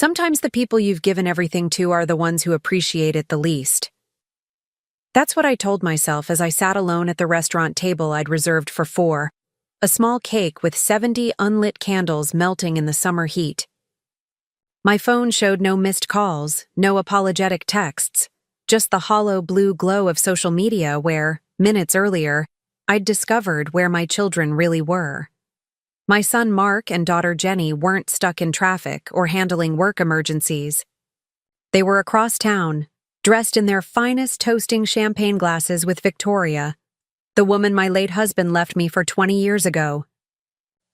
Sometimes the people you've given everything to are the ones who appreciate it the least. That's what I told myself as I sat alone at the restaurant table I'd reserved for 4, a small cake with 70 unlit candles melting in the summer heat. My phone showed no missed calls, no apologetic texts, just the hollow blue glow of social media where, minutes earlier, I'd discovered where my children really were. My son Mark and daughter Jenny weren't stuck in traffic or handling work emergencies. They were across town, dressed in their finest toasting champagne glasses with Victoria, the woman my late husband left me for 20 years ago.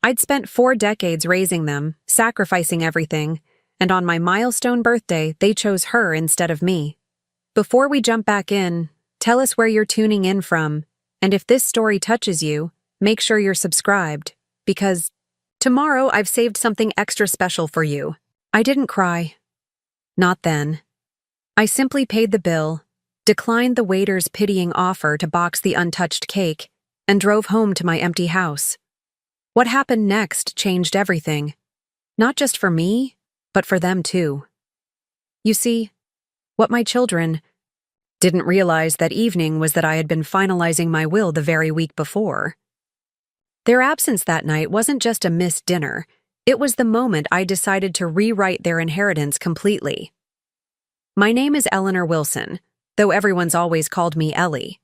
I'd spent 4 decades raising them, sacrificing everything, and on my milestone birthday, they chose her instead of me. Before we jump back in, tell us where you're tuning in from, and if this story touches you, make sure you're subscribed, because tomorrow I've saved something extra special for you. I didn't cry. Not then. I simply paid the bill, declined the waiter's pitying offer to box the untouched cake, and drove home to my empty house. What happened next changed everything. Not just for me, but for them too. You see, what my children didn't realize that evening was that I had been finalizing my will the very week before. Their absence that night wasn't just a missed dinner, it was the moment I decided to rewrite their inheritance completely. My name is Eleanor Wilson, though everyone's always called me Ellie.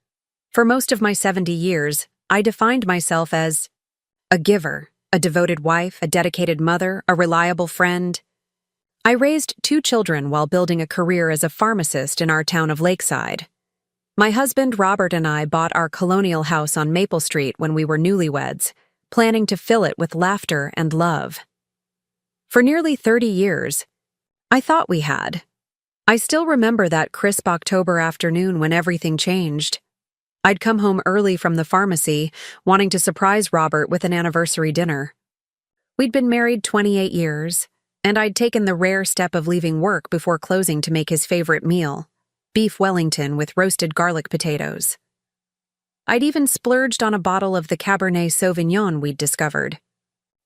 For most of my 70 years, I defined myself as a giver, a devoted wife, a dedicated mother, a reliable friend. I raised 2 children while building a career as a pharmacist in our town of Lakeside. My husband Robert and I bought our colonial house on Maple Street when we were newlyweds, planning to fill it with laughter and love. For nearly 30 years, I thought we had. I still remember that crisp October afternoon when everything changed. I'd come home early from the pharmacy, wanting to surprise Robert with an anniversary dinner. We'd been married 28 years, and I'd taken the rare step of leaving work before closing to make his favorite meal, beef Wellington with roasted garlic potatoes. I'd even splurged on a bottle of the Cabernet Sauvignon we'd discovered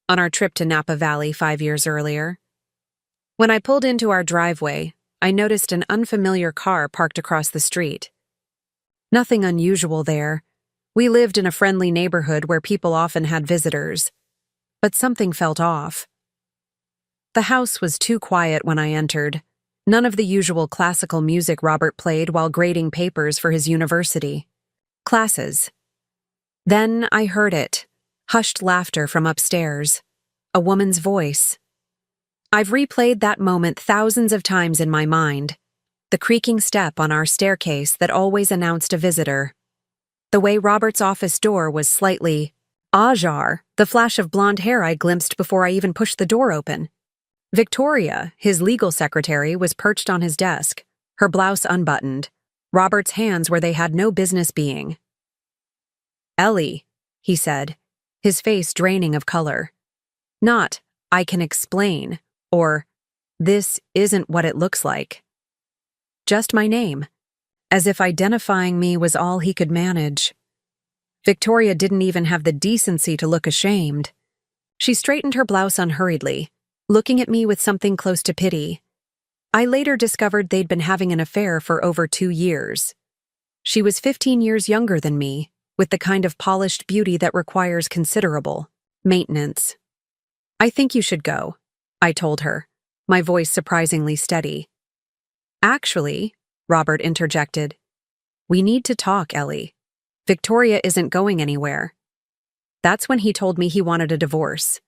on our trip to Napa Valley 5 years earlier. When I pulled into our driveway, I noticed an unfamiliar car parked across the street. Nothing unusual there. We lived in a friendly neighborhood where people often had visitors. But something felt off. The house was too quiet when I entered. None of the usual classical music Robert played while grading papers for his university classes. Then I heard it, hushed laughter from upstairs, a woman's voice. I've replayed that moment thousands of times in my mind. The creaking step on our staircase that always announced a visitor. The way Robert's office door was slightly ajar, the flash of blonde hair I glimpsed before I even pushed the door open. Victoria, his legal secretary, was perched on his desk, her blouse unbuttoned, Robert's hands where they had no business being. "Ellie," he said, his face draining of color. Not, "I can explain," or, "This isn't what it looks like." Just my name, as if identifying me was all he could manage. Victoria didn't even have the decency to look ashamed. She straightened her blouse unhurriedly, looking at me with something close to pity. I later discovered they'd been having an affair for over 2 years. She was 15 years younger than me, with the kind of polished beauty that requires considerable maintenance. "I think you should go," I told her, my voice surprisingly steady. "Actually," Robert interjected, "we need to talk, Ellie. Victoria isn't going anywhere." That's when he told me he wanted a divorce.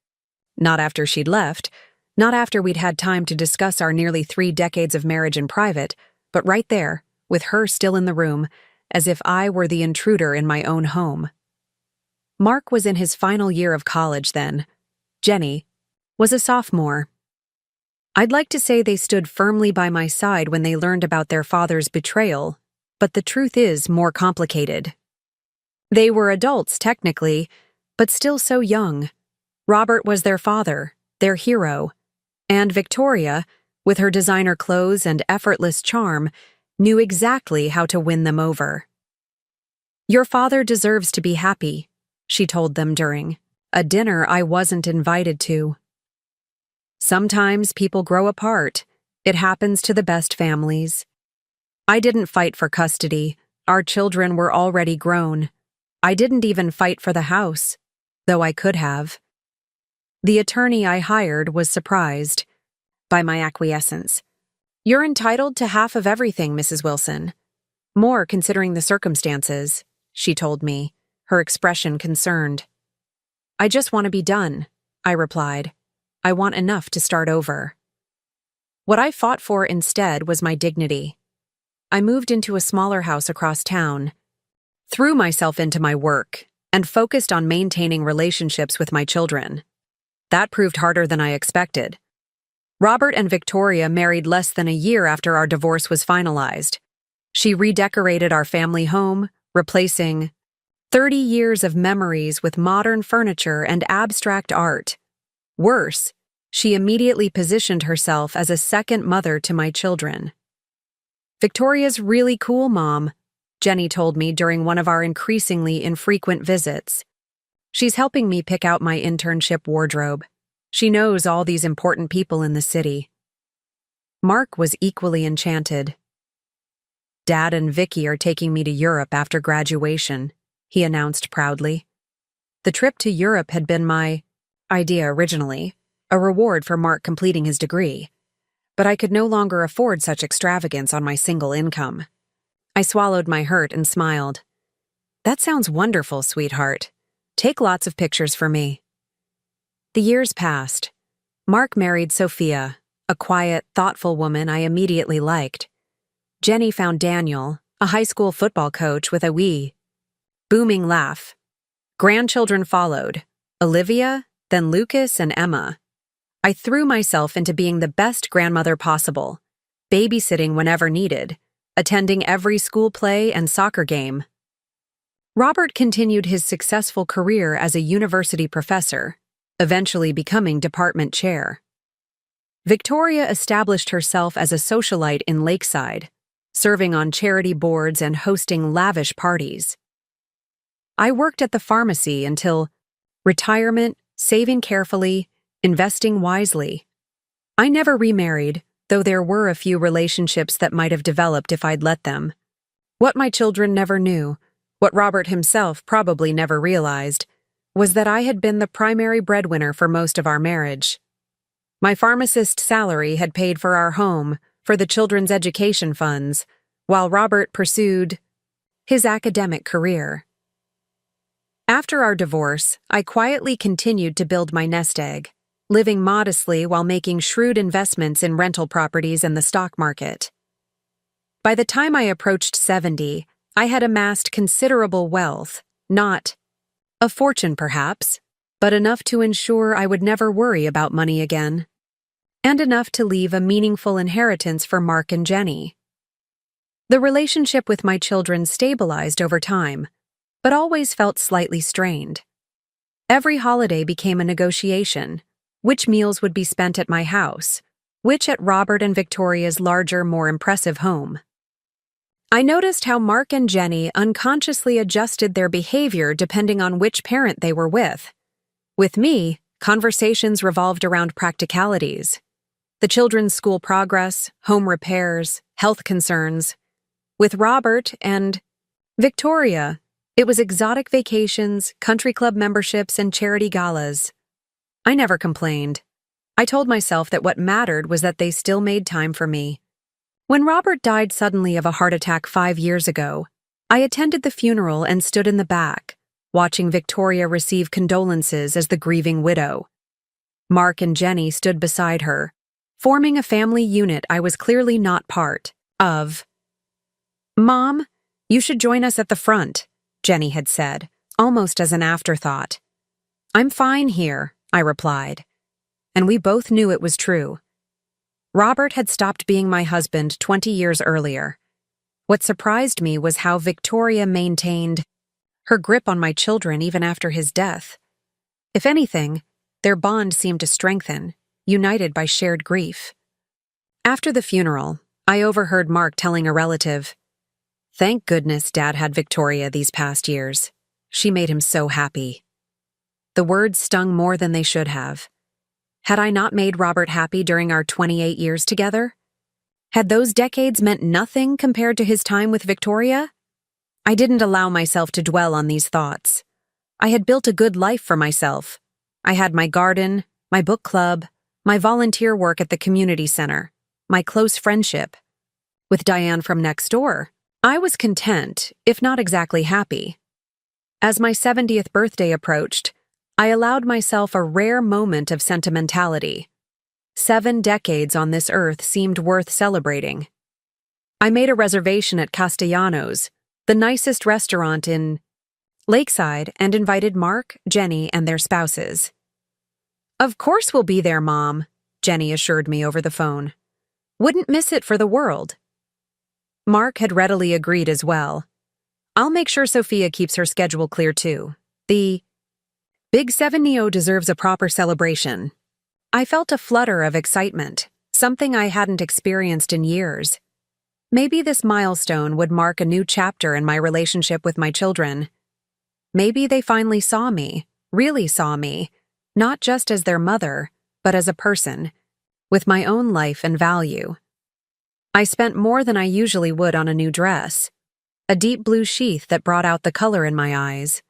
Not after she'd left, not after we'd had time to discuss our nearly 3 decades of marriage in private, but right there, with her still in the room, as if I were the intruder in my own home. Mark was in his final year of college then. Jenny was a sophomore. I'd like to say they stood firmly by my side when they learned about their father's betrayal, but the truth is more complicated. They were adults, technically, but still so young. Robert was their father, their hero, and Victoria, with her designer clothes and effortless charm, knew exactly how to win them over. "Your father deserves to be happy," she told them during a dinner I wasn't invited to. Sometimes people grow apart. It happens to the best families. I didn't fight for custody. Our children were already grown. I didn't even fight for the house, though I could have. The attorney I hired was surprised by my acquiescence. "You're entitled to half of everything, Mrs. Wilson. More considering the circumstances," she told me, her expression concerned. "I just want to be done," I replied. "I want enough to start over." What I fought for instead was my dignity. I moved into a smaller house across town, threw myself into my work, and focused on maintaining relationships with my children. That proved harder than I expected. Robert and Victoria married less than a year after our divorce was finalized. She redecorated our family home, replacing 30 years of memories with modern furniture and abstract art. Worse, she immediately positioned herself as a second mother to my children. "Victoria's really cool, Mom," Jenny told me during one of our increasingly infrequent visits. "She's helping me pick out my internship wardrobe. She knows all these important people in the city." Mark was equally enchanted. "Dad and Vicky are taking me to Europe after graduation," he announced proudly. The trip to Europe had been my idea originally, a reward for Mark completing his degree. But I could no longer afford such extravagance on my single income. I swallowed my hurt and smiled. "That sounds wonderful, sweetheart. Take lots of pictures for me." The years passed. Mark married Sophia, a quiet, thoughtful woman I immediately liked. Jenny found Daniel, a high school football coach with a booming laugh. Grandchildren followed, Olivia, then Lucas and Emma. I threw myself into being the best grandmother possible, babysitting whenever needed, attending every school play and soccer game. Robert continued his successful career as a university professor, eventually becoming department chair. Victoria established herself as a socialite in Lakeside, serving on charity boards and hosting lavish parties. I worked at the pharmacy until retirement, saving carefully, investing wisely. I never remarried, though there were a few relationships that might have developed if I'd let them. What my children never knew, what Robert himself probably never realized, was that I had been the primary breadwinner for most of our marriage. My pharmacist salary had paid for our home, for the children's education funds, while Robert pursued his academic career. After our divorce, I quietly continued to build my nest egg, living modestly while making shrewd investments in rental properties and the stock market. By the time I approached 70, I had amassed considerable wealth, not a fortune perhaps, but enough to ensure I would never worry about money again, and enough to leave a meaningful inheritance for Mark and Jenny. The relationship with my children stabilized over time, but always felt slightly strained. Every holiday became a negotiation: which meals would be spent at my house, which at Robert and Victoria's larger, more impressive home. I noticed how Mark and Jenny unconsciously adjusted their behavior depending on which parent they were with. With me, conversations revolved around practicalities: the children's school progress, home repairs, health concerns. With Robert and Victoria, it was exotic vacations, country club memberships, and charity galas. I never complained. I told myself that what mattered was that they still made time for me. When Robert died suddenly of a heart attack 5 years ago, I attended the funeral and stood in the back, watching Victoria receive condolences as the grieving widow. Mark and Jenny stood beside her, forming a family unit I was clearly not part of. "Mom, you should join us at the front," Jenny had said, almost as an afterthought. "I'm fine here," I replied, and we both knew it was true. Robert had stopped being my husband 20 years earlier. What surprised me was how Victoria maintained her grip on my children even after his death. If anything, their bond seemed to strengthen, united by shared grief. After the funeral, I overheard Mark telling a relative, "Thank goodness Dad had Victoria these past years. She made him so happy." The words stung more than they should have. Had I not made Robert happy during our 28 years together? Had those decades meant nothing compared to his time with Victoria? I didn't allow myself to dwell on these thoughts. I had built a good life for myself. I had my garden, my book club, my volunteer work at the community center, my close friendship. With Diane from next door, I was content, if not exactly happy. As my 70th birthday approached, I allowed myself a rare moment of sentimentality. 7 decades on this earth seemed worth celebrating. I made a reservation at Castellanos, the nicest restaurant in Lakeside, and invited Mark, Jenny, and their spouses. "Of course we'll be there, Mom," Jenny assured me over the phone. "Wouldn't miss it for the world." Mark had readily agreed as well. "I'll make sure Sophia keeps her schedule clear too. The Big 70 deserves a proper celebration." I felt a flutter of excitement, something I hadn't experienced in years. Maybe this milestone would mark a new chapter in my relationship with my children. Maybe they finally saw me, really saw me, not just as their mother, but as a person, with my own life and value. I spent more than I usually would on a new dress, a deep blue sheath that brought out the color in my eyes.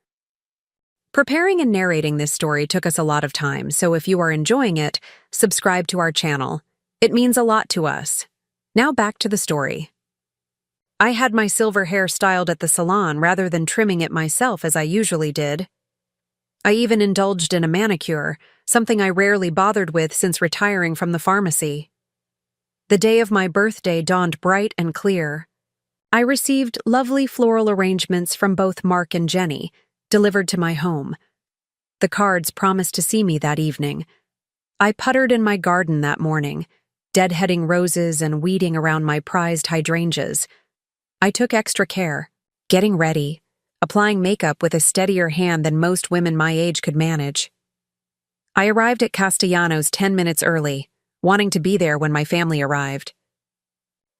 Preparing and narrating this story took us a lot of time, so if you are enjoying it, subscribe to our channel. It means a lot to us. Now back to the story. I had my silver hair styled at the salon rather than trimming it myself as I usually did. I even indulged in a manicure, something I rarely bothered with since retiring from the pharmacy. The day of my birthday dawned bright and clear. I received lovely floral arrangements from both Mark and Jenny, delivered to my home. The cards promised to see me that evening. I puttered in my garden that morning, deadheading roses and weeding around my prized hydrangeas. I took extra care, getting ready, applying makeup with a steadier hand than most women my age could manage. I arrived at Castellanos 10 minutes early, wanting to be there when my family arrived.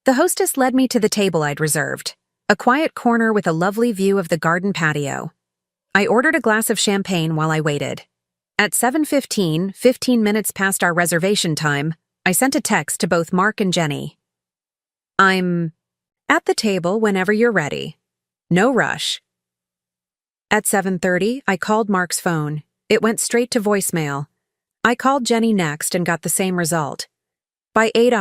The hostess led me to the table I'd reserved, a quiet corner with a lovely view of the garden patio. I ordered a glass of champagne while I waited. At 7:15, 15 minutes past our reservation time, I sent a text to both Mark and Jenny. "I'm at the table whenever you're ready. No rush." At 7:30, I called Mark's phone. It went straight to voicemail. I called Jenny next and got the same result. By 8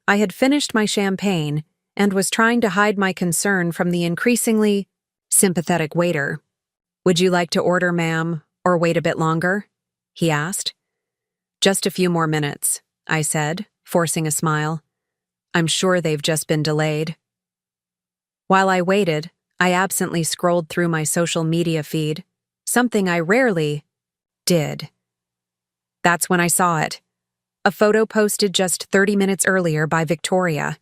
I had finished my champagne and was trying to hide my concern from the increasingly sympathetic waiter. "Would you like to order, ma'am, or wait a bit longer?" he asked. "Just a few more minutes," I said, forcing a smile. "I'm sure they've just been delayed." While I waited, I absently scrolled through my social media feed, something I rarely did. That's when I saw it. A photo posted just 30 minutes earlier by Victoria.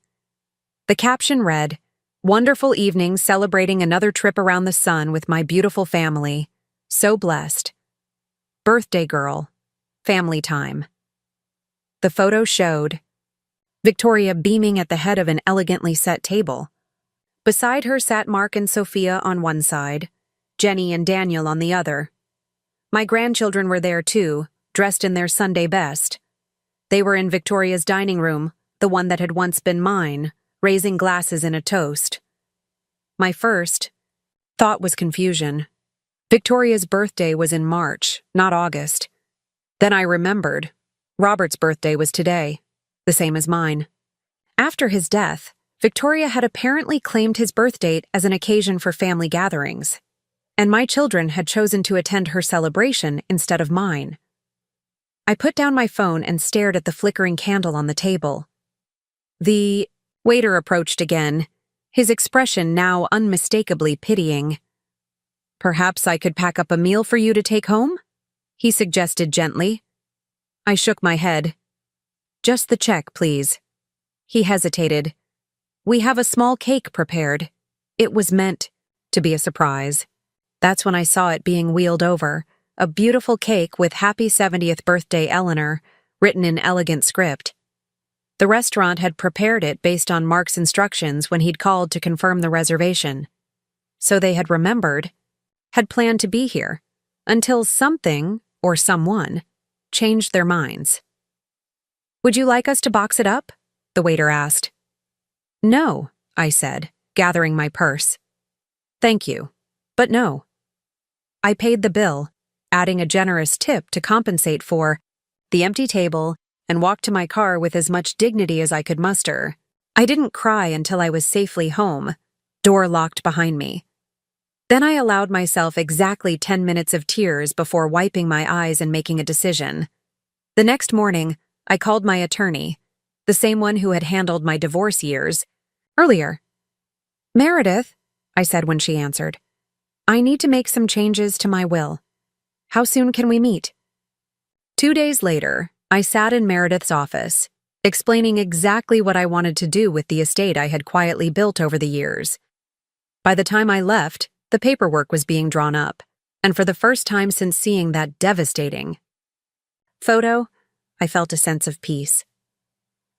The caption read, "Wonderful evening celebrating another trip around the sun with my beautiful family. So blessed. Birthday girl. Family time." The photo showed Victoria beaming at the head of an elegantly set table. Beside her sat Mark and Sophia on one side, Jenny and Daniel on the other. My grandchildren were there too, dressed in their Sunday best. They were in Victoria's dining room, the one that had once been mine, raising glasses in a toast. My first thought was confusion. Victoria's birthday was in March, not August. Then I remembered. Robert's birthday was today, the same as mine. After his death, Victoria had apparently claimed his birth date as an occasion for family gatherings, and my children had chosen to attend her celebration instead of mine. I put down my phone and stared at the flickering candle on the table. The waiter approached again, his expression now unmistakably pitying. "Perhaps I could pack up a meal for you to take home?" he suggested gently. I shook my head. "Just the check, please." He hesitated. "We have a small cake prepared. It was meant to be a surprise." That's when I saw it being wheeled over, a beautiful cake with "Happy 70th Birthday, Eleanor," written in elegant script. The restaurant had prepared it based on Mark's instructions when he'd called to confirm the reservation. So they had remembered, had planned to be here, until something, or someone, changed their minds. Would you like us to box it up? The waiter asked. No, I said, gathering my purse. Thank you, but no. I paid the bill, adding a generous tip to compensate for the empty table, and walked to my car with as much dignity as I could muster. I didn't cry until I was safely home, door locked behind me. Then I allowed myself exactly 10 minutes of tears before wiping my eyes and making a decision. The next morning, I called my attorney, the same one who had handled my divorce years earlier. Meredith, I said when she answered, I need to make some changes to my will. How soon can we meet? 2 days later, I sat in Meredith's office, explaining exactly what I wanted to do with the estate I had quietly built over the years. By the time I left, the paperwork was being drawn up, and for the first time since seeing that devastating photo, I felt a sense of peace.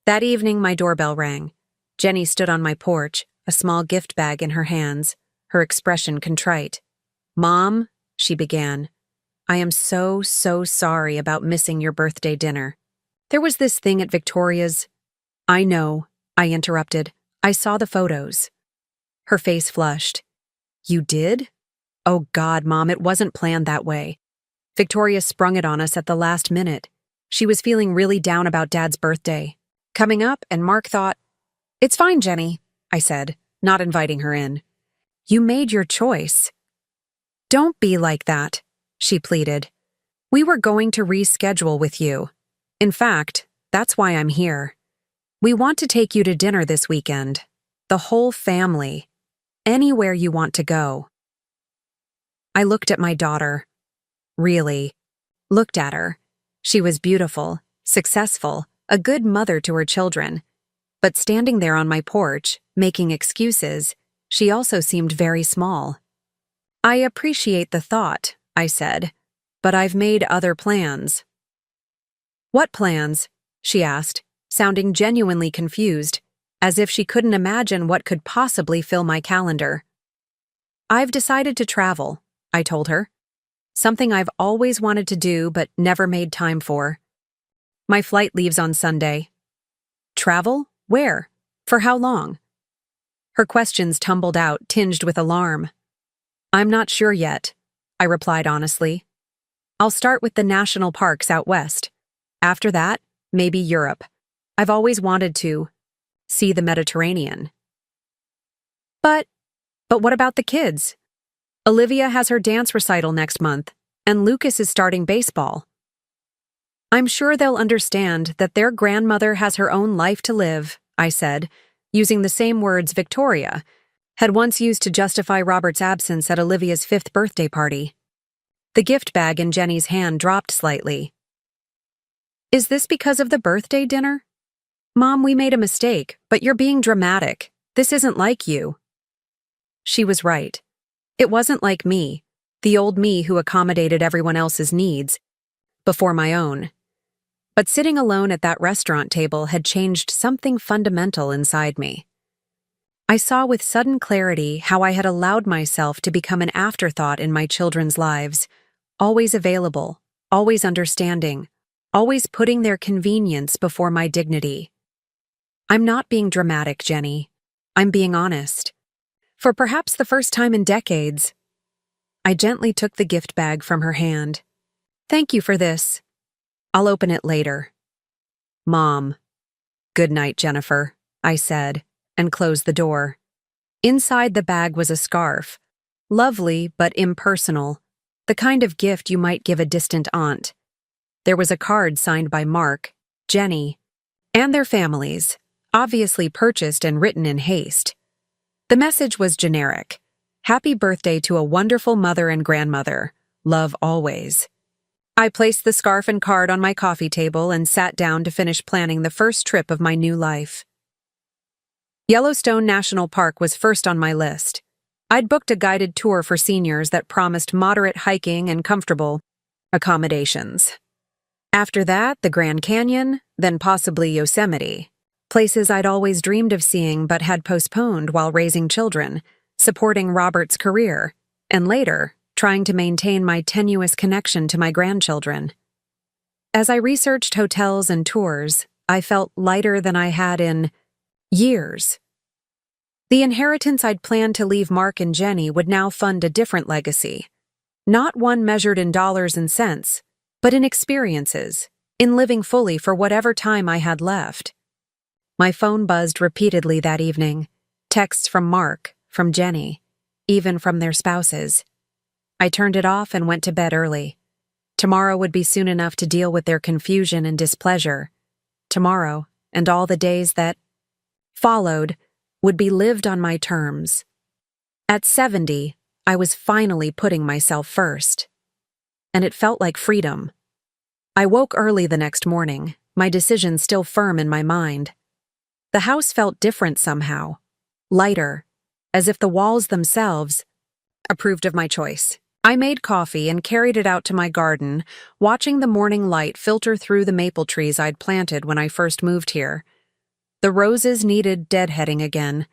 That evening, my doorbell rang. Jenny stood on my porch, a small gift bag in her hands, her expression contrite. Mom, she began, I am so sorry about missing your birthday dinner. There was this thing at Victoria's. I know, I interrupted. I saw the photos. Her face flushed. You did? Oh God, Mom, it wasn't planned that way. Victoria sprung it on us at the last minute. She was feeling really down about Dad's birthday coming up, and Mark thought, It's fine, Jenny, I said, not inviting her in. You made your choice. Don't be like that, she pleaded. We were going to reschedule with you. In fact, that's why I'm here. We want to take you to dinner this weekend. The whole family. Anywhere you want to go. I looked at my daughter. Really. Looked at her. She was beautiful, successful, a good mother to her children. But standing there on my porch, making excuses, she also seemed very small. I appreciate the thought, I said, but I've made other plans. What plans? She asked, sounding genuinely confused, as if she couldn't imagine what could possibly fill my calendar. I've decided to travel, I told her. Something I've always wanted to do but never made time for. My flight leaves on Sunday. Travel? Where? For how long? Her questions tumbled out, tinged with alarm. I'm not sure yet, I replied honestly. I'll start with the national parks out west. After that, maybe Europe. I've always wanted to see the Mediterranean. But what about the kids? Olivia has her dance recital next month, and Lucas is starting baseball. I'm sure they'll understand that their grandmother has her own life to live, I said, using the same words Victoria had once used to justify Robert's absence at Olivia's 5th birthday party. The gift bag in Jenny's hand dropped slightly. Is this because of the birthday dinner? Mom, we made a mistake, but you're being dramatic. This isn't like you. She was right. It wasn't like me, the old me who accommodated everyone else's needs before my own. But sitting alone at that restaurant table had changed something fundamental inside me. I saw with sudden clarity how I had allowed myself to become an afterthought in my children's lives, always available, always understanding, always putting their convenience before my dignity. I'm not being dramatic, Jenny. I'm being honest. For perhaps the first time in decades, I gently took the gift bag from her hand. Thank you for this. I'll open it later. Mom. Good night, Jennifer, I said, and closed the door. Inside the bag was a scarf. Lovely but impersonal, the kind of gift you might give a distant aunt. There was a card signed by Mark, Jenny, and their families, obviously purchased and written in haste. The message was generic. Happy birthday to a wonderful mother and grandmother. Love always. I placed the scarf and card on my coffee table and sat down to finish planning the first trip of my new life. Yellowstone National Park was first on my list. I'd booked a guided tour for seniors that promised moderate hiking and comfortable accommodations. After that, the Grand Canyon, then possibly Yosemite. Places I'd always dreamed of seeing but had postponed while raising children, supporting Robert's career, and later, trying to maintain my tenuous connection to my grandchildren. As I researched hotels and tours, I felt lighter than I had in years. The inheritance I'd planned to leave Mark and Jenny would now fund a different legacy. Not one measured in dollars and cents, but in experiences, in living fully for whatever time I had left. My phone buzzed repeatedly that evening. Texts from Mark, from Jenny, even from their spouses. I turned it off and went to bed early. Tomorrow would be soon enough to deal with their confusion and displeasure. Tomorrow, and all the days that followed, would be lived on my terms. At 70, I was finally putting myself first. And it felt like freedom. I woke early the next morning, my decision still firm in my mind. The house felt different somehow, lighter, as if the walls themselves approved of my choice. I made coffee and carried it out to my garden, watching the morning light filter through the maple trees I'd planted when I first moved here. The roses needed deadheading again.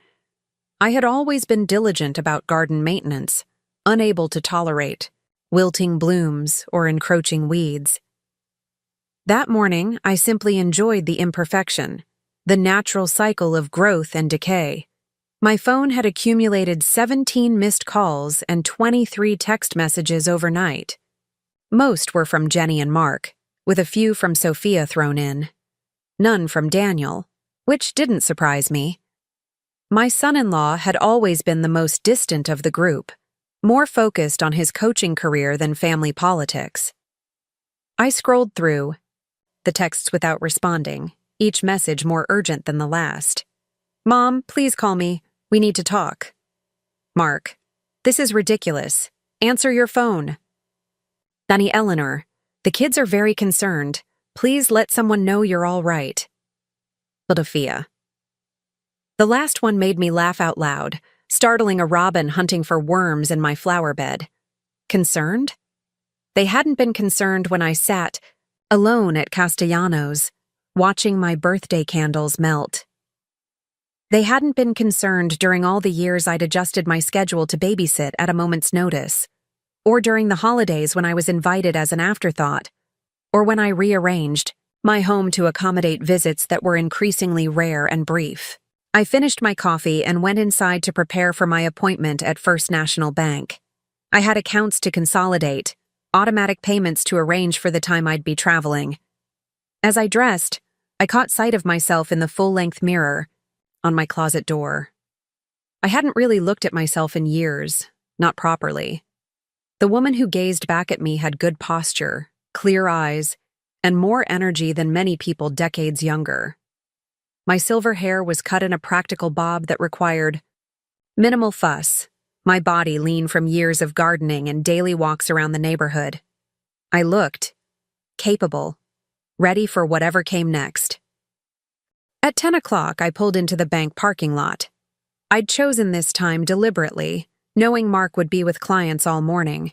I had always been diligent about garden maintenance, unable to tolerate wilting blooms or encroaching weeds. That morning, I simply enjoyed the imperfection, the natural cycle of growth and decay. My phone had accumulated 17 missed calls and 23 text messages overnight. Most were from Jenny and Mark, with a few from Sophia thrown in. None from Daniel, which didn't surprise me. My son-in-law had always been the most distant of the group, more focused on his coaching career than family politics. I scrolled through the texts without responding, each message more urgent than the last. "Mom, please call me. We need to talk." Mark, "This is ridiculous. Answer your phone." Danny Eleanor, "The kids are very concerned. Please let someone know you're all right." Sophia. The last one made me laugh out loud, startling a robin hunting for worms in my flower bed. Concerned? They hadn't been concerned when I sat, alone at Castellanos, watching my birthday candles melt. They hadn't been concerned during all the years I'd adjusted my schedule to babysit at a moment's notice, or during the holidays when I was invited as an afterthought, or when I rearranged my home to accommodate visits that were increasingly rare and brief. I finished my coffee and went inside to prepare for my appointment at First National Bank. I had accounts to consolidate, automatic payments to arrange for the time I'd be traveling. As I dressed, I caught sight of myself in the full-length mirror on my closet door. I hadn't really looked at myself in years, not properly. The woman who gazed back at me had good posture, clear eyes, and more energy than many people decades younger. My silver hair was cut in a practical bob that required minimal fuss, my body lean from years of gardening and daily walks around the neighborhood. I looked capable, ready for whatever came next. At 10 o'clock, I pulled into the bank parking lot. I'd chosen this time deliberately, knowing Mark would be with clients all morning.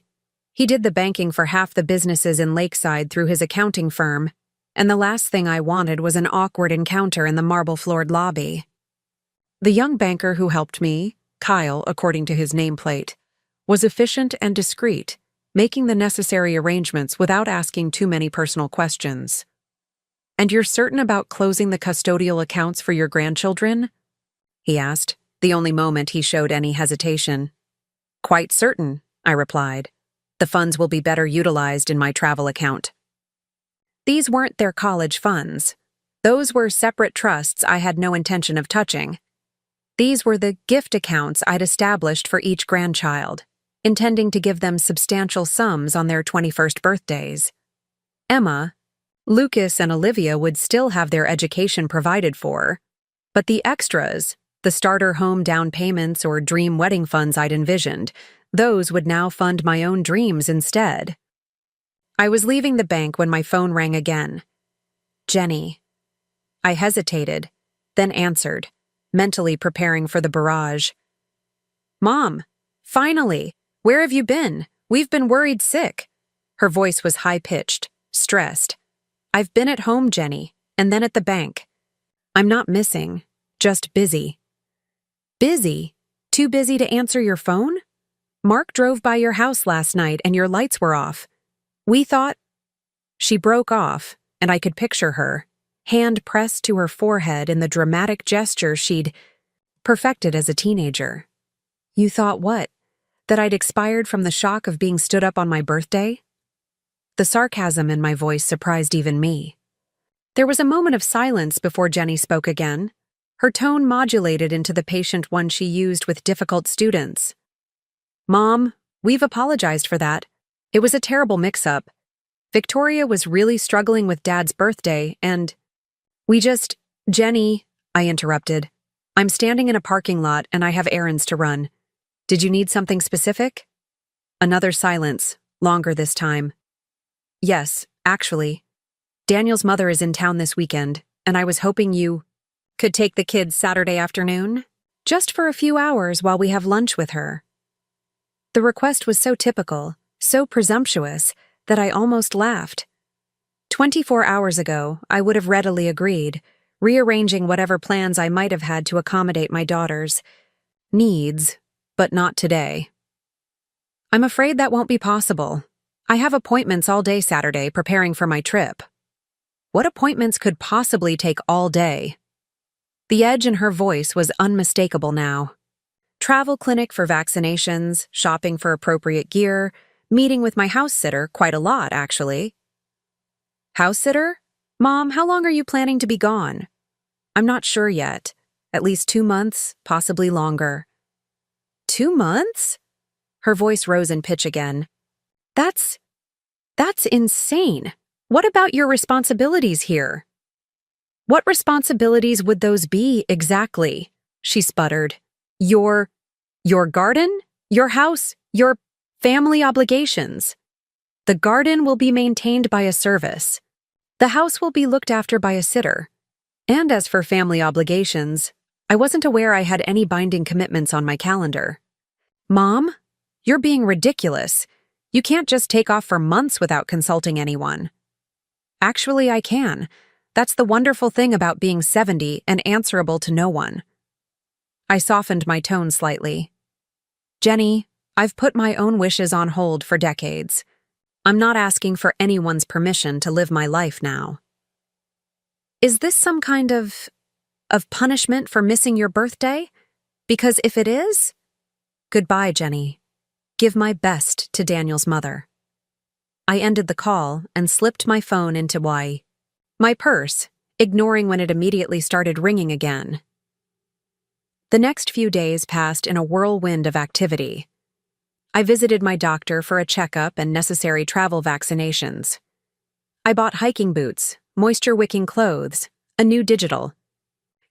He did the banking for half the businesses in Lakeside through his accounting firm, and the last thing I wanted was an awkward encounter in the marble-floored lobby. The young banker who helped me, Kyle, according to his nameplate, was efficient and discreet, making the necessary arrangements without asking too many personal questions. "And you're certain about closing the custodial accounts for your grandchildren?" he asked, the only moment he showed any hesitation. "Quite certain," I replied. "The funds will be better utilized in my travel account." These weren't their college funds. Those were separate trusts I had no intention of touching. These were the gift accounts I'd established for each grandchild, intending to give them substantial sums on their 21st birthdays. Emma, Lucas, and Olivia would still have their education provided for, but the extras, the starter home down payments or dream wedding funds I'd envisioned, those would now fund my own dreams instead. I was leaving the bank when my phone rang again. Jenny. I hesitated, then answered, mentally preparing for the barrage. "Mom, finally! Where have you been? We've been worried sick." Her voice was high-pitched, stressed. "I've been at home, Jenny, and then at the bank. I'm not missing, just busy." "Busy? Too busy to answer your phone? Mark drove by your house last night and your lights were off. We thought—" She broke off, and I could picture her, hand pressed to her forehead in the dramatic gesture she'd perfected as a teenager. You thought what? That I'd expired from the shock of being stood up on my birthday? The sarcasm in my voice surprised even me. There was a moment of silence before Jenny spoke again, her tone modulated into the patient one she used with difficult students. Mom, we've apologized for that. It was a terrible mix-up. Victoria was really struggling with Dad's birthday, and Jenny, I interrupted. I'm standing in a parking lot and I have errands to run. Did you need something specific? Another silence, longer this time. Yes, actually. Daniel's mother is in town this weekend, and I was hoping you could take the kids Saturday afternoon, just for a few hours while we have lunch with her. The request was so typical, so presumptuous, that I almost laughed. 24 hours ago, I would have readily agreed, rearranging whatever plans I might have had to accommodate my daughter's needs, but not today. I'm afraid that won't be possible. I have appointments all day Saturday preparing for my trip. What appointments could possibly take all day? The edge in her voice was unmistakable now. Travel clinic for vaccinations, shopping for appropriate gear, meeting with my house sitter, quite a lot, actually. House sitter? Mom, how long are you planning to be gone? I'm not sure yet. At least 2 months, possibly longer. 2 months? Her voice rose in pitch again. That's insane. What about your responsibilities here? What responsibilities would those be exactly? She sputtered. Your garden? Your house? Your family obligations? The garden will be maintained by a service. The house will be looked after by a sitter. And as for family obligations, I wasn't aware I had any binding commitments on my calendar. Mom, you're being ridiculous. You can't just take off for months without consulting anyone. Actually, I can. That's the wonderful thing about being 70 and answerable to no one. I softened my tone slightly. Jenny, I've put my own wishes on hold for decades. I'm not asking for anyone's permission to live my life now. Is this some kind of punishment for missing your birthday? Because if it is, goodbye, Jenny. Give my best to Daniel's mother. I ended the call and slipped my phone into my purse, ignoring when it immediately started ringing again. The next few days passed in a whirlwind of activity. I visited my doctor for a checkup and necessary travel vaccinations. I bought hiking boots, moisture-wicking clothes, a new digital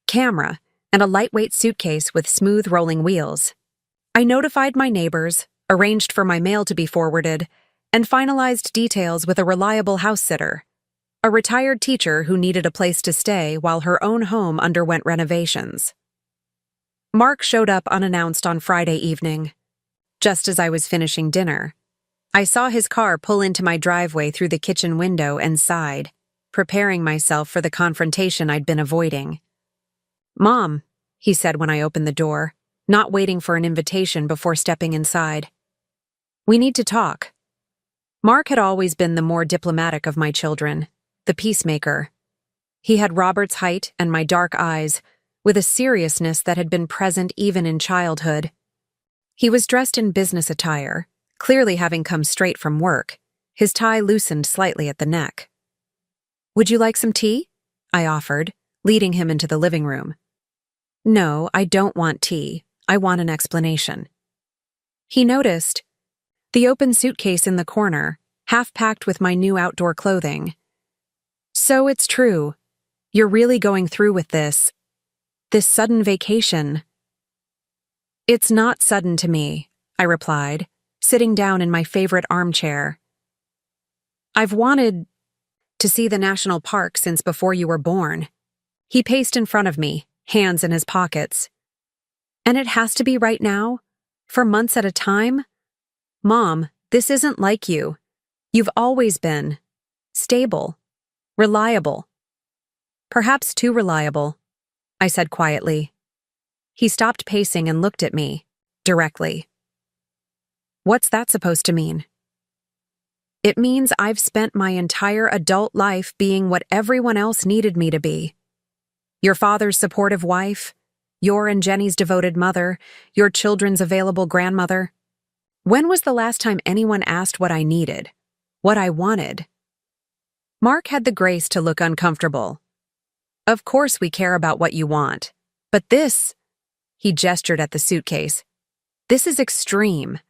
camera, and a lightweight suitcase with smooth rolling wheels. I notified my neighbors, arranged for my mail to be forwarded, and finalized details with a reliable house sitter, a retired teacher who needed a place to stay while her own home underwent renovations. Mark showed up unannounced on Friday evening. Just as I was finishing dinner, I saw his car pull into my driveway through the kitchen window and sighed, preparing myself for the confrontation I'd been avoiding. Mom, he said when I opened the door, not waiting for an invitation before stepping inside. We need to talk. Mark had always been the more diplomatic of my children, the peacemaker. He had Robert's height and my dark eyes, with a seriousness that had been present even in childhood. He was dressed in business attire, clearly having come straight from work, his tie loosened slightly at the neck. Would you like some tea? I offered, leading him into the living room. No, I don't want tea. I want an explanation. He noticed the open suitcase in the corner, half packed with my new outdoor clothing. So it's true. You're really going through with this sudden vacation. It's not sudden to me, I replied, sitting down in my favorite armchair. I've wanted to see the national park since before you were born. He paced in front of me, hands in his pockets. And it has to be right now? For months at a time? Mom, this isn't like you. You've always been stable, reliable. Perhaps too reliable, I said quietly. He stopped pacing and looked at me, directly. What's that supposed to mean? It means I've spent my entire adult life being what everyone else needed me to be. Your father's supportive wife, your and Jenny's devoted mother, your children's available grandmother. When was the last time anyone asked what I needed, what I wanted? Mark had the grace to look uncomfortable. Of course we care about what you want, but this, he gestured at the suitcase, this is extreme.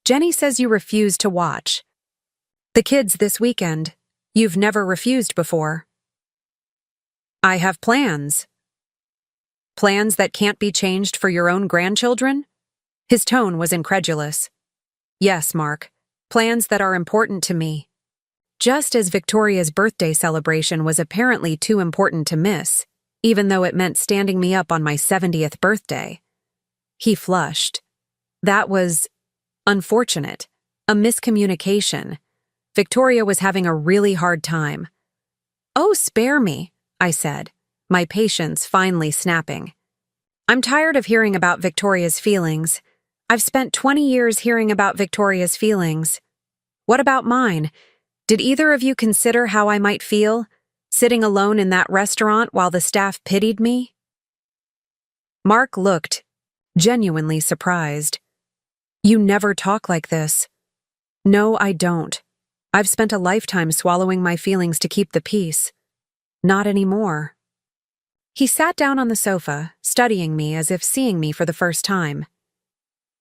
Jenny says you refuse to watch. The kids this weekend. You've never refused before. I have plans. Plans that can't be changed for your own grandchildren? His tone was incredulous. Yes, Mark. Plans that are important to me. Just as Victoria's birthday celebration was apparently too important to miss, even though it meant standing me up on my 70th birthday. He flushed. That was unfortunate. A miscommunication. Victoria was having a really hard time. Oh, spare me, I said, my patience finally snapping. I'm tired of hearing about Victoria's feelings. I've spent 20 years hearing about Victoria's feelings. What about mine? Did either of you consider how I might feel, sitting alone in that restaurant while the staff pitied me? Mark looked, genuinely surprised. You never talk like this. No, I don't. I've spent a lifetime swallowing my feelings to keep the peace. Not anymore. He sat down on the sofa, studying me as if seeing me for the first time.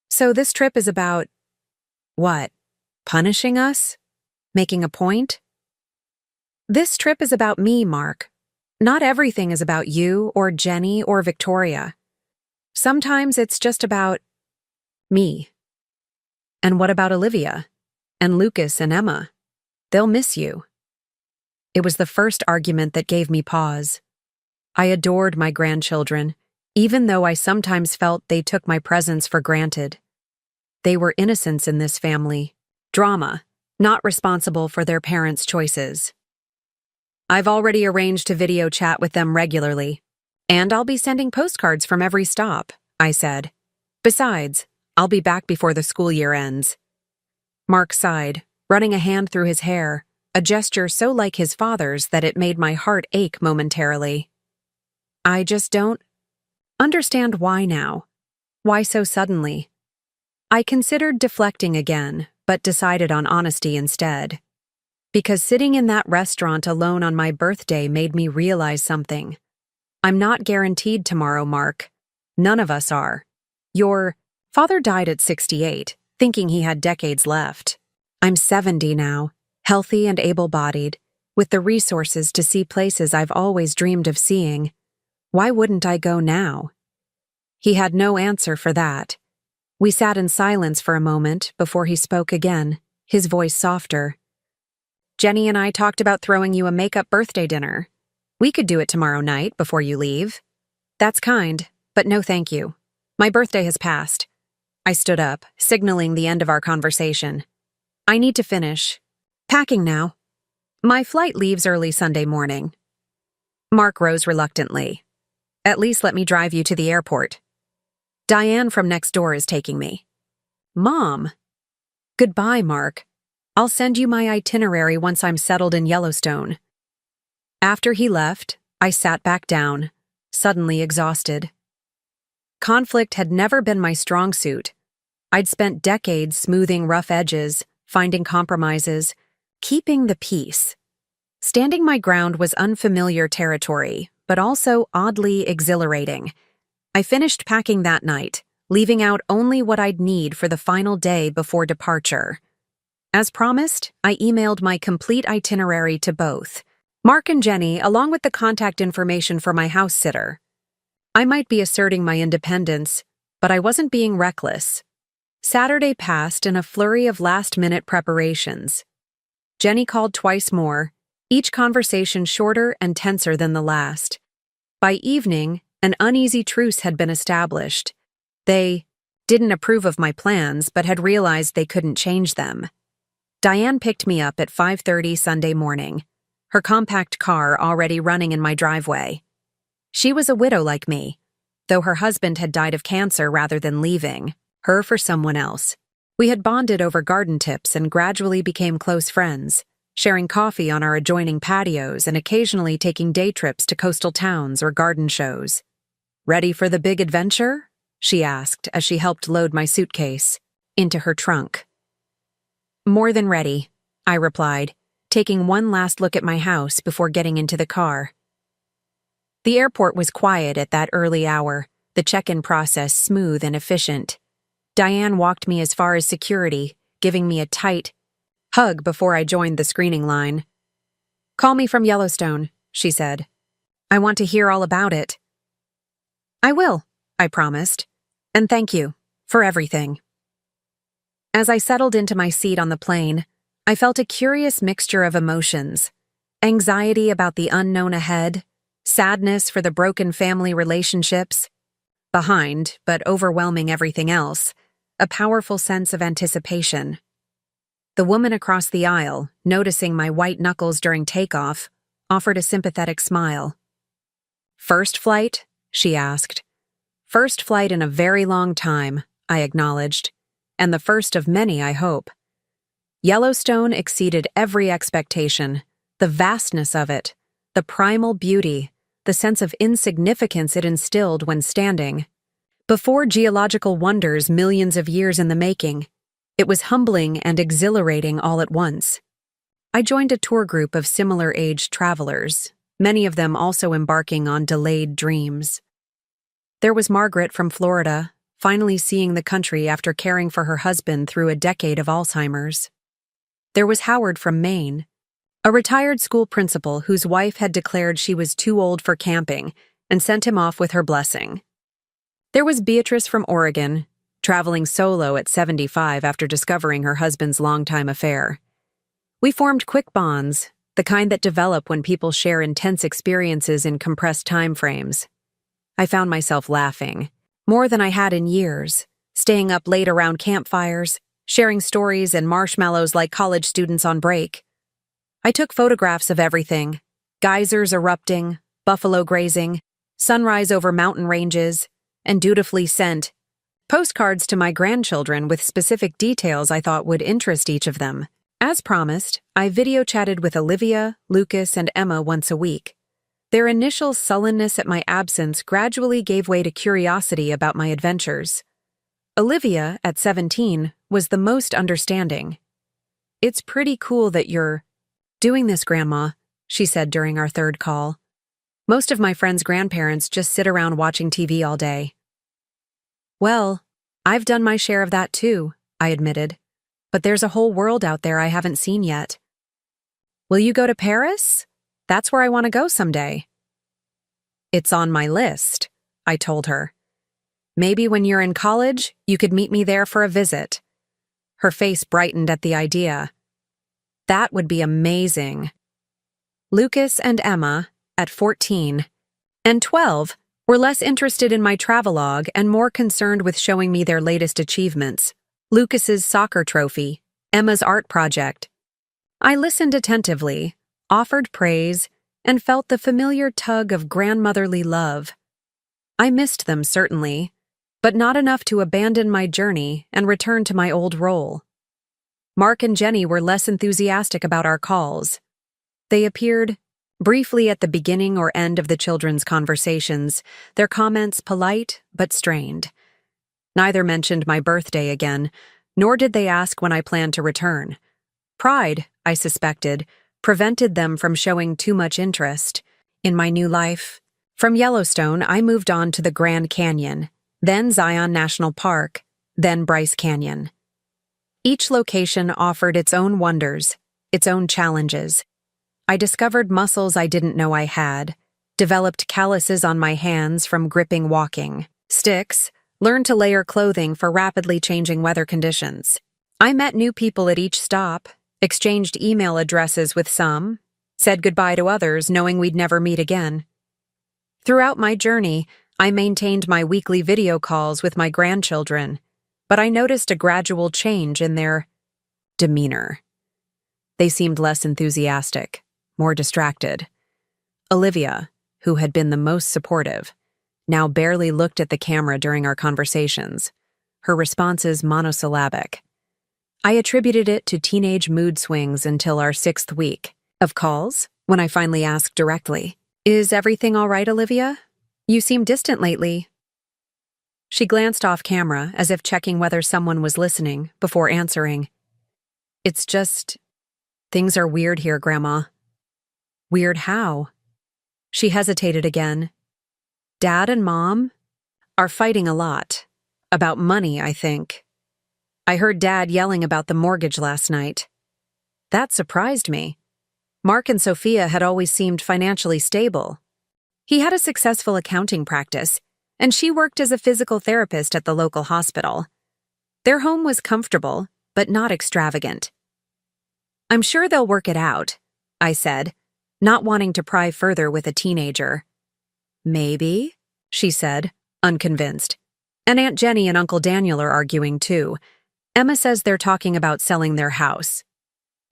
So this trip is about… what? Punishing us? Making a point? This trip is about me, Mark. Not everything is about you or Jenny or Victoria. Sometimes it's just about… me. And what about Olivia? And Lucas and Emma? They'll miss you. It was the first argument that gave me pause. I adored my grandchildren, even though I sometimes felt they took my presence for granted. They were innocents in this family, drama, not responsible for their parents' choices. I've already arranged to video chat with them regularly, and I'll be sending postcards from every stop, I said. Besides, I'll be back before the school year ends. Mark sighed, running a hand through his hair, a gesture so like his father's that it made my heart ache momentarily. I just don't understand why now. Why so suddenly? I considered deflecting again, but decided on honesty instead. Because sitting in that restaurant alone on my birthday made me realize something. I'm not guaranteed tomorrow, Mark. None of us are. Your father died at 68, thinking he had decades left. I'm 70 now, healthy and able-bodied, with the resources to see places I've always dreamed of seeing. Why wouldn't I go now? He had no answer for that. We sat in silence for a moment before he spoke again, his voice softer. Jenny and I talked about throwing you a make-up birthday dinner. We could do it tomorrow night before you leave. That's kind, but no thank you. My birthday has passed. I stood up, signaling the end of our conversation. I need to finish. Packing now. My flight leaves early Sunday morning. Mark rose reluctantly. At least let me drive you to the airport. Diane from next door is taking me. Mom. Goodbye, Mark. I'll send you my itinerary once I'm settled in Yellowstone. After he left, I sat back down, suddenly exhausted. Conflict had never been my strong suit. I'd spent decades smoothing rough edges, finding compromises, keeping the peace. Standing my ground was unfamiliar territory, but also oddly exhilarating. I finished packing that night, leaving out only what I'd need for the final day before departure. As promised, I emailed my complete itinerary to both, Mark and Jenny, along with the contact information for my house sitter. I might be asserting my independence, but I wasn't being reckless. Saturday passed in a flurry of last-minute preparations. Jenny called twice more, each conversation shorter and tenser than the last. By evening, an uneasy truce had been established. They didn't approve of my plans, but had realized they couldn't change them. Diane picked me up at 5:30 Sunday morning, her compact car already running in my driveway. She was a widow like me, though her husband had died of cancer rather than leaving her for someone else. We had bonded over garden tips and gradually became close friends, sharing coffee on our adjoining patios and occasionally taking day trips to coastal towns or garden shows. "Ready for the big adventure?" she asked as she helped load my suitcase into her trunk. "More than ready," I replied, taking one last look at my house before getting into the car. The airport was quiet at that early hour, the check-in process smooth and efficient. Diane walked me as far as security, giving me a tight hug before I joined the screening line. "Call me from Yellowstone," she said. "I want to hear all about it." "I will," I promised, "and thank you for everything." As I settled into my seat on the plane, I felt a curious mixture of emotions: anxiety about the unknown ahead, sadness for the broken family relationships behind, but overwhelming everything else, a powerful sense of anticipation. The woman across the aisle, noticing my white knuckles during takeoff, offered a sympathetic smile. "First flight?" she asked. "First flight in a very long time," I acknowledged, "and the first of many, I hope." Yellowstone exceeded every expectation, the vastness of it, the primal beauty, the sense of insignificance it instilled when standing before geological wonders millions of years in the making. It was humbling and exhilarating all at once. I joined a tour group of similar-aged travelers, many of them also embarking on delayed dreams. There was Margaret from Florida, finally seeing the country after caring for her husband through a decade of Alzheimer's. There was Howard from Maine, a retired school principal whose wife had declared she was too old for camping and sent him off with her blessing. There was Beatrice from Oregon, traveling solo at 75 after discovering her husband's longtime affair. We formed quick bonds, the kind that develop when people share intense experiences in compressed time frames. I found myself laughing, more than I had in years, staying up late around campfires, sharing stories and marshmallows like college students on break. I took photographs of everything: geysers erupting, buffalo grazing, sunrise over mountain ranges, and dutifully sent postcards to my grandchildren with specific details I thought would interest each of them. As promised, I video chatted with Olivia, Lucas, and Emma once a week. Their initial sullenness at my absence gradually gave way to curiosity about my adventures. Olivia, at 17, was the most understanding. "It's pretty cool that you're doing this, Grandma," she said during our third call. "Most of my friends' grandparents just sit around watching TV all day." "Well, I've done my share of that too," I admitted. "But there's a whole world out there I haven't seen yet." "Will you go to Paris? That's where I want to go someday." "It's on my list," I told her. "Maybe when you're in college, you could meet me there for a visit." Her face brightened at the idea. "That would be amazing." Lucas and Emma, at 14 and 12, were less interested in my travelogue and more concerned with showing me their latest achievements: Lucas's soccer trophy, Emma's art project. I listened attentively, offered praise, and felt the familiar tug of grandmotherly love. I missed them, certainly, but not enough to abandon my journey and return to my old role. Mark and Jenny were less enthusiastic about our calls. They appeared briefly at the beginning or end of the children's conversations, their comments polite but strained. Neither mentioned my birthday again, nor did they ask when I planned to return. Pride, I suspected, prevented them from showing too much interest in my new life. From Yellowstone, I moved on to the Grand Canyon, then Zion National Park, then Bryce Canyon. Each location offered its own wonders, its own challenges. I discovered muscles I didn't know I had, developed calluses on my hands from gripping walking sticks, learned to layer clothing for rapidly changing weather conditions. I met new people at each stop, exchanged email addresses with some, said goodbye to others knowing we'd never meet again. Throughout my journey, I maintained my weekly video calls with my grandchildren, but I noticed a gradual change in their demeanor. They seemed less enthusiastic, more distracted. Olivia, who had been the most supportive, now barely looked at the camera during our conversations, her responses monosyllabic. I attributed it to teenage mood swings until our 6th week of calls, when I finally asked directly, "Is everything all right, Olivia? You seem distant lately." She glanced off camera as if checking whether someone was listening before answering. "It's just, things are weird here, Grandma." "Weird how?" She hesitated again. "Dad and Mom are fighting a lot. About money, I think. I heard Dad yelling about the mortgage last night. That surprised me. Mark and Sophia had always seemed financially stable. He had a successful accounting practice, and she worked as a physical therapist at the local hospital. Their home was comfortable, but not extravagant. "I'm sure they'll work it out," I said, not wanting to pry further with a teenager. "Maybe," she said, unconvinced. "And Aunt Jenny and Uncle Daniel are arguing too. Emma says they're talking about selling their house."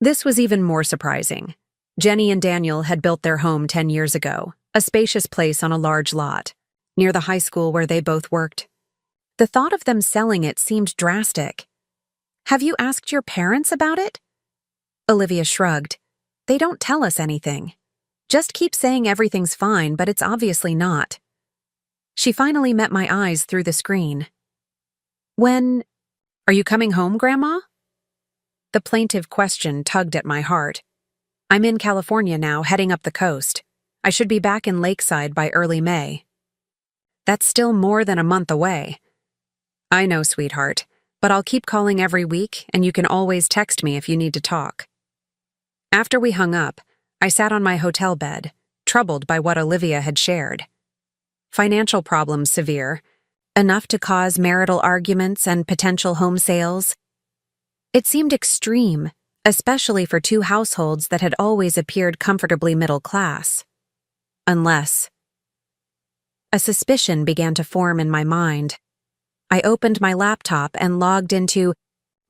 This was even more surprising. Jenny and Daniel had built their home 10 years ago, a spacious place on a large lot, near the high school where they both worked. The thought of them selling it seemed drastic. "Have you asked your parents about it?" Olivia shrugged. "They don't tell us anything. Just keep saying everything's fine, but it's obviously not." She finally met my eyes through the screen. "When are you coming home, Grandma?" The plaintive question tugged at my heart. "I'm in California now, heading up the coast. I should be back in Lakeside by early May." "That's still more than a month away." "I know, sweetheart, but I'll keep calling every week, and you can always text me if you need to talk." After we hung up, I sat on my hotel bed, troubled by what Olivia had shared. Financial problems severe, enough to cause marital arguments and potential home sales. It seemed extreme, especially for two households that had always appeared comfortably middle class. Unless... A suspicion began to form in my mind. I opened my laptop and logged into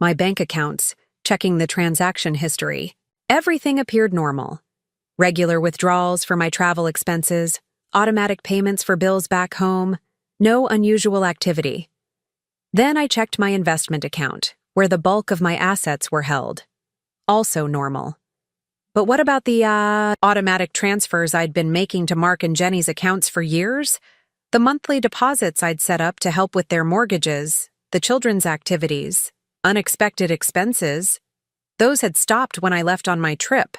my bank accounts, checking the transaction history. Everything appeared normal. Regular withdrawals for my travel expenses, automatic payments for bills back home, no unusual activity. Then I checked my investment account, where the bulk of my assets were held. Also normal. But what about the automatic transfers I'd been making to Mark and Jenny's accounts for years? The monthly deposits I'd set up to help with their mortgages, the children's activities, unexpected expenses. Those had stopped when I left on my trip.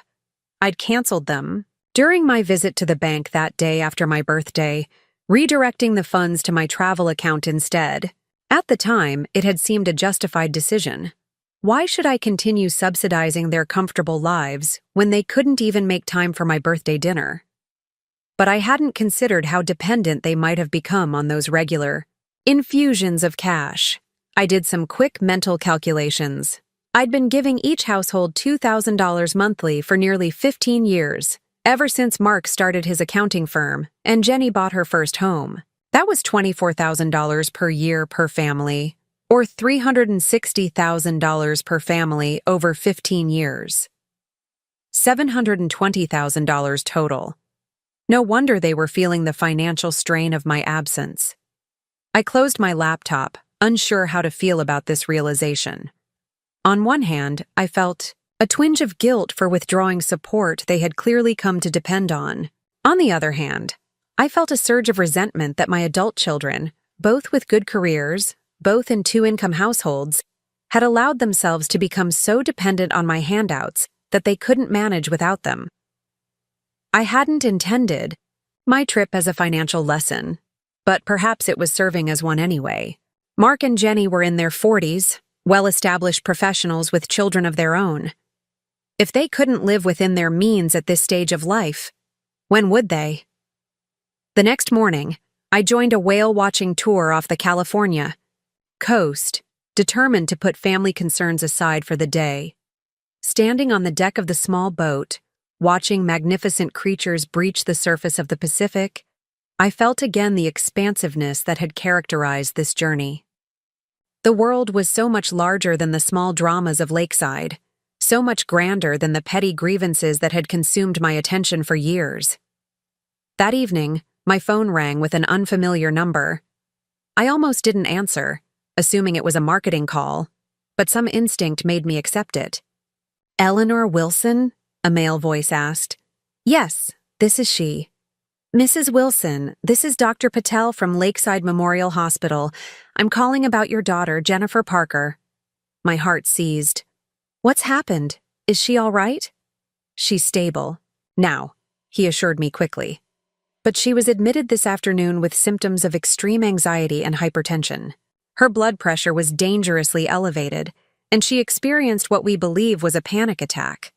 I'd canceled them. During my visit to the bank that day after my birthday, redirecting the funds to my travel account instead. At the time, it had seemed a justified decision. Why should I continue subsidizing their comfortable lives when they couldn't even make time for my birthday dinner? But I hadn't considered how dependent they might have become on those regular infusions of cash. I did some quick mental calculations. I'd been giving each household $2,000 monthly for nearly 15 years, ever since Mark started his accounting firm and Jenny bought her first home. That was $24,000 per year per family, or $360,000 per family over 15 years. $720,000 total. No wonder they were feeling the financial strain of my absence. I closed my laptop, unsure how to feel about this realization. On one hand, I felt a twinge of guilt for withdrawing support they had clearly come to depend on. On the other hand, I felt a surge of resentment that my adult children, both with good careers, both in two-income households, had allowed themselves to become so dependent on my handouts that they couldn't manage without them. I hadn't intended my trip as a financial lesson, but perhaps it was serving as one anyway. Mark and Jenny were in their 40s, well-established professionals with children of their own. If they couldn't live within their means at this stage of life, when would they? The next morning, I joined a whale-watching tour off the California coast, determined to put family concerns aside for the day. Standing on the deck of the small boat, watching magnificent creatures breach the surface of the Pacific, I felt again the expansiveness that had characterized this journey. The world was so much larger than the small dramas of Lakeside, so much grander than the petty grievances that had consumed my attention for years. That evening, my phone rang with an unfamiliar number. I almost didn't answer, assuming it was a marketing call, but some instinct made me accept it. "Eleanor Wilson?" a male voice asked. "Yes, this is she." "Mrs. Wilson, this is Dr. Patel from Lakeside Memorial Hospital. I'm calling about your daughter, Jennifer Parker." My heart seized. "What's happened? Is she all right?" "She's stable now," he assured me quickly. "But she was admitted this afternoon with symptoms of extreme anxiety and hypertension. Her blood pressure was dangerously elevated, and she experienced what we believe was a panic attack."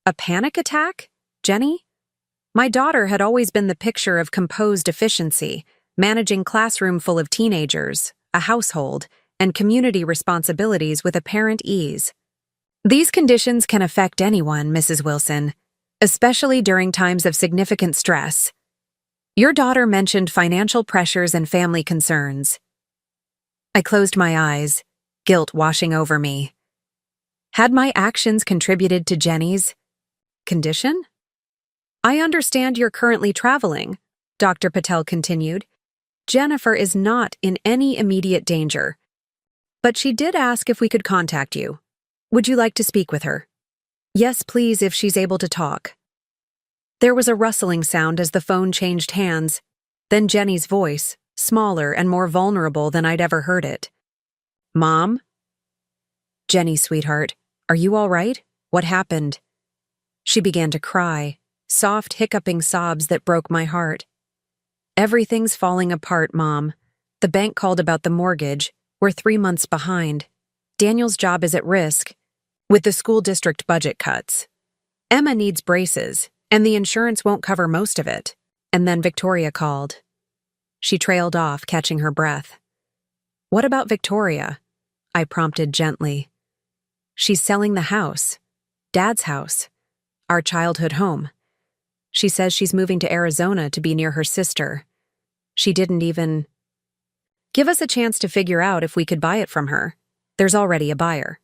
"A panic attack? Jenny?" My daughter had always been the picture of composed efficiency, managing classroom full of teenagers, a household, and community responsibilities with apparent ease. "These conditions can affect anyone, Mrs. Wilson, especially during times of significant stress. Your daughter mentioned financial pressures and family concerns." I closed my eyes, guilt washing over me. Had my actions contributed to Jenny's condition? "I understand you're currently traveling," Dr. Patel continued. "Jennifer is not in any immediate danger, but she did ask if we could contact you. Would you like to speak with her?" "Yes, please, if she's able to talk." There was a rustling sound as the phone changed hands, then Jenny's voice, smaller and more vulnerable than I'd ever heard it. "Mom?" "Jenny, sweetheart, are you all right? What happened?" She began to cry, soft, hiccuping sobs that broke my heart. "Everything's falling apart, Mom. The bank called about the mortgage. We're 3 months behind. Daniel's job is at risk, with the school district budget cuts. Emma needs braces, and the insurance won't cover most of it." And then Victoria called. She trailed off, catching her breath. "What about Victoria?" I prompted gently. "She's selling the house. Dad's house. Our childhood home. She says she's moving to Arizona to be near her sister. She didn't even give us a chance to figure out if we could buy it from her. There's already a buyer."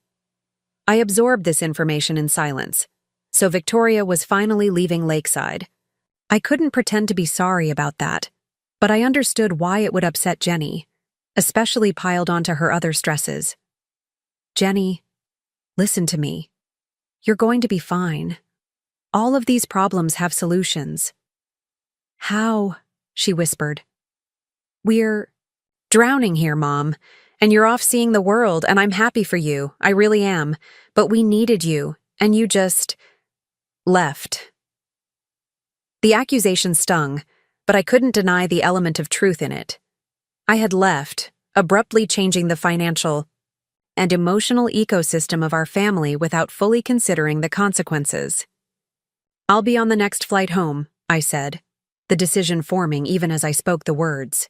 I absorbed this information in silence. So Victoria was finally leaving Lakeside. I couldn't pretend to be sorry about that, but I understood why it would upset Jenny, especially piled onto her other stresses. "Jenny, listen to me. You're going to be fine. All of these problems have solutions." "How?" she whispered. "We're drowning here, Mom, and you're off seeing the world, and I'm happy for you, I really am, but we needed you, and you just left." The accusation stung, but I couldn't deny the element of truth in it. I had left, abruptly changing the financial and emotional ecosystem of our family without fully considering the consequences. "I'll be on the next flight home," I said, the decision forming even as I spoke the words.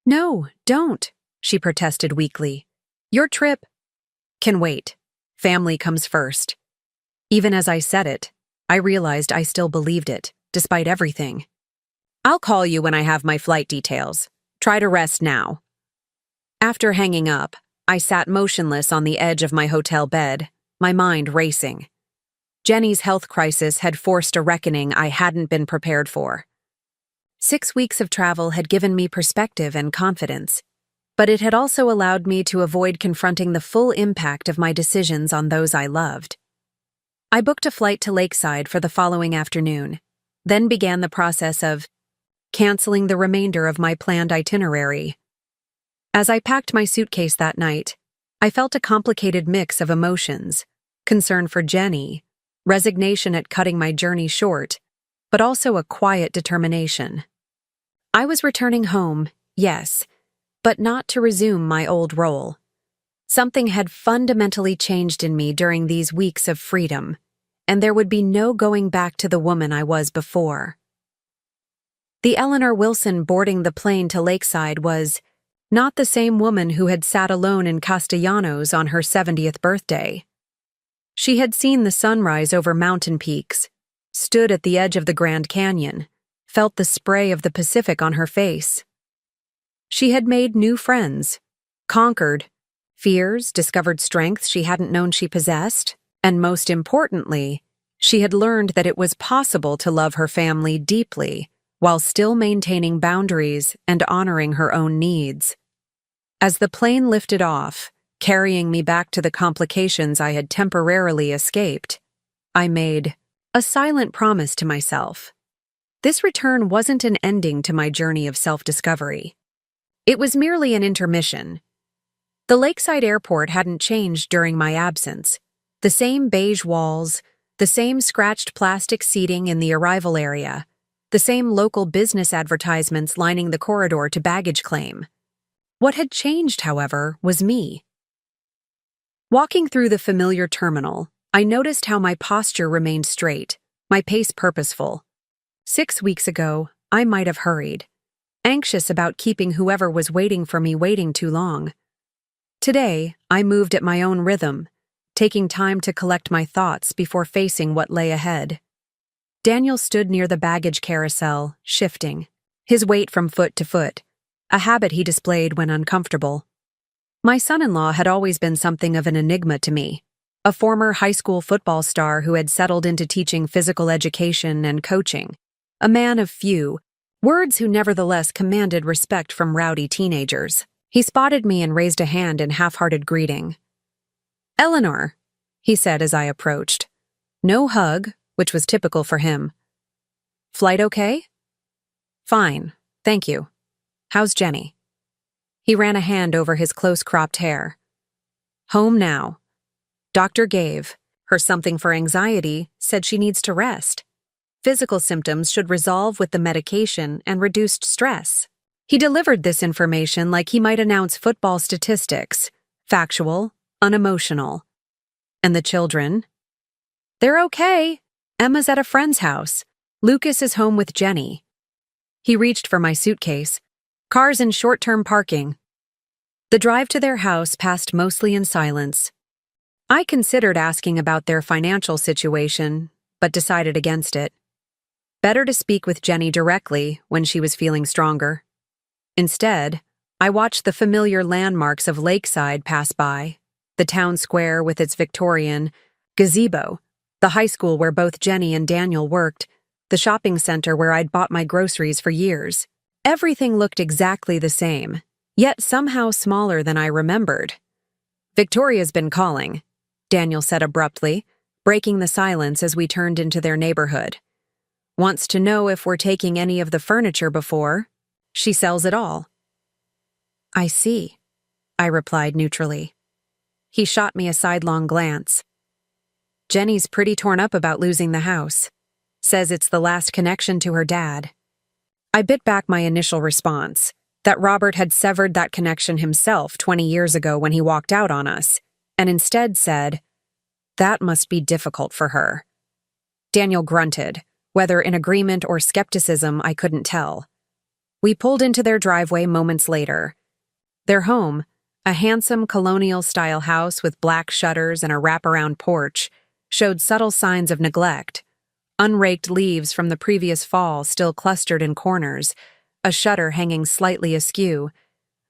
"No, don't," she protested weakly. "Your trip can wait. Family comes first." Even as I said it, I realized I still believed it, despite everything. "I'll call you when I have my flight details. Try to rest now." After hanging up, I sat motionless on the edge of my hotel bed, my mind racing. Jenny's health crisis had forced a reckoning I hadn't been prepared for. 6 weeks of travel had given me perspective and confidence, but it had also allowed me to avoid confronting the full impact of my decisions on those I loved. I booked a flight to Lakeside for the following afternoon, then began the process of canceling the remainder of my planned itinerary. As I packed my suitcase that night, I felt a complicated mix of emotions: concern for Jenny, resignation at cutting my journey short, but also a quiet determination. I was returning home, yes, but not to resume my old role. Something had fundamentally changed in me during these weeks of freedom, and there would be no going back to the woman I was before. The Eleanor Wilson boarding the plane to Lakeside was not the same woman who had sat alone in Castellanos on her 70th birthday. She had seen the sunrise over mountain peaks, stood at the edge of the Grand Canyon, felt the spray of the Pacific on her face. She had made new friends, conquered fears, discovered strengths she hadn't known she possessed, and most importantly, she had learned that it was possible to love her family deeply while still maintaining boundaries and honoring her own needs. As the plane lifted off, carrying me back to the complications I had temporarily escaped. I made a silent promise to myself. This return wasn't an ending to my journey of self-discovery. It was merely an intermission. The lakeside airport hadn't changed during my absence. The same beige walls, the same scratched plastic seating in the arrival area, the same local business advertisements lining the corridor to baggage claim. What had changed, however, was me. Walking through the familiar terminal, I noticed how my posture remained straight, my pace purposeful. 6 weeks ago, I might have hurried, anxious about keeping whoever was waiting for me waiting too long. Today, I moved at my own rhythm, taking time to collect my thoughts before facing what lay ahead. Daniel stood near the baggage carousel, shifting, his weight from foot to foot, a habit he displayed when uncomfortable. My son-in-law had always been something of an enigma to me, a former high school football star who had settled into teaching physical education and coaching, a man of few words who nevertheless commanded respect from rowdy teenagers. He spotted me and raised a hand in half-hearted greeting. "Eleanor," he said as I approached. No hug, which was typical for him. "Flight okay?" "Fine, thank you. How's Jenny?" He ran a hand over his close-cropped hair. "Home now. Doctor gave her something for anxiety, said she needs to rest. Physical symptoms should resolve with the medication and reduced stress." He delivered this information like he might announce football statistics, factual, unemotional. "And the children?" "They're okay. Emma's at a friend's house. Lucas is home with Jenny." He reached for my suitcase. "Car's in short-term parking." The drive to their house passed mostly in silence. I considered asking about their financial situation, but decided against it. Better to speak with Jenny directly when she was feeling stronger. Instead, I watched the familiar landmarks of Lakeside pass by, the town square with its Victorian gazebo, the high school where both Jenny and Daniel worked, the shopping center where I'd bought my groceries for years. Everything looked exactly the same, yet somehow smaller than I remembered. "Victoria's been calling," Daniel said abruptly, breaking the silence as we turned into their neighborhood. "Wants to know if we're taking any of the furniture before. She sells it all." "I see," I replied neutrally. He shot me a sidelong glance. "Jenny's pretty torn up about losing the house. Says it's the last connection to her dad." I bit back my initial response, that Robert had severed that connection himself 20 years ago when he walked out on us, and instead said, "That must be difficult for her." Daniel grunted, whether in agreement or skepticism I couldn't tell. We pulled into their driveway moments later. Their home, a handsome colonial-style house with black shutters and a wraparound porch, showed subtle signs of neglect. Unraked leaves from the previous fall still clustered in corners, a shutter hanging slightly askew.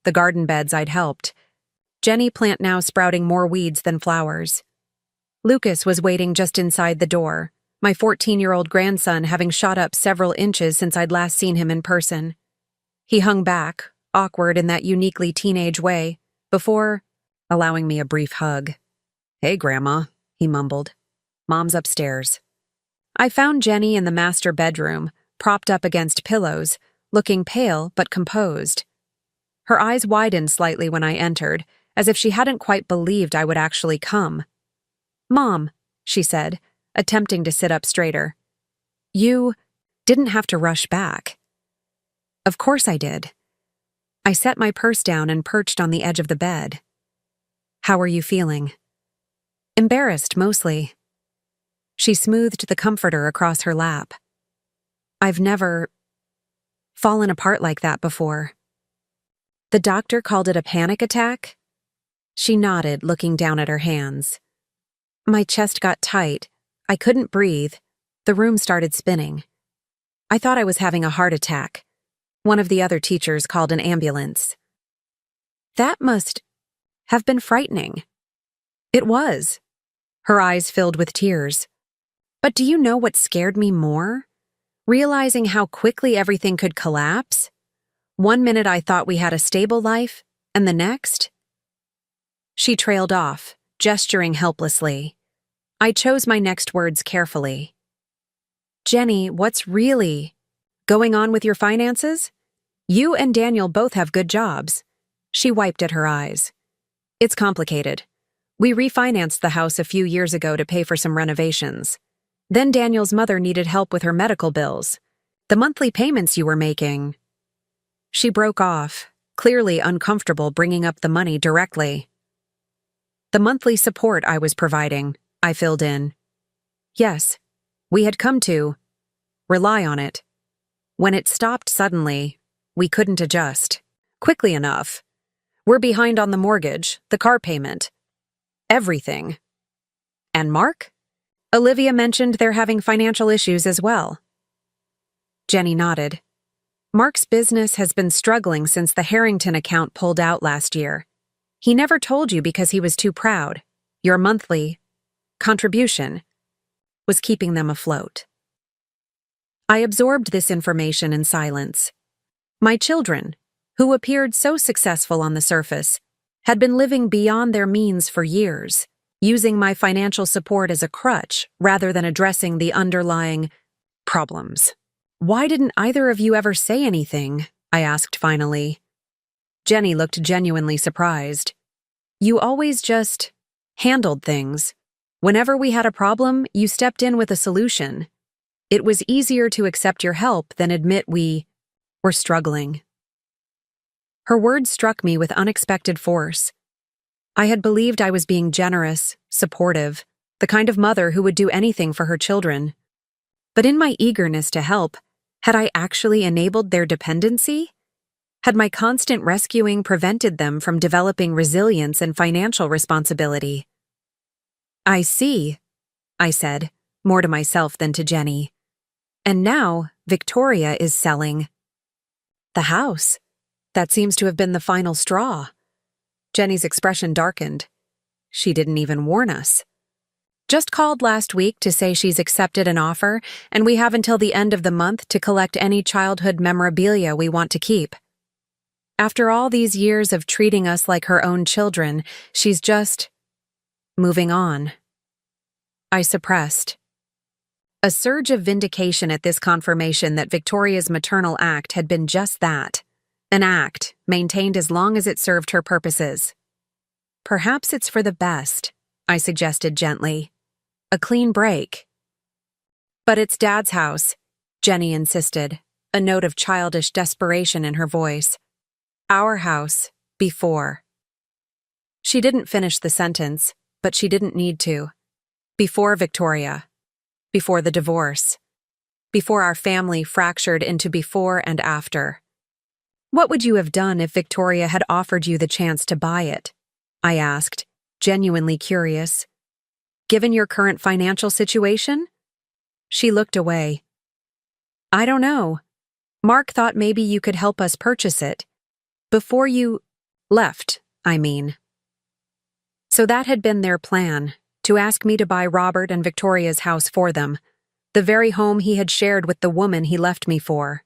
The garden beds I'd helped. Jenny plant now sprouting more weeds than flowers. Lucas was waiting just inside the door, my 14-year-old grandson having shot up several inches since I'd last seen him in person. He hung back, awkward in that uniquely teenage way, before allowing me a brief hug. "Hey, Grandma," he mumbled. "Mom's upstairs." I found Jenny in the master bedroom, propped up against pillows, looking pale but composed. Her eyes widened slightly when I entered, as if she hadn't quite believed I would actually come. "Mom," she said, attempting to sit up straighter. "You didn't have to rush back." Of course I did. I set my purse down and perched on the edge of the bed. "How are you feeling?" "Embarrassed, mostly." She smoothed the comforter across her lap. "I've never fallen apart like that before." "The doctor called it a panic attack?" She nodded, looking down at her hands. "My chest got tight. I couldn't breathe. The room started spinning. I thought I was having a heart attack. One of the other teachers called an ambulance." "That must have been frightening." "It was." Her eyes filled with tears. "But do you know what scared me more? Realizing how quickly everything could collapse. One minute I thought we had a stable life, and the next, She trailed off, gesturing helplessly. I chose my next words carefully. Jenny, what's really going on with your finances? You and Daniel both have good jobs. She wiped at her eyes. It's complicated. We refinanced the house a few years ago to pay for some renovations. Then Daniel's mother needed help with her medical bills. The monthly payments you were making. She broke off, clearly uncomfortable bringing up the money directly. The monthly support I was providing, I filled in. Yes, we had come to rely on it. When it stopped suddenly, we couldn't adjust quickly enough. We're behind on the mortgage, the car payment, everything. And Mark? Olivia mentioned they're having financial issues as well. Jenny nodded. Mark's business has been struggling since the Harrington account pulled out last year. He never told you because he was too proud. Your monthly contribution was keeping them afloat. I absorbed this information in silence. My children, who appeared so successful on the surface, had been living beyond their means for years, using my financial support as a crutch rather than addressing the underlying problems. Why didn't either of you ever say anything? I asked finally. Jenny looked genuinely surprised. You always just handled things. Whenever we had a problem, you stepped in with a solution. It was easier to accept your help than admit we were struggling. Her words struck me with unexpected force. I had believed I was being generous, supportive, the kind of mother who would do anything for her children. But in my eagerness to help, had I actually enabled their dependency? Had my constant rescuing prevented them from developing resilience and financial responsibility? I see, I said, more to myself than to Jenny. And now, Victoria is selling the house. That seems to have been the final straw. Jenny's expression darkened. She didn't even warn us. Just called last week to say she's accepted an offer, and we have until the end of the month to collect any childhood memorabilia we want to keep. After all these years of treating us like her own children, she's just moving on. I suppressed. A surge of vindication at this confirmation that Victoria's maternal act had been just that, an act maintained as long as it served her purposes. Perhaps it's for the best, I suggested gently. A clean break. But it's Dad's house, Jenny insisted, a note of childish desperation in her voice. Our house, before. She didn't finish the sentence, but she didn't need to. Before Victoria. Before the divorce. Before our family fractured into before and after. What would you have done if Victoria had offered you the chance to buy it? I asked, genuinely curious. Given your current financial situation? She looked away. I don't know. Mark thought maybe you could help us purchase it. Before you left, I mean. So that had been their plan, to ask me to buy Robert and Victoria's house for them, the very home he had shared with the woman he left me for.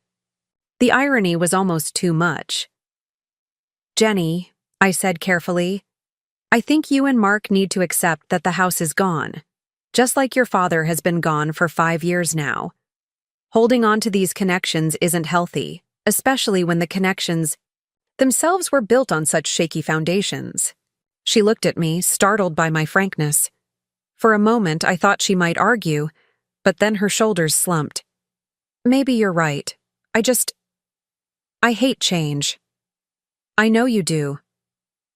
The irony was almost too much. Jenny, I said carefully, I think you and Mark need to accept that the house is gone, just like your father has been gone for 5 years now. Holding on to these connections isn't healthy, especially when the connections themselves were built on such shaky foundations. She looked at me, startled by my frankness. For a moment, I thought she might argue, but then her shoulders slumped. Maybe you're right. I hate change. I know you do.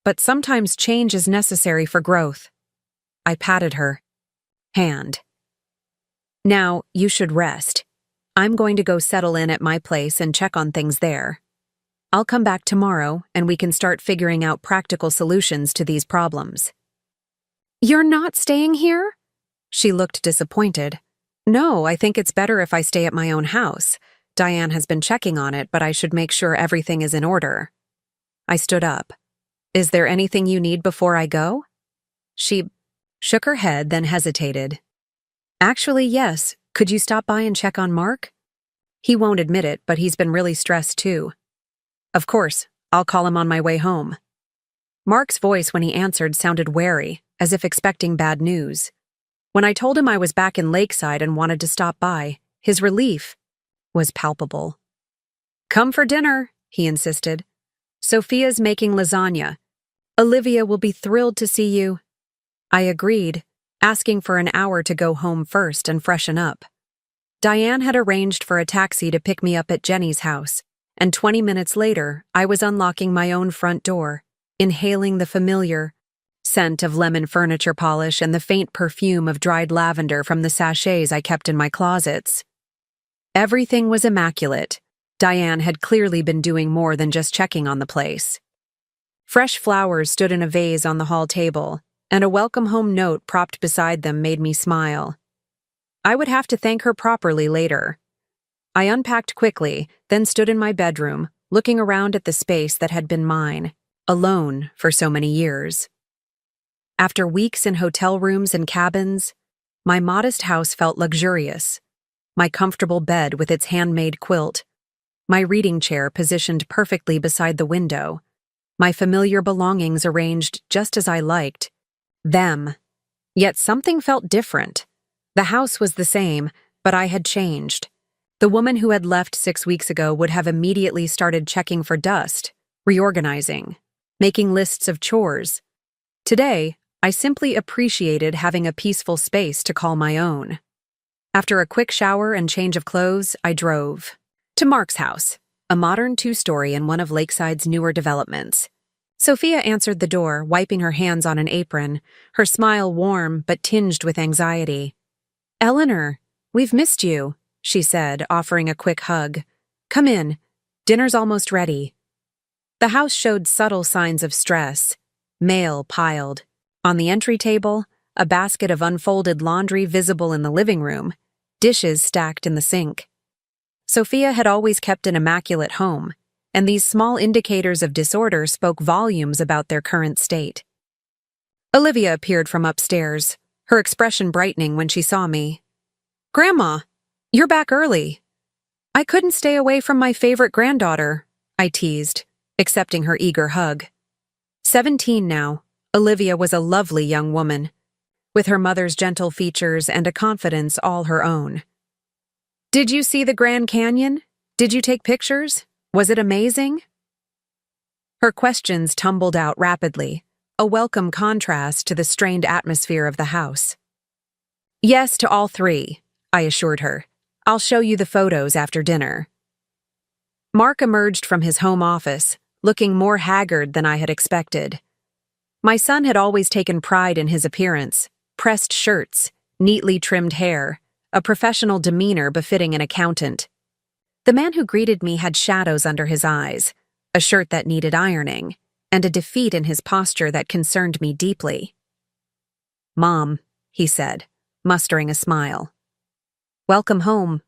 But sometimes change is necessary for growth. I patted her hand. Now, you should rest. I'm going to go settle in at my place and check on things there. I'll come back tomorrow and we can start figuring out practical solutions to these problems. You're not staying here? She looked disappointed. No, I think it's better if I stay at my own house. Diane has been checking on it, but I should make sure everything is in order. I stood up. Is there anything you need before I go? She shook her head, then hesitated. Actually, yes. Could you stop by and check on Mark? He won't admit it, but he's been really stressed too. Of course, I'll call him on my way home. Mark's voice when he answered sounded wary, as if expecting bad news. When I told him I was back in Lakeside and wanted to stop by, his relief was palpable. "Come for dinner," he insisted. "Sophia's making lasagna. Olivia will be thrilled to see you." I agreed, asking for an hour to go home first and freshen up. Diane had arranged for a taxi to pick me up at Jenny's house, and 20 minutes later, I was unlocking my own front door, inhaling the familiar scent of lemon furniture polish and the faint perfume of dried lavender from the sachets I kept in my closets. Everything was immaculate. Diane had clearly been doing more than just checking on the place. Fresh flowers stood in a vase on the hall table, and a welcome home note propped beside them made me smile. I would have to thank her properly later. I unpacked quickly, then stood in my bedroom, looking around at the space that had been mine, alone for so many years. After weeks in hotel rooms and cabins, my modest house felt luxurious. My comfortable bed with its handmade quilt, my reading chair positioned perfectly beside the window, my familiar belongings arranged just as I liked them. Yet something felt different. The house was the same, but I had changed. The woman who had left 6 weeks ago would have immediately started checking for dust, reorganizing, making lists of chores. Today, I simply appreciated having a peaceful space to call my own. After a quick shower and change of clothes, I drove to Mark's house, a modern 2-story in one of Lakeside's newer developments. Sophia answered the door, wiping her hands on an apron, her smile warm but tinged with anxiety. "Eleanor, we've missed you," she said, offering a quick hug. "Come in. Dinner's almost ready." The house showed subtle signs of stress. Mail piled. On the entry table, a basket of unfolded laundry visible in the living room, dishes stacked in the sink. Sophia had always kept an immaculate home, and these small indicators of disorder spoke volumes about their current state. Olivia appeared from upstairs, her expression brightening when she saw me. "Grandma, you're back early." "I couldn't stay away from my favorite granddaughter," I teased, accepting her eager hug. 17 now, Olivia was a lovely young woman, with her mother's gentle features and a confidence all her own. "Did you see the Grand Canyon? Did you take pictures? Was it amazing?" Her questions tumbled out rapidly, a welcome contrast to the strained atmosphere of the house. "Yes to all 3, I assured her. "I'll show you the photos after dinner." Mark emerged from his home office, looking more haggard than I had expected. My son had always taken pride in his appearance: pressed shirts, neatly trimmed hair, a professional demeanor befitting an accountant. The man who greeted me had shadows under his eyes, a shirt that needed ironing, and a defeat in his posture that concerned me deeply. "Mom," he said, mustering a smile. "Welcome home."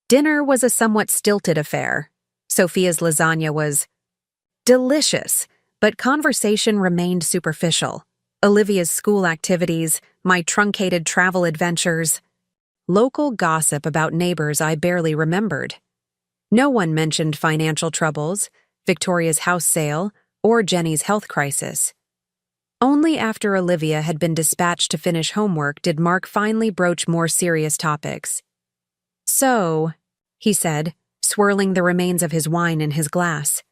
Dinner was a somewhat stilted affair. Sophia's lasagna was delicious, but conversation remained superficial. Olivia's school activities, my truncated travel adventures, local gossip about neighbors I barely remembered. No one mentioned financial troubles, Victoria's house sale, or Jenny's health crisis. Only after Olivia had been dispatched to finish homework did Mark finally broach more serious topics. "So," he said, swirling the remains of his wine in his glass,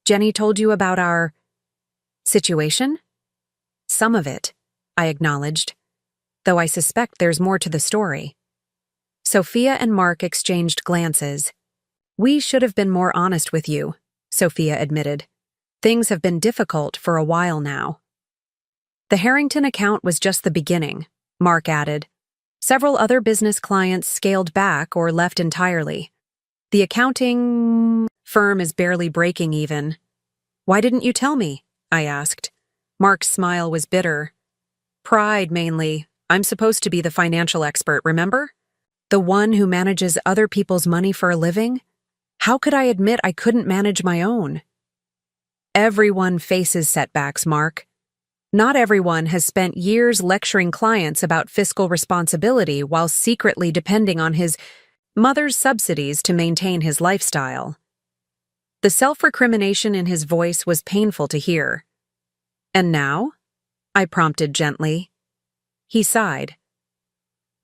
"Jenny told you about our situation?" "Some of it," I acknowledged, "though I suspect there's more to the story." Sophia and Mark exchanged glances. "We should have been more honest with you," Sophia admitted. "Things have been difficult for a while now." "The Harrington account was just the beginning," Mark added. "Several other business clients scaled back or left entirely. The accounting firm is barely breaking even." "Why didn't you tell me?" I asked. Mark's smile was bitter. "Pride, mainly. I'm supposed to be the financial expert, remember? The one who manages other people's money for a living? How could I admit I couldn't manage my own?" "Everyone faces setbacks, Mark. Not everyone has spent years lecturing clients about fiscal responsibility while secretly depending on his mother's subsidies to maintain his lifestyle." The self-recrimination in his voice was painful to hear. "And now?" I prompted gently. He sighed.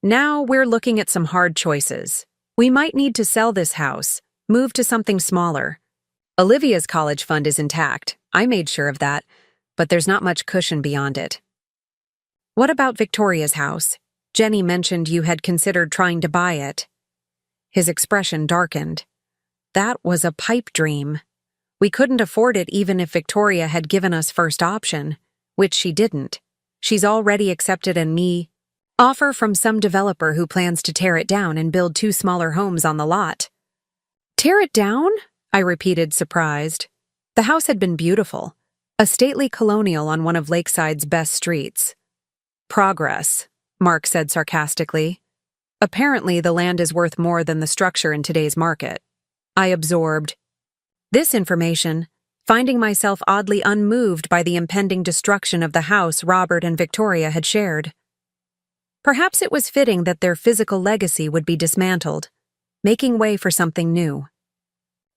"Now we're looking at some hard choices. We might need to sell this house, move to something smaller. Olivia's college fund is intact, I made sure of that, but there's not much cushion beyond it." "What about Victoria's house? Jenny mentioned you had considered trying to buy it." His expression darkened. That was a pipe dream. We couldn't afford it even if Victoria had given us first option, which she didn't. She's already accepted an offer from some developer who plans to tear it down and build 2 smaller homes on the lot. "Tear it down?" I repeated, surprised. The house had been beautiful, a stately colonial on one of Lakeside's best streets. "Progress," Mark said sarcastically. "Apparently the land is worth more than the structure in today's market." I absorbed this information, finding myself oddly unmoved by the impending destruction of the house Robert and Victoria had shared. Perhaps it was fitting that their physical legacy would be dismantled, making way for something new.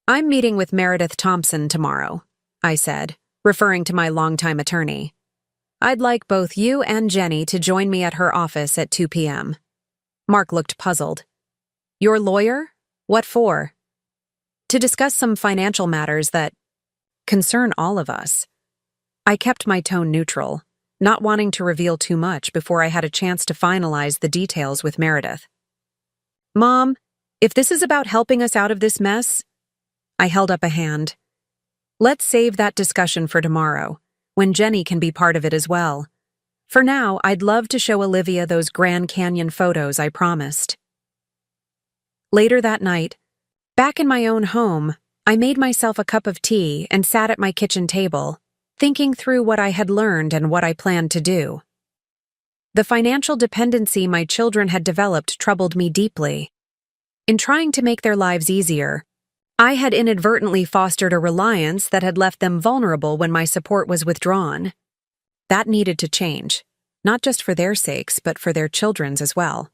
"I'm meeting with Meredith Thompson tomorrow," I said, referring to my longtime attorney. "I'd like both you and Jenny to join me at her office at 2 p.m. Mark looked puzzled. "Your lawyer? What for?" "To discuss some financial matters that concern all of us." I kept my tone neutral, not wanting to reveal too much before I had a chance to finalize the details with Meredith. "Mom, if this is about helping us out of this mess—" I held up a hand. "Let's save that discussion for tomorrow, when Jenny can be part of it as well. For now, I'd love to show Olivia those Grand Canyon photos I promised." Later that night, back in my own home, I made myself a cup of tea and sat at my kitchen table, thinking through what I had learned and what I planned to do. The financial dependency my children had developed troubled me deeply. In trying to make their lives easier, I had inadvertently fostered a reliance that had left them vulnerable when my support was withdrawn. That needed to change, not just for their sakes, but for their children's as well.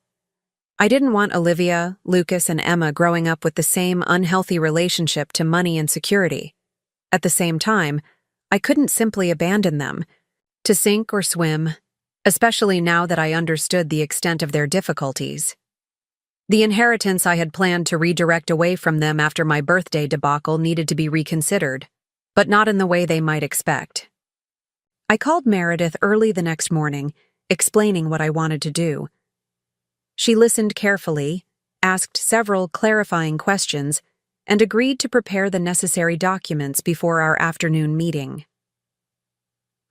I didn't want Olivia, Lucas, and Emma growing up with the same unhealthy relationship to money and security. At the same time, I couldn't simply abandon them to sink or swim, especially now that I understood the extent of their difficulties. The inheritance I had planned to redirect away from them after my birthday debacle needed to be reconsidered, but not in the way they might expect. I called Meredith early the next morning, explaining what I wanted to do. She listened carefully, asked several clarifying questions, and agreed to prepare the necessary documents before our afternoon meeting.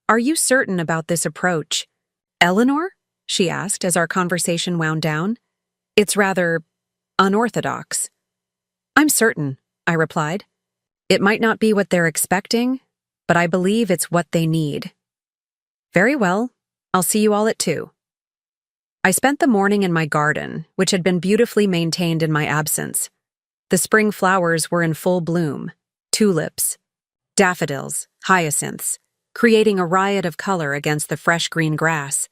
"Are you certain about this approach, Eleanor?" she asked as our conversation wound down. "It's rather unorthodox." "I'm certain," I replied. "It might not be what they're expecting, but I believe it's what they need." "Very well. I'll see you all at 2. I spent the morning in my garden, which had been beautifully maintained in my absence. The spring flowers were in full bloom: tulips, daffodils, hyacinths, creating a riot of color against the fresh green grass.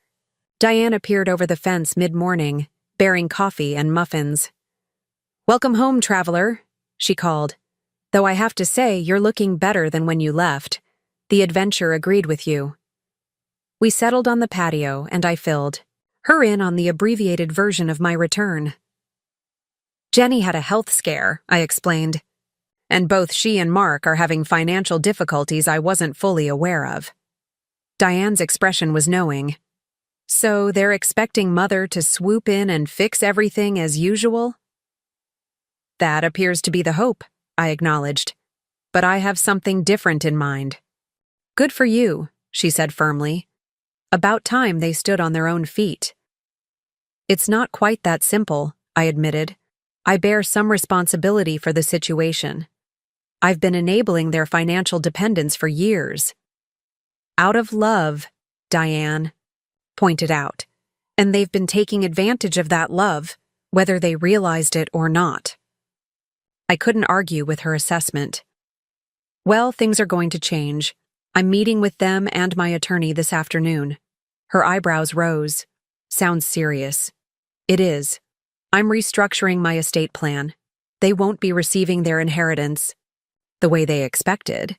Diane appeared over the fence mid-morning, bearing coffee and muffins. "Welcome home, traveler," she called. "Though I have to say, you're looking better than when you left. The adventure agreed with you." We settled on the patio, and I filled her in on the abbreviated version of my return. "Jenny had a health scare," I explained, "and both she and Mark are having financial difficulties I wasn't fully aware of." Diane's expression was knowing. "So they're expecting Mother to swoop in and fix everything as usual?" "That appears to be the hope," I acknowledged. "But I have something different in mind." "Good for you," she said firmly. "About time they stood on their own feet." "It's not quite that simple," I admitted. "I bear some responsibility for the situation. I've been enabling their financial dependence for years." "Out of love," Diane pointed out, "and they've been taking advantage of that love, whether they realized it or not." I couldn't argue with her assessment. "Well, things are going to change. I'm meeting with them and my attorney this afternoon." Her eyebrows rose. "Sounds serious." "It is. I'm restructuring my estate plan. They won't be receiving their inheritance. the way they expected.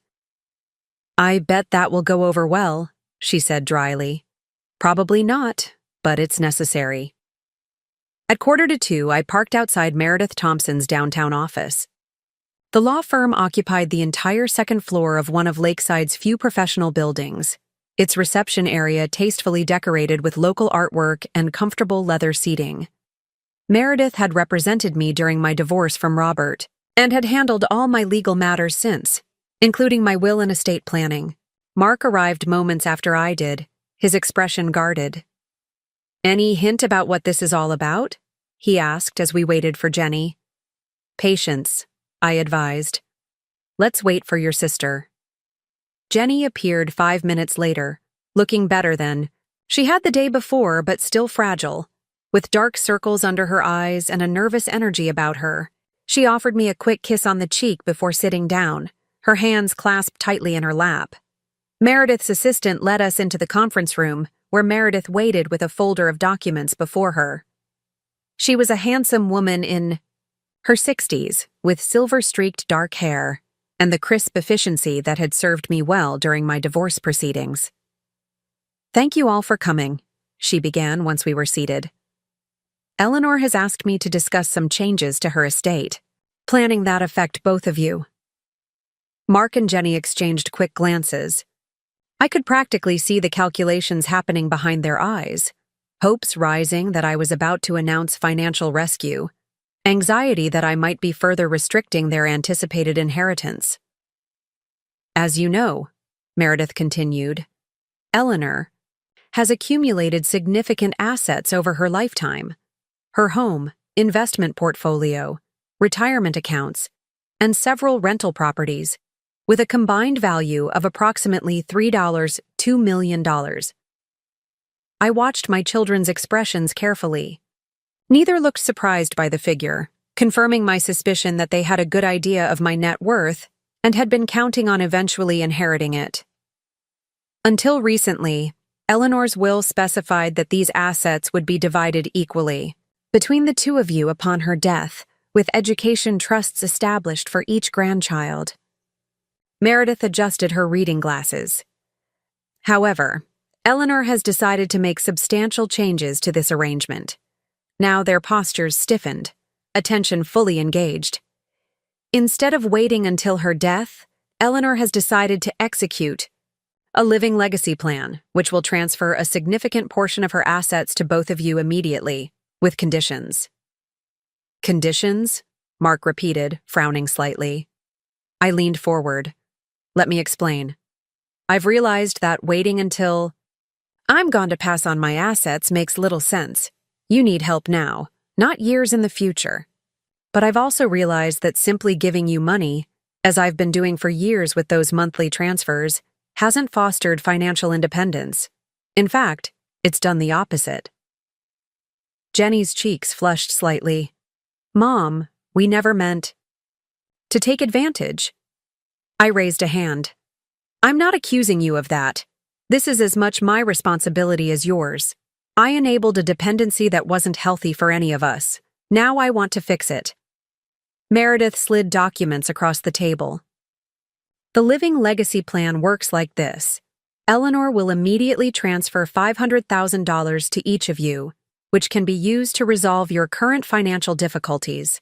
"I bet that will go over well," she said dryly. "Probably not, but it's necessary." At 1:45, I parked outside Meredith Thompson's downtown office. The law firm occupied the entire second floor of one of Lakeside's few professional buildings, its reception area tastefully decorated with local artwork and comfortable leather seating. Meredith had represented me during my divorce from Robert, and had handled all my legal matters since, including my will and estate planning. Mark arrived moments after I did, his expression guarded. "Any hint about what this is all about?" he asked as we waited for Jenny. "Patience," I advised. "Let's wait for your sister." Jenny appeared 5 minutes later, looking better than she had the day before, but still fragile. With dark circles under her eyes and a nervous energy about her, she offered me a quick kiss on the cheek before sitting down, her hands clasped tightly in her lap. Meredith's assistant led us into the conference room, where Meredith waited with a folder of documents before her. She was a handsome woman in her 60s, with silver-streaked dark hair, and the crisp efficiency that had served me well during my divorce proceedings. "Thank you all for coming," she began once we were seated. "Eleanor has asked me to discuss some changes to her estate, planning that affect both of you." Mark and Jenny exchanged quick glances. I could practically see the calculations happening behind their eyes, hopes rising that I was about to announce financial rescue, anxiety that I might be further restricting their anticipated inheritance. "As you know," Meredith continued, "Eleanor has accumulated significant assets over her lifetime. Her home, investment portfolio, retirement accounts, and several rental properties, with a combined value of approximately $2 million. I watched my children's expressions carefully. Neither looked surprised by the figure, confirming my suspicion that they had a good idea of my net worth and had been counting on eventually inheriting it. Until recently, Eleanor's will specified that these assets would be divided equally between the two of you upon her death, with education trusts established for each grandchild. Meredith adjusted her reading glasses. However, Eleanor has decided to make substantial changes to this arrangement. Now their postures stiffened, attention fully engaged. Instead of waiting until her death, Eleanor has decided to execute a living legacy plan, which will transfer a significant portion of her assets to both of you immediately, with conditions. "Conditions?" Mark repeated, frowning slightly. I leaned forward. "Let me explain. I've realized that waiting until I'm gone to pass on my assets makes little sense. You need help now, not years in the future. But I've also realized that simply giving you money, as I've been doing for years with those monthly transfers, hasn't fostered financial independence. In fact, it's done the opposite." Jenny's cheeks flushed slightly. "Mom, we never meant to take advantage." I raised a hand. "I'm not accusing you of that. This is as much my responsibility as yours. I enabled a dependency that wasn't healthy for any of us. Now I want to fix it." Meredith slid documents across the table. "The living legacy plan works like this. Eleanor will immediately transfer $500,000 to each of you, which can be used to resolve your current financial difficulties,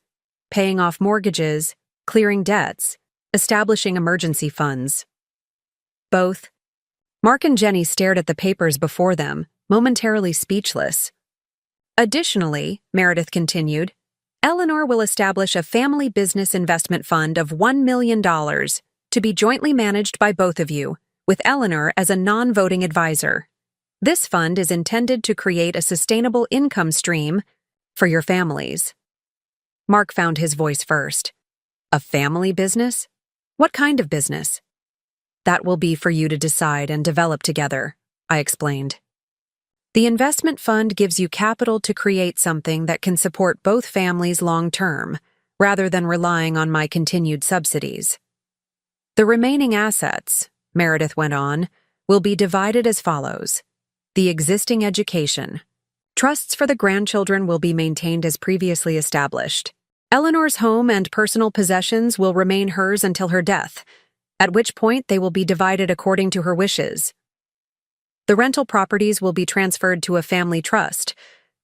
paying off mortgages, clearing debts, establishing emergency funds." Both Mark and Jenny stared at the papers before them, momentarily speechless. "Additionally," Meredith continued, "Eleanor will establish a family business investment fund of $1 million to be jointly managed by both of you, with Eleanor as a non-voting advisor. This fund is intended to create a sustainable income stream for your families." Mark found his voice first. "A family business? What kind of business?" "That will be for you to decide and develop together," I explained. "The investment fund gives you capital to create something that can support both families long-term, rather than relying on my continued subsidies. The remaining assets," Meredith went on, "will be divided as follows. The existing education. Trusts for the grandchildren will be maintained as previously established. Eleanor's home and personal possessions will remain hers until her death, at which point they will be divided according to her wishes. The rental properties will be transferred to a family trust,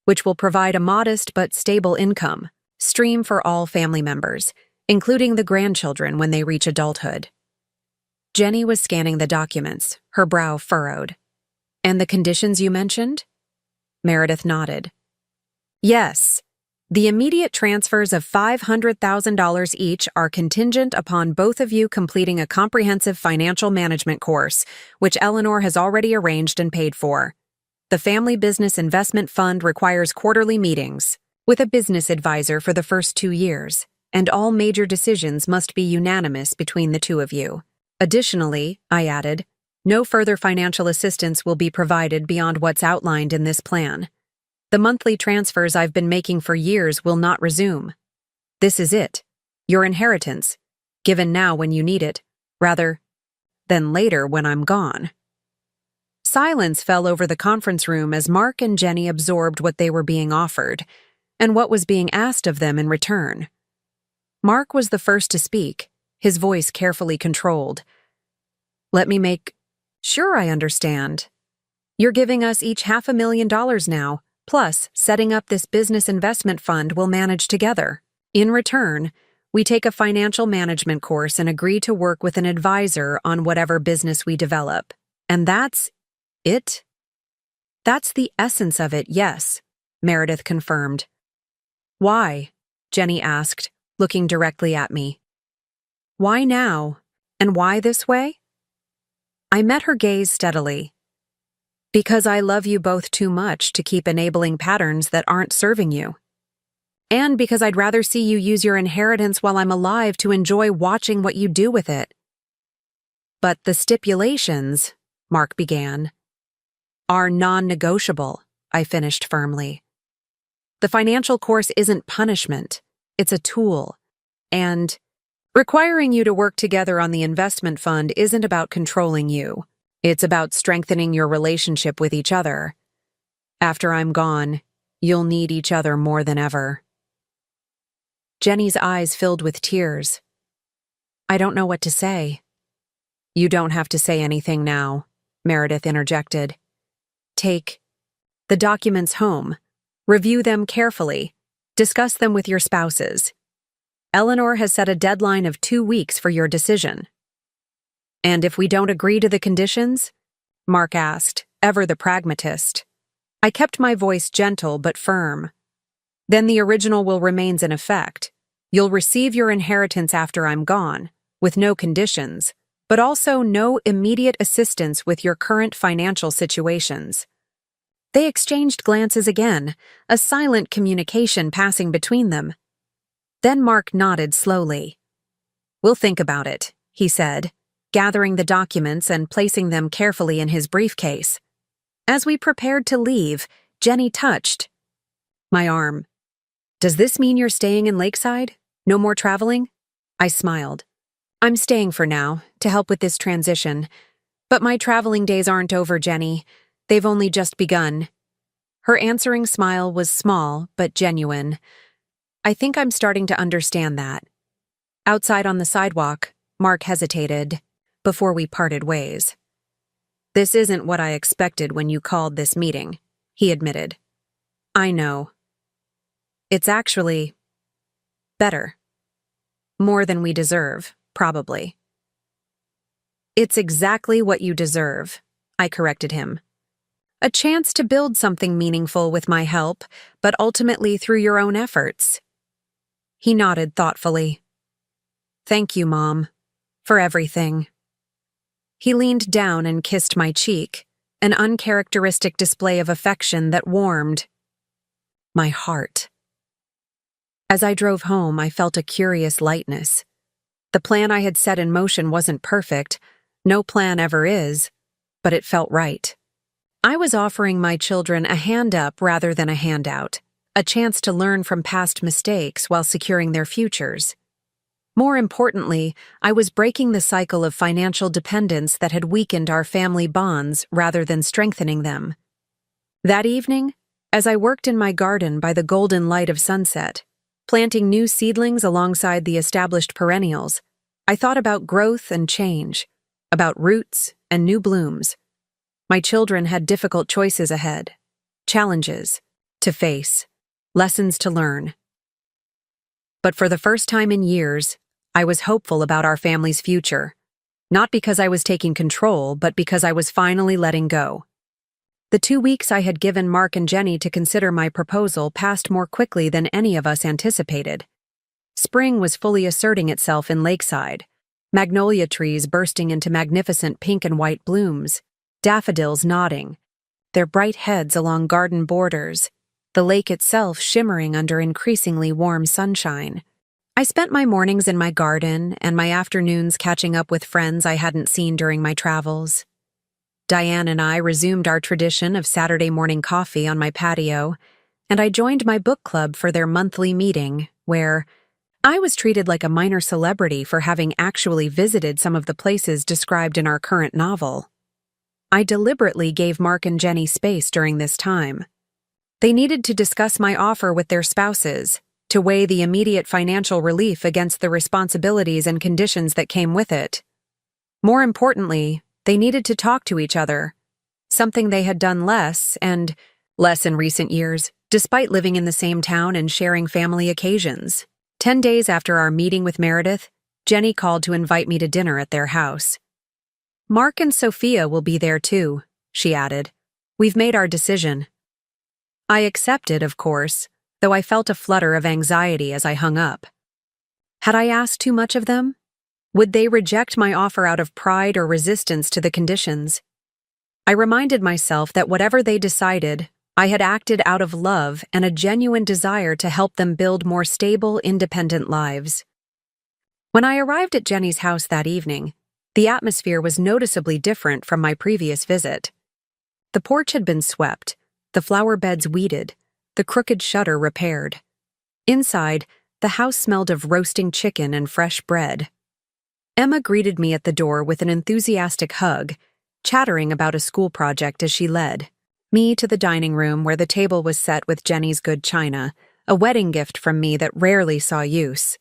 which will provide a modest but stable income stream for all family members, including the grandchildren when they reach adulthood. Jenny was scanning the documents, her brow furrowed. And the conditions you mentioned? Meredith nodded. Yes. The immediate transfers of $500,000 each are contingent upon both of you completing a comprehensive financial management course, which Eleanor has already arranged and paid for. The Family Business Investment Fund requires quarterly meetings with a business advisor for the first 2 years, and all major decisions must be unanimous between the two of you. Additionally, I added, no further financial assistance will be provided beyond what's outlined in this plan. The monthly transfers I've been making for years will not resume. This is it, your inheritance, given now when you need it, rather than later when I'm gone. Silence fell over the conference room as Mark and Jenny absorbed what they were being offered, and what was being asked of them in return. Mark was the first to speak, his voice carefully controlled. Let me make sure I understand. You're giving us each $500,000 now, plus setting up this business investment fund we'll manage together. In return, we take a financial management course and agree to work with an advisor on whatever business we develop. And that's it? That's the essence of it, yes, Meredith confirmed. Why? Jenny asked, looking directly at me. Why now? And why this way? I met her gaze steadily. Because I love you both too much to keep enabling patterns that aren't serving you. And because I'd rather see you use your inheritance while I'm alive to enjoy watching what you do with it. But the stipulations, Mark began, are non-negotiable, I finished firmly. The financial course isn't punishment, it's a tool. And requiring you to work together on the investment fund isn't about controlling you. It's about strengthening your relationship with each other. After I'm gone, you'll need each other more than ever. Jenny's eyes filled with tears. I don't know what to say. You don't have to say anything now, Meredith interjected. Take the documents home, review them carefully, discuss them with your spouses. Eleanor has set a deadline of 2 weeks for your decision. And if we don't agree to the conditions? Mark asked, ever the pragmatist. I kept my voice gentle but firm. Then the original will remain in effect. You'll receive your inheritance after I'm gone, with no conditions, but also no immediate assistance with your current financial situations. They exchanged glances again, a silent communication passing between them. Then Mark nodded slowly. We'll think about it, he said, gathering the documents and placing them carefully in his briefcase. As we prepared to leave, Jenny touched my arm. Does this mean you're staying in Lakeside? No more traveling? I smiled. I'm staying for now, to help with this transition. But my traveling days aren't over, Jenny. They've only just begun. Her answering smile was small, but genuine. I think I'm starting to understand that. Outside on the sidewalk, Mark hesitated before we parted ways. This isn't what I expected when you called this meeting, he admitted. I know. It's actually better. More than we deserve, probably. It's exactly what you deserve, I corrected him. A chance to build something meaningful with my help, but ultimately through your own efforts. He nodded thoughtfully. Thank you, Mom, for everything. He leaned down and kissed my cheek, an uncharacteristic display of affection that warmed my heart. As I drove home, I felt a curious lightness. The plan I had set in motion wasn't perfect, no plan ever is, but it felt right. I was offering my children a hand up rather than a handout, a chance to learn from past mistakes while securing their futures. More importantly, I was breaking the cycle of financial dependence that had weakened our family bonds rather than strengthening them. That evening, as I worked in my garden by the golden light of sunset, planting new seedlings alongside the established perennials. I thought about growth and change, about roots and new blooms. My children had difficult choices ahead, challenges to face, lessons to learn. But for the first time in years, I was hopeful about our family's future. Not because I was taking control, but because I was finally letting go. The 2 weeks I had given Mark and Jenny to consider my proposal passed more quickly than any of us anticipated. Spring was fully asserting itself in Lakeside, magnolia trees bursting into magnificent pink and white blooms, daffodils nodding, their bright heads along garden borders, the lake itself shimmering under increasingly warm sunshine. I spent my mornings in my garden and my afternoons catching up with friends I hadn't seen during my travels. Diane and I resumed our tradition of Saturday morning coffee on my patio, and I joined my book club for their monthly meeting, where I was treated like a minor celebrity for having actually visited some of the places described in our current novel. I deliberately gave Mark and Jenny space during this time. They needed to discuss my offer with their spouses, to weigh the immediate financial relief against the responsibilities and conditions that came with it. More importantly, they needed to talk to each other, something they had done less in recent years, despite living in the same town and sharing family occasions. 10 days after our meeting with Meredith, Jenny called to invite me to dinner at their house. "Mark and Sophia will be there too," she added. "We've made our decision." I accepted, of course, though I felt a flutter of anxiety as I hung up. Had I asked too much of them? Would they reject my offer out of pride or resistance to the conditions? I reminded myself that whatever they decided, I had acted out of love and a genuine desire to help them build more stable, independent lives. When I arrived at Jenny's house that evening, the atmosphere was noticeably different from my previous visit. The porch had been swept, the flower beds weeded, the crooked shutter repaired. Inside, the house smelled of roasting chicken and fresh bread. Emma greeted me at the door with an enthusiastic hug, chattering about a school project as she led me to the dining room where the table was set with Jenny's good china, a wedding gift from me that rarely saw use.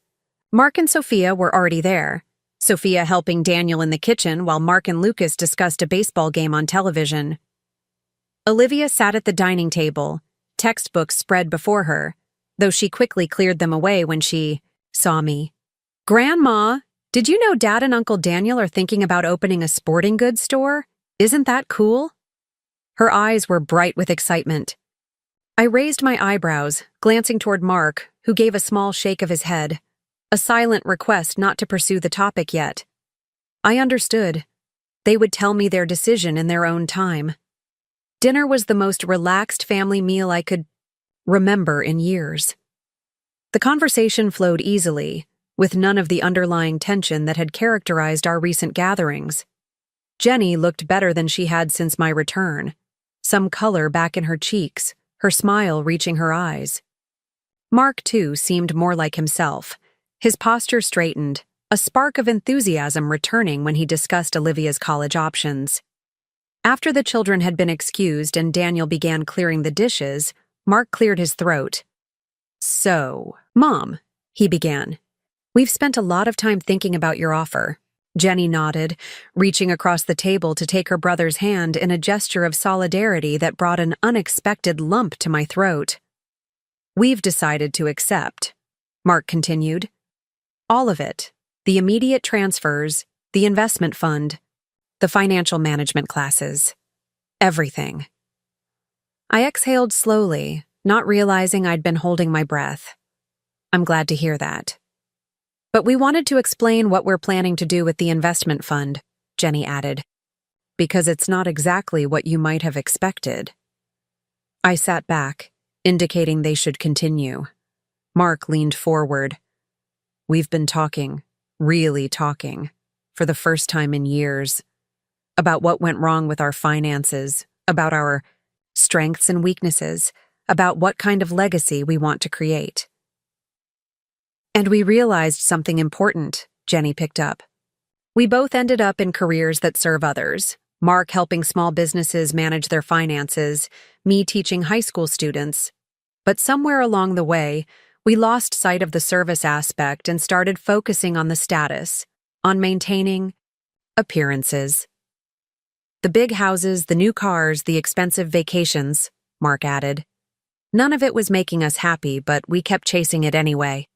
Mark and Sophia were already there, Sophia helping Daniel in the kitchen while Mark and Lucas discussed a baseball game on television. Olivia sat at the dining table, textbooks spread before her, though she quickly cleared them away when she saw me. "Grandma, did you know Dad and Uncle Daniel are thinking about opening a sporting goods store? Isn't that cool?" Her eyes were bright with excitement. I raised my eyebrows, glancing toward Mark, who gave a small shake of his head, a silent request not to pursue the topic yet. I understood. They would tell me their decision in their own time. Dinner was the most relaxed family meal I could remember in years. The conversation flowed easily, with none of the underlying tension that had characterized our recent gatherings. Jenny looked better than she had since my return, some color back in her cheeks, her smile reaching her eyes. Mark, too, seemed more like himself, his posture straightened, a spark of enthusiasm returning when he discussed Olivia's college options. After the children had been excused and Daniel began clearing the dishes, Mark cleared his throat. "So, Mom," he began, "we've spent a lot of time thinking about your offer." Jenny nodded, reaching across the table to take her brother's hand in a gesture of solidarity that brought an unexpected lump to my throat. "We've decided to accept," Mark continued. "All of it. The immediate transfers, the investment fund, the financial management classes. Everything." I exhaled slowly, not realizing I'd been holding my breath. "I'm glad to hear that. But we wanted to explain what we're planning to do with the investment fund," Jenny added, "because it's not exactly what you might have expected." I sat back, indicating they should continue. Mark leaned forward. "We've been talking, really talking, for the first time in years, about what went wrong with our finances, about our strengths and weaknesses, about what kind of legacy we want to create. And we realized something important," Jenny picked up. "We both ended up in careers that serve others, Mark helping small businesses manage their finances, me teaching high school students. But somewhere along the way, We lost sight of the service aspect and started focusing on the status, on maintaining appearances. The big houses, the new cars, the expensive vacations, Mark added. None of it was making us happy, but we kept chasing it anyway.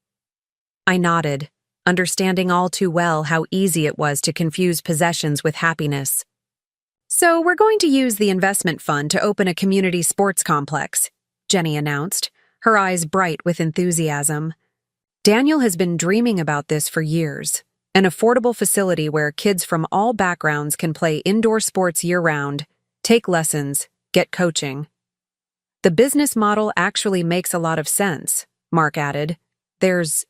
I nodded, understanding all too well how easy it was to confuse possessions with happiness. So we're going to use the investment fund to open a community sports complex, Jenny announced, her eyes bright with enthusiasm. Daniel has been dreaming about this for years, an affordable facility where kids from all backgrounds can play indoor sports year-round, take lessons, get coaching. The business model actually makes a lot of sense, Mark added. There's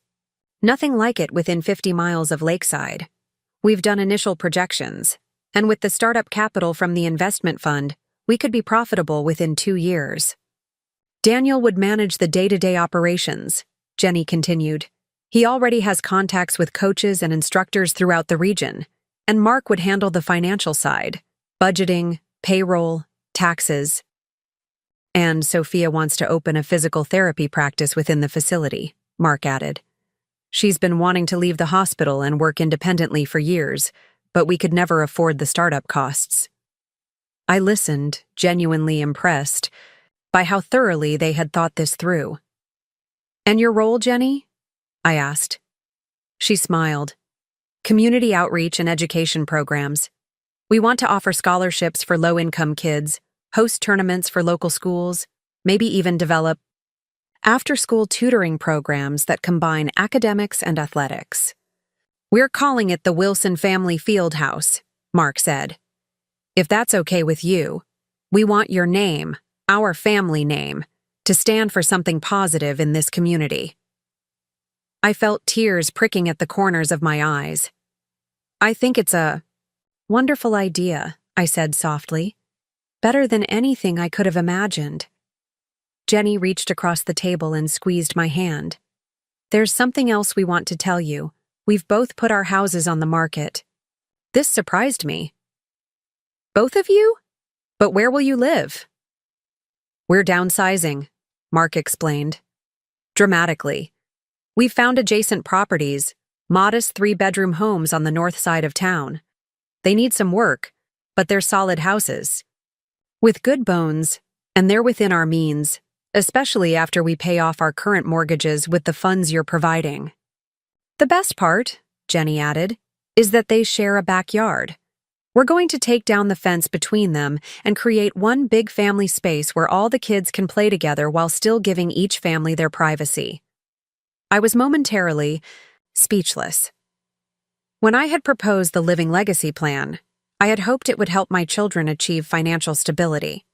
nothing like it within 50 miles of Lakeside. We've done initial projections, and with the startup capital from the investment fund, we could be profitable within 2 years. Daniel would manage the day-to-day operations, Jenny continued. He already has contacts with coaches and instructors throughout the region, and Mark would handle the financial side, budgeting, payroll, taxes. And Sophia wants to open a physical therapy practice within the facility, Mark added. She's been wanting to leave the hospital and work independently for years, but we could never afford the startup costs. I listened, genuinely impressed by how thoroughly they had thought this through. And your role, Jenny? I asked. She smiled. Community outreach and education programs. We want to offer scholarships for low-income kids, host tournaments for local schools, maybe even develop after-school tutoring programs that combine academics and athletics. We're calling it the Wilson Family Fieldhouse, Mark said. If that's okay with you, we want your name, our family name, to stand for something positive in this community. I felt tears pricking at the corners of my eyes. I think it's a wonderful idea, I said softly. Better than anything I could have imagined. Jenny reached across the table and squeezed my hand. There's something else we want to tell you. We've both put our houses on the market. This surprised me. Both of you? But where will you live? We're downsizing, Mark explained. Dramatically. We've found adjacent properties, modest 3-bedroom homes on the north side of town. They need some work, but they're solid houses. With good bones, and they're within our means, especially after we pay off our current mortgages with the funds you're providing. The best part, Jenny added, is that they share a backyard. We're going to take down the fence between them and create one big family space where all the kids can play together while still giving each family their privacy. I was momentarily speechless. When I had proposed the Living Legacy plan, I had hoped it would help my children achieve financial stability.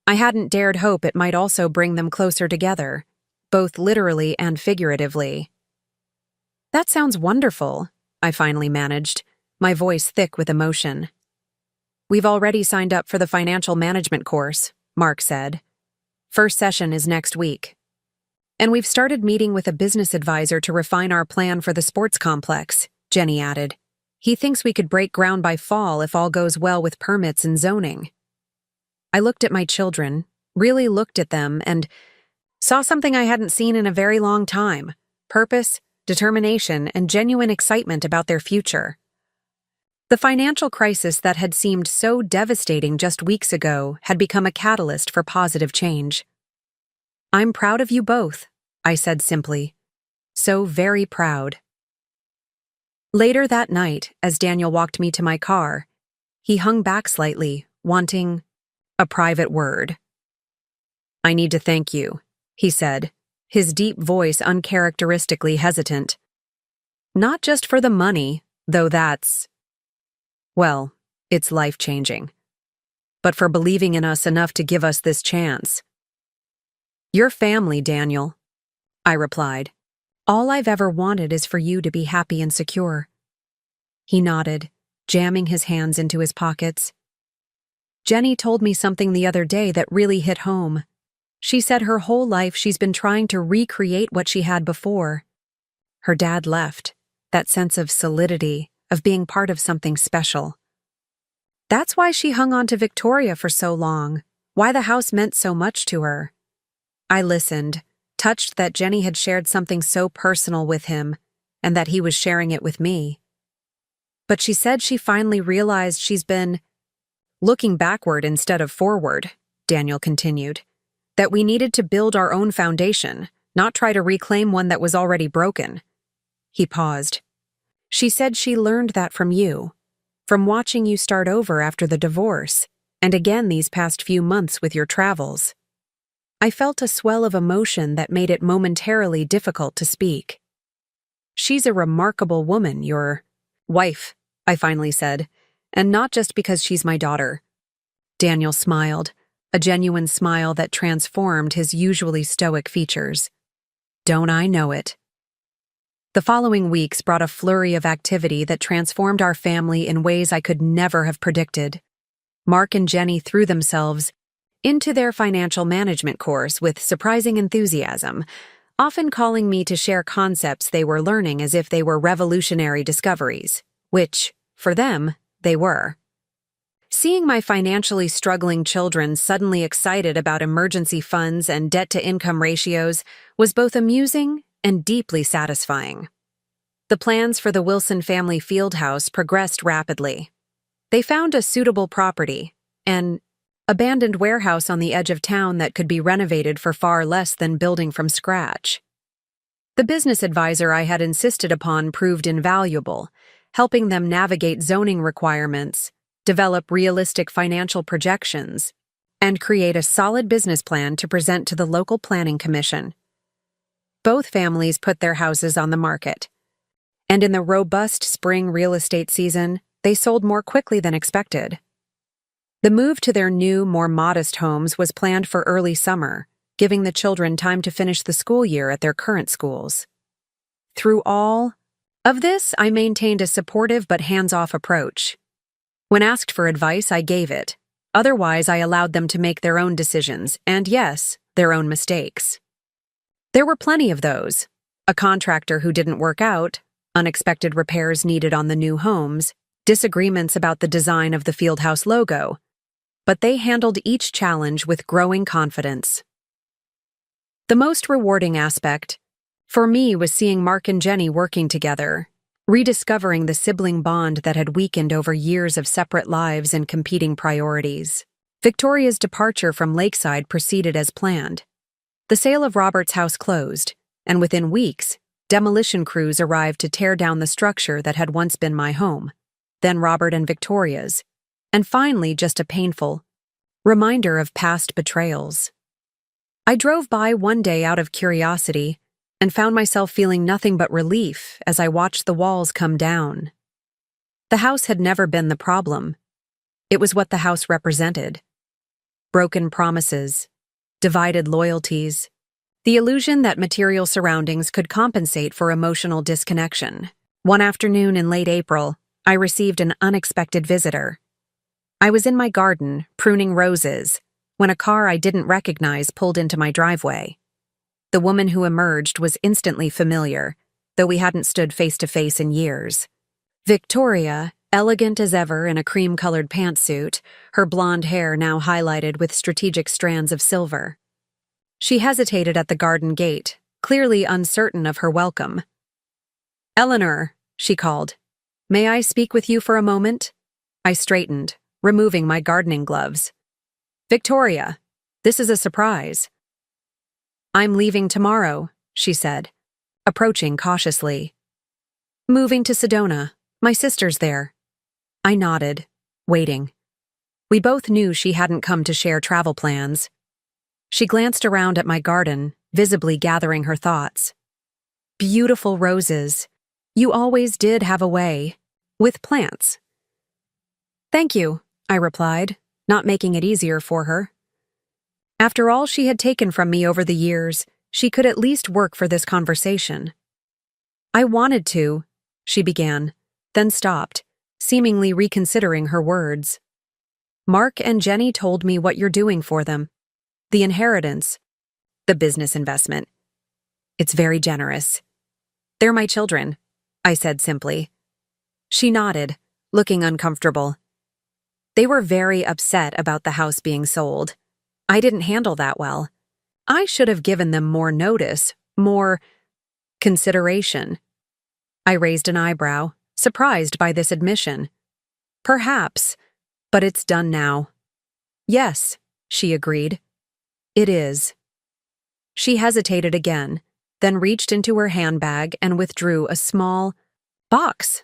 I hadn't dared hope it might also bring them closer together, both literally and figuratively. That sounds wonderful, I finally managed, my voice thick with emotion. We've already signed up for the financial management course, Mark said. First session is next week. And we've started meeting with a business advisor to refine our plan for the sports complex, Jenny added. He thinks we could break ground by fall if all goes well with permits and zoning. I looked at my children, really looked at them, and saw something I hadn't seen in a very long time: purpose, determination, and genuine excitement about their future. The financial crisis that had seemed so devastating just weeks ago had become a catalyst for positive change. I'm proud of you both, I said simply. So very proud. Later that night, as Daniel walked me to my car, he hung back slightly, wanting a private word. I need to thank you, he said, his deep voice uncharacteristically hesitant. Not just for the money, though that's, well, it's life-changing, but for believing in us enough to give us this chance. Your family, Daniel, I replied. All I've ever wanted is for you to be happy and secure. He nodded, jamming his hands into his pockets. Jenny told me something the other day that really hit home. She said her whole life she's been trying to recreate what she had before. Her dad left, that sense of solidity, of being part of something special. That's why she hung on to Victoria for so long, why the house meant so much to her. I listened, touched that Jenny had shared something so personal with him and that he was sharing it with me. But she said she finally realized she's been looking backward instead of forward, Daniel continued, that we needed to build our own foundation, not try to reclaim one that was already broken. He paused. She said she learned that from you, from watching you start over after the divorce, and again these past few months with your travels. I felt a swell of emotion that made it momentarily difficult to speak. She's a remarkable woman, your wife, I finally said, and not just because she's my daughter. Daniel smiled, a genuine smile that transformed his usually stoic features. Don't I know it? The following weeks brought a flurry of activity that transformed our family in ways I could never have predicted. Mark and Jenny threw themselves into their financial management course with surprising enthusiasm, often calling me to share concepts they were learning as if they were revolutionary discoveries, which, for them, they were. Seeing my financially struggling children suddenly excited about emergency funds and debt-to-income ratios was both amusing and deeply satisfying. The plans for the Wilson family field house progressed rapidly. They found a suitable property, an abandoned warehouse on the edge of town that could be renovated for far less than building from scratch. The business advisor I had insisted upon proved invaluable, helping them navigate zoning requirements, develop realistic financial projections, and create a solid business plan to present to the local planning commission. Both families put their houses on the market, and in the robust spring real estate season, they sold more quickly than expected. The move to their new, more modest homes was planned for early summer, giving the children time to finish the school year at their current schools. Through all of this, I maintained a supportive but hands-off approach. When asked for advice, I gave it. Otherwise, I allowed them to make their own decisions, and yes, their own mistakes. There were plenty of those. A contractor who didn't work out, unexpected repairs needed on the new homes, disagreements about the design of the Fieldhouse logo. But they handled each challenge with growing confidence. The most rewarding aspect, for me, was seeing Mark and Jenny working together, rediscovering the sibling bond that had weakened over years of separate lives and competing priorities. Victoria's departure from Lakeside proceeded as planned. The sale of Robert's house closed, and within weeks, demolition crews arrived to tear down the structure that had once been my home, then Robert and Victoria's, and finally just a painful reminder of past betrayals. I drove by one day out of curiosity and found myself feeling nothing but relief as I watched the walls come down. The house had never been the problem. It was what the house represented. Broken promises, divided loyalties, the illusion that material surroundings could compensate for emotional disconnection. One afternoon in late April, I received an unexpected visitor. I was in my garden, pruning roses, when a car I didn't recognize pulled into my driveway. The woman who emerged was instantly familiar, though we hadn't stood face to face in years. Victoria, elegant as ever in a cream-colored pantsuit, her blonde hair now highlighted with strategic strands of silver. She hesitated at the garden gate, clearly uncertain of her welcome. "Eleanor," she called. "May I speak with you for a moment?" I straightened, removing my gardening gloves. "Victoria, this is a surprise." "I'm leaving tomorrow," she said, approaching cautiously. "Moving to Sedona. My sister's there." I nodded, waiting. We both knew she hadn't come to share travel plans. She glanced around at my garden, visibly gathering her thoughts. "Beautiful roses. You always did have a way with plants." "Thank you," I replied, not making it easier for her. After all she had taken from me over the years, she could at least work for this conversation. "I wanted to," she began, then stopped, seemingly reconsidering her words. "Mark and Jenny told me what you're doing for them. The inheritance, the business investment. It's very generous. They're my children," I said simply. She nodded, looking uncomfortable. "They were very upset about the house being sold. I didn't handle that well. I should have given them more notice, more consideration. I raised an eyebrow, surprised by this admission. Perhaps, but it's done now. Yes, she agreed. It is. She hesitated again, then reached into her handbag and withdrew a small box.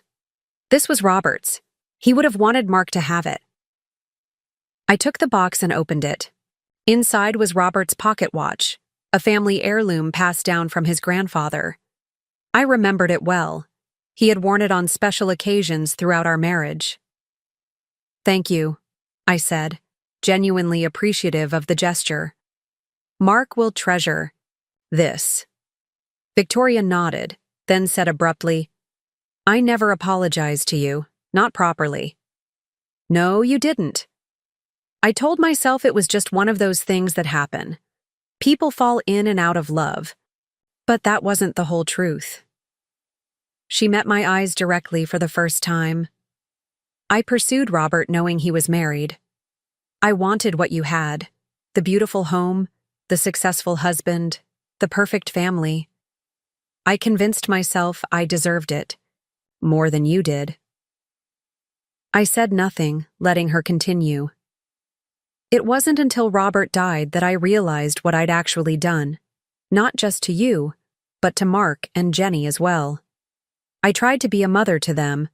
This was Robert's. He would have wanted Mark to have it. I took the box and opened it. Inside was Robert's pocket watch, a family heirloom passed down from his grandfather. I remembered it well. He had worn it on special occasions throughout our marriage. Thank you, I said, genuinely appreciative of the gesture. Mark will treasure this. Victoria nodded, then said abruptly, I never apologized to you, not properly. No, you didn't. I told myself it was just one of those things that happen. People fall in and out of love. But that wasn't the whole truth. She met my eyes directly for the first time. I pursued Robert knowing he was married. I wanted what you had, the beautiful home, the successful husband, the perfect family. I convinced myself I deserved it, more than you did. I said nothing, letting her continue. It wasn't until Robert died that I realized what I'd actually done, not just to you, but to Mark and Jenny as well. I tried to be a mother to them,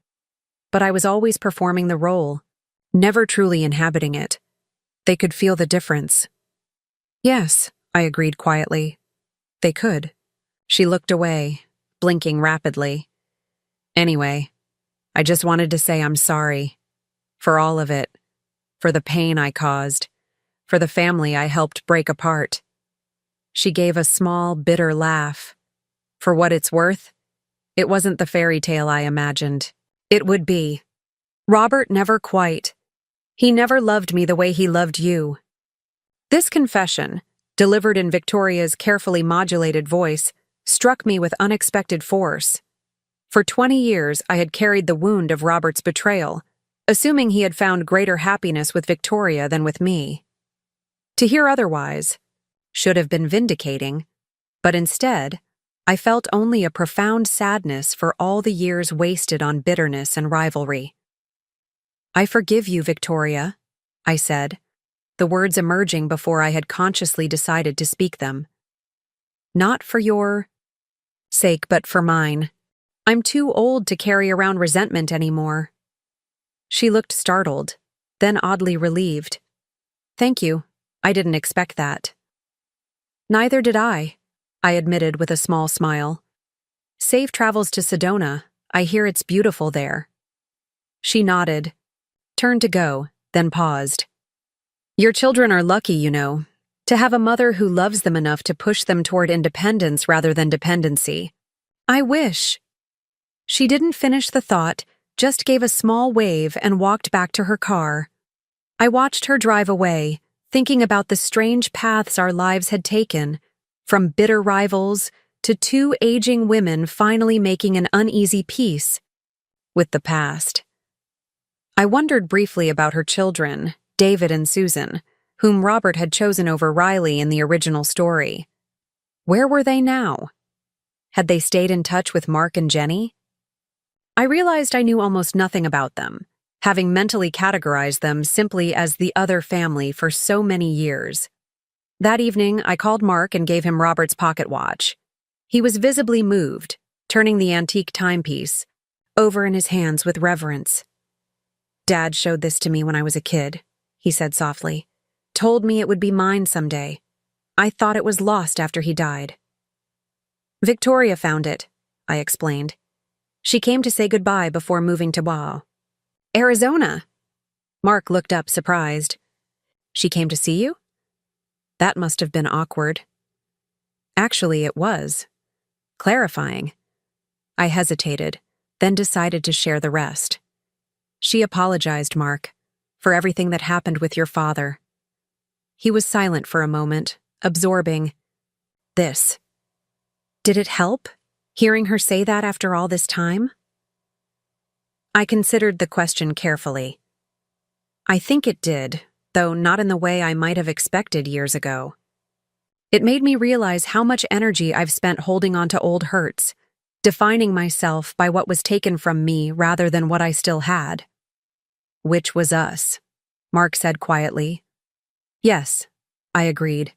but I was always performing the role, never truly inhabiting it. They could feel the difference. Yes, I agreed quietly. They could. She looked away, blinking rapidly. Anyway, I just wanted to say I'm sorry. For all of it. For the pain I caused. For the family I helped break apart. She gave a small, bitter laugh. For what it's worth, it wasn't the fairy tale I imagined. It would be. Robert never quite. He never loved me the way he loved you. This confession, delivered in Victoria's carefully modulated voice, struck me with unexpected force. For 20 years, I had carried the wound of Robert's betrayal, assuming he had found greater happiness with Victoria than with me. To hear otherwise should have been vindicating, but instead, I felt only a profound sadness for all the years wasted on bitterness and rivalry. I forgive you, Victoria, I said, the words emerging before I had consciously decided to speak them. Not for your sake, but for mine. I'm too old to carry around resentment anymore. She looked startled, then oddly relieved. Thank you. I didn't expect that. Neither did I admitted with a small smile. Safe travels to Sedona. I hear it's beautiful there. She nodded, turned to go, then paused. Your children are lucky, you know, to have a mother who loves them enough to push them toward independence rather than dependency. I wish. She didn't finish the thought, just gave a small wave and walked back to her car. I watched her drive away, thinking about the strange paths our lives had taken, from bitter rivals to two aging women finally making an uneasy peace with the past. I wondered briefly about her children, David and Susan, whom Robert had chosen over Riley in the original story. Where were they now? Had they stayed in touch with Mark and Jenny? I realized I knew almost nothing about them, having mentally categorized them simply as the other family for so many years. That evening, I called Mark and gave him Robert's pocket watch. He was visibly moved, turning the antique timepiece over in his hands with reverence. Dad showed this to me when I was a kid, he said softly. Told me it would be mine someday. I thought it was lost after he died. Victoria found it, I explained. She came to say goodbye before moving to Wow. Arizona. Mark looked up, surprised. She came to see you? That must have been awkward. Actually, it was. Clarifying. I hesitated, then decided to share the rest. She apologized, Mark, for everything that happened with your father. He was silent for a moment, absorbing this. Did it help, hearing her say that after all this time? I considered the question carefully. I think it did, though not in the way I might have expected years ago. It made me realize how much energy I've spent holding on to old hurts, defining myself by what was taken from me rather than what I still had. Which was us, Mark said quietly. Yes, I agreed.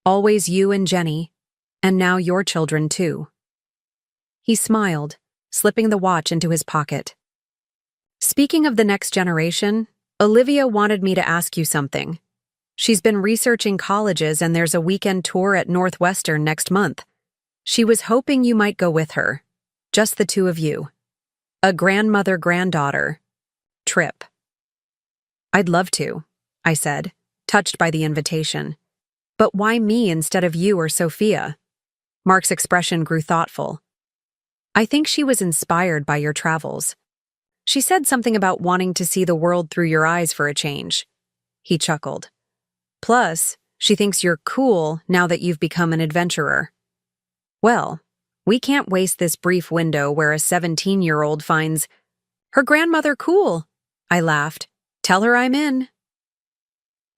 Always you and Jenny, and now your children too. He smiled, slipping the watch into his pocket. Speaking of the next generation, Olivia wanted me to ask you something. She's been researching colleges and there's a weekend tour at Northwestern next month. She was hoping you might go with her. Just the two of you. A grandmother-granddaughter trip. I'd love to, I said, touched by the invitation. But why me instead of you or Sophia? Mark's expression grew thoughtful. I think she was inspired by your travels. She said something about wanting to see the world through your eyes for a change. He chuckled. Plus, she thinks you're cool now that you've become an adventurer. Well, we can't waste this brief window where a 17-year-old finds her grandmother cool, I laughed. Tell her I'm in.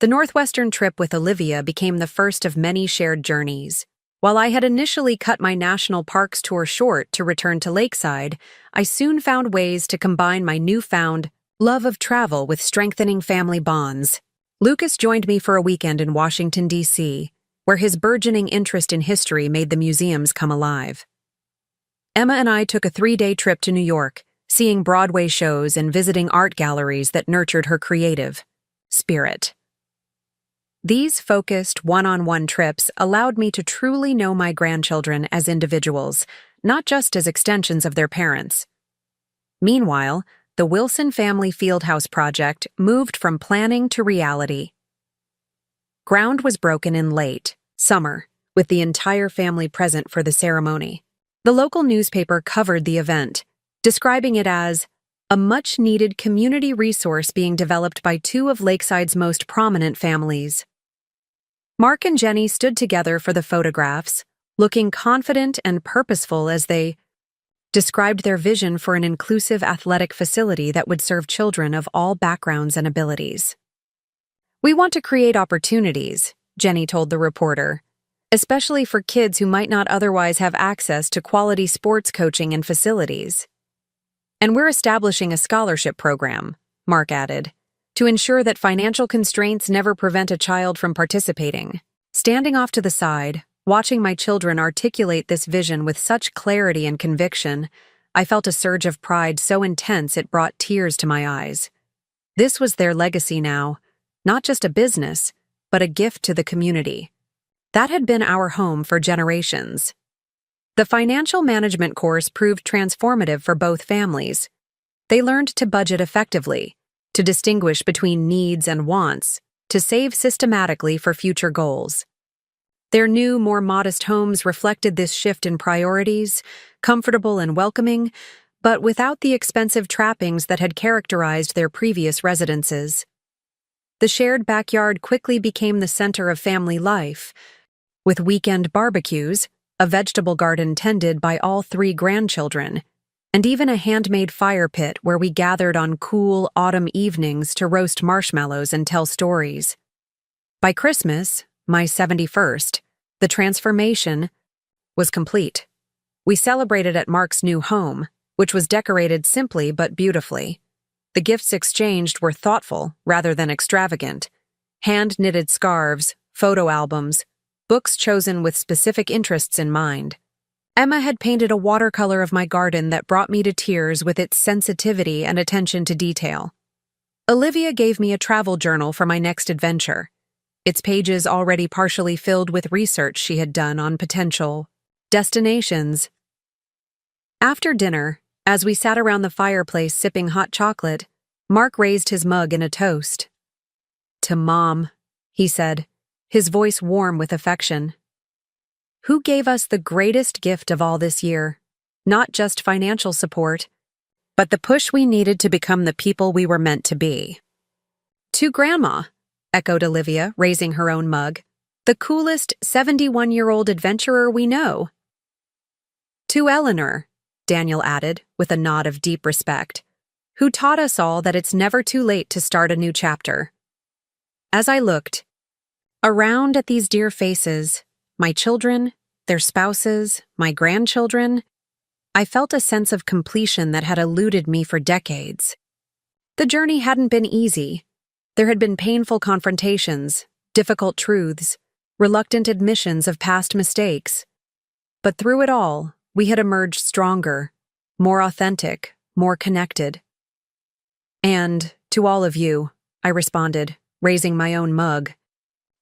The Northwestern trip with Olivia became the first of many shared journeys. While I had initially cut my national parks tour short to return to Lakeside, I soon found ways to combine my newfound love of travel with strengthening family bonds. Lucas joined me for a weekend in Washington, D.C., where his burgeoning interest in history made the museums come alive. Emma and I took a 3-day trip to New York, seeing Broadway shows and visiting art galleries that nurtured her creative spirit. These focused, one-on-one trips allowed me to truly know my grandchildren as individuals, not just as extensions of their parents. Meanwhile, the Wilson Family Fieldhouse project moved from planning to reality. Ground was broken in late summer, with the entire family present for the ceremony. The local newspaper covered the event, describing it as a much-needed community resource being developed by two of Lakeside's most prominent families. Mark and Jenny stood together for the photographs, looking confident and purposeful as they described their vision for an inclusive athletic facility that would serve children of all backgrounds and abilities. We want to create opportunities, Jenny told the reporter, especially for kids who might not otherwise have access to quality sports coaching and facilities. And we're establishing a scholarship program, Mark added, to ensure that financial constraints never prevent a child from participating. Standing off to the side, watching my children articulate this vision with such clarity and conviction, I felt a surge of pride so intense it brought tears to my eyes. This was their legacy now, not just a business, but a gift to the community. That had been our home for generations. The financial management course proved transformative for both families. They learned to budget effectively, to distinguish between needs and wants, to save systematically for future goals. Their new, more modest homes reflected this shift in priorities, comfortable and welcoming, but without the expensive trappings that had characterized their previous residences. The shared backyard quickly became the center of family life, with weekend barbecues, a vegetable garden tended by all 3 grandchildren, and even a handmade fire pit where we gathered on cool autumn evenings to roast marshmallows and tell stories. By Christmas, my 71st, the transformation was complete. We celebrated at Mark's new home, which was decorated simply but beautifully. The gifts exchanged were thoughtful rather than extravagant. Hand-knitted scarves, photo albums, books chosen with specific interests in mind. Emma had painted a watercolor of my garden that brought me to tears with its sensitivity and attention to detail. Olivia gave me a travel journal for my next adventure, its pages already partially filled with research she had done on potential destinations. After dinner, as we sat around the fireplace sipping hot chocolate, Mark raised his mug in a toast. To Mom, he said, his voice warm with affection. Who gave us the greatest gift of all this year? Not just financial support, but the push we needed to become the people we were meant to be. To Grandma, echoed Olivia, raising her own mug. The coolest 71-year-old adventurer we know. To Eleanor, Daniel added, with a nod of deep respect, who taught us all that it's never too late to start a new chapter. As I looked around at these dear faces, my children, their spouses, my grandchildren. I felt a sense of completion that had eluded me for decades. The journey hadn't been easy. There had been painful confrontations, difficult truths, reluctant admissions of past mistakes. But through it all, we had emerged stronger, more authentic, more connected. And, to all of you, I responded, raising my own mug,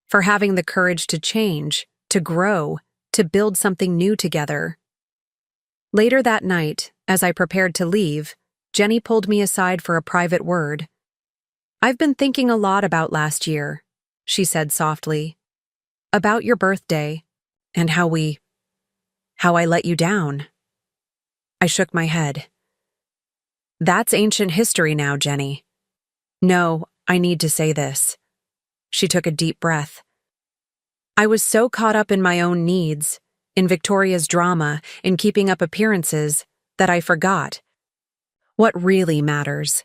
for having the courage to change, to grow, to build something new together. Later that night, as I prepared to leave, Jenny pulled me aside for a private word. "I've been thinking a lot about last year," she said softly. "About your birthday, and how I let you down." I shook my head. "That's ancient history now, Jenny." "No, I need to say this." She took a deep breath. "I was so caught up in my own needs, in Victoria's drama, in keeping up appearances, that I forgot what really matters.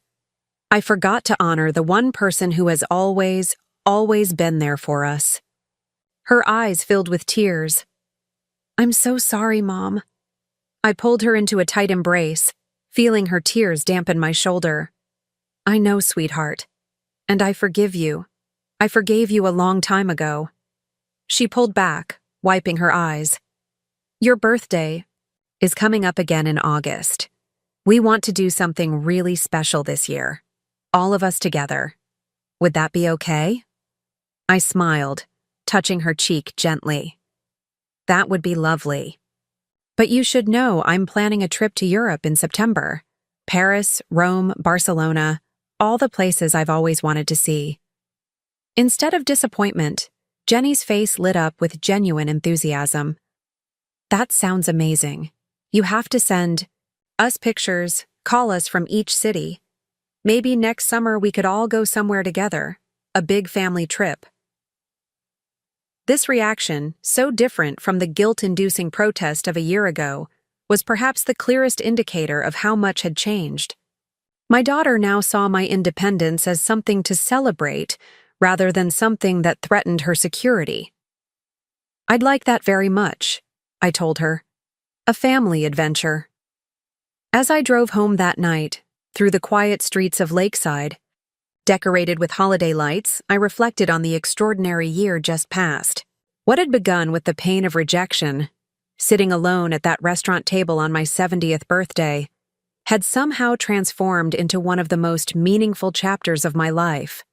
I forgot to honor the one person who has always, always been there for us." Her eyes filled with tears. "I'm so sorry, Mom." I pulled her into a tight embrace, feeling her tears dampen my shoulder. "I know, sweetheart. And I forgive you. I forgave you a long time ago." She pulled back, wiping her eyes. "Your birthday is coming up again in August. We want to do something really special this year. All of us together. Would that be okay?" I smiled, touching her cheek gently. "That would be lovely. But you should know I'm planning a trip to Europe in September. Paris, Rome, Barcelona, all the places I've always wanted to see." Instead of disappointment, Jenny's face lit up with genuine enthusiasm. "That sounds amazing. You have to send us pictures, call us from each city. Maybe next summer we could all go somewhere together, a big family trip." This reaction, so different from the guilt-inducing protest of a year ago, was perhaps the clearest indicator of how much had changed. My daughter now saw my independence as something to celebrate rather than something that threatened her security. "I'd like that very much," I told her. "A family adventure." As I drove home that night, through the quiet streets of Lakeside, decorated with holiday lights, I reflected on the extraordinary year just past. What had begun with the pain of rejection, sitting alone at that restaurant table on my 70th birthday, had somehow transformed into one of the most meaningful chapters of my life.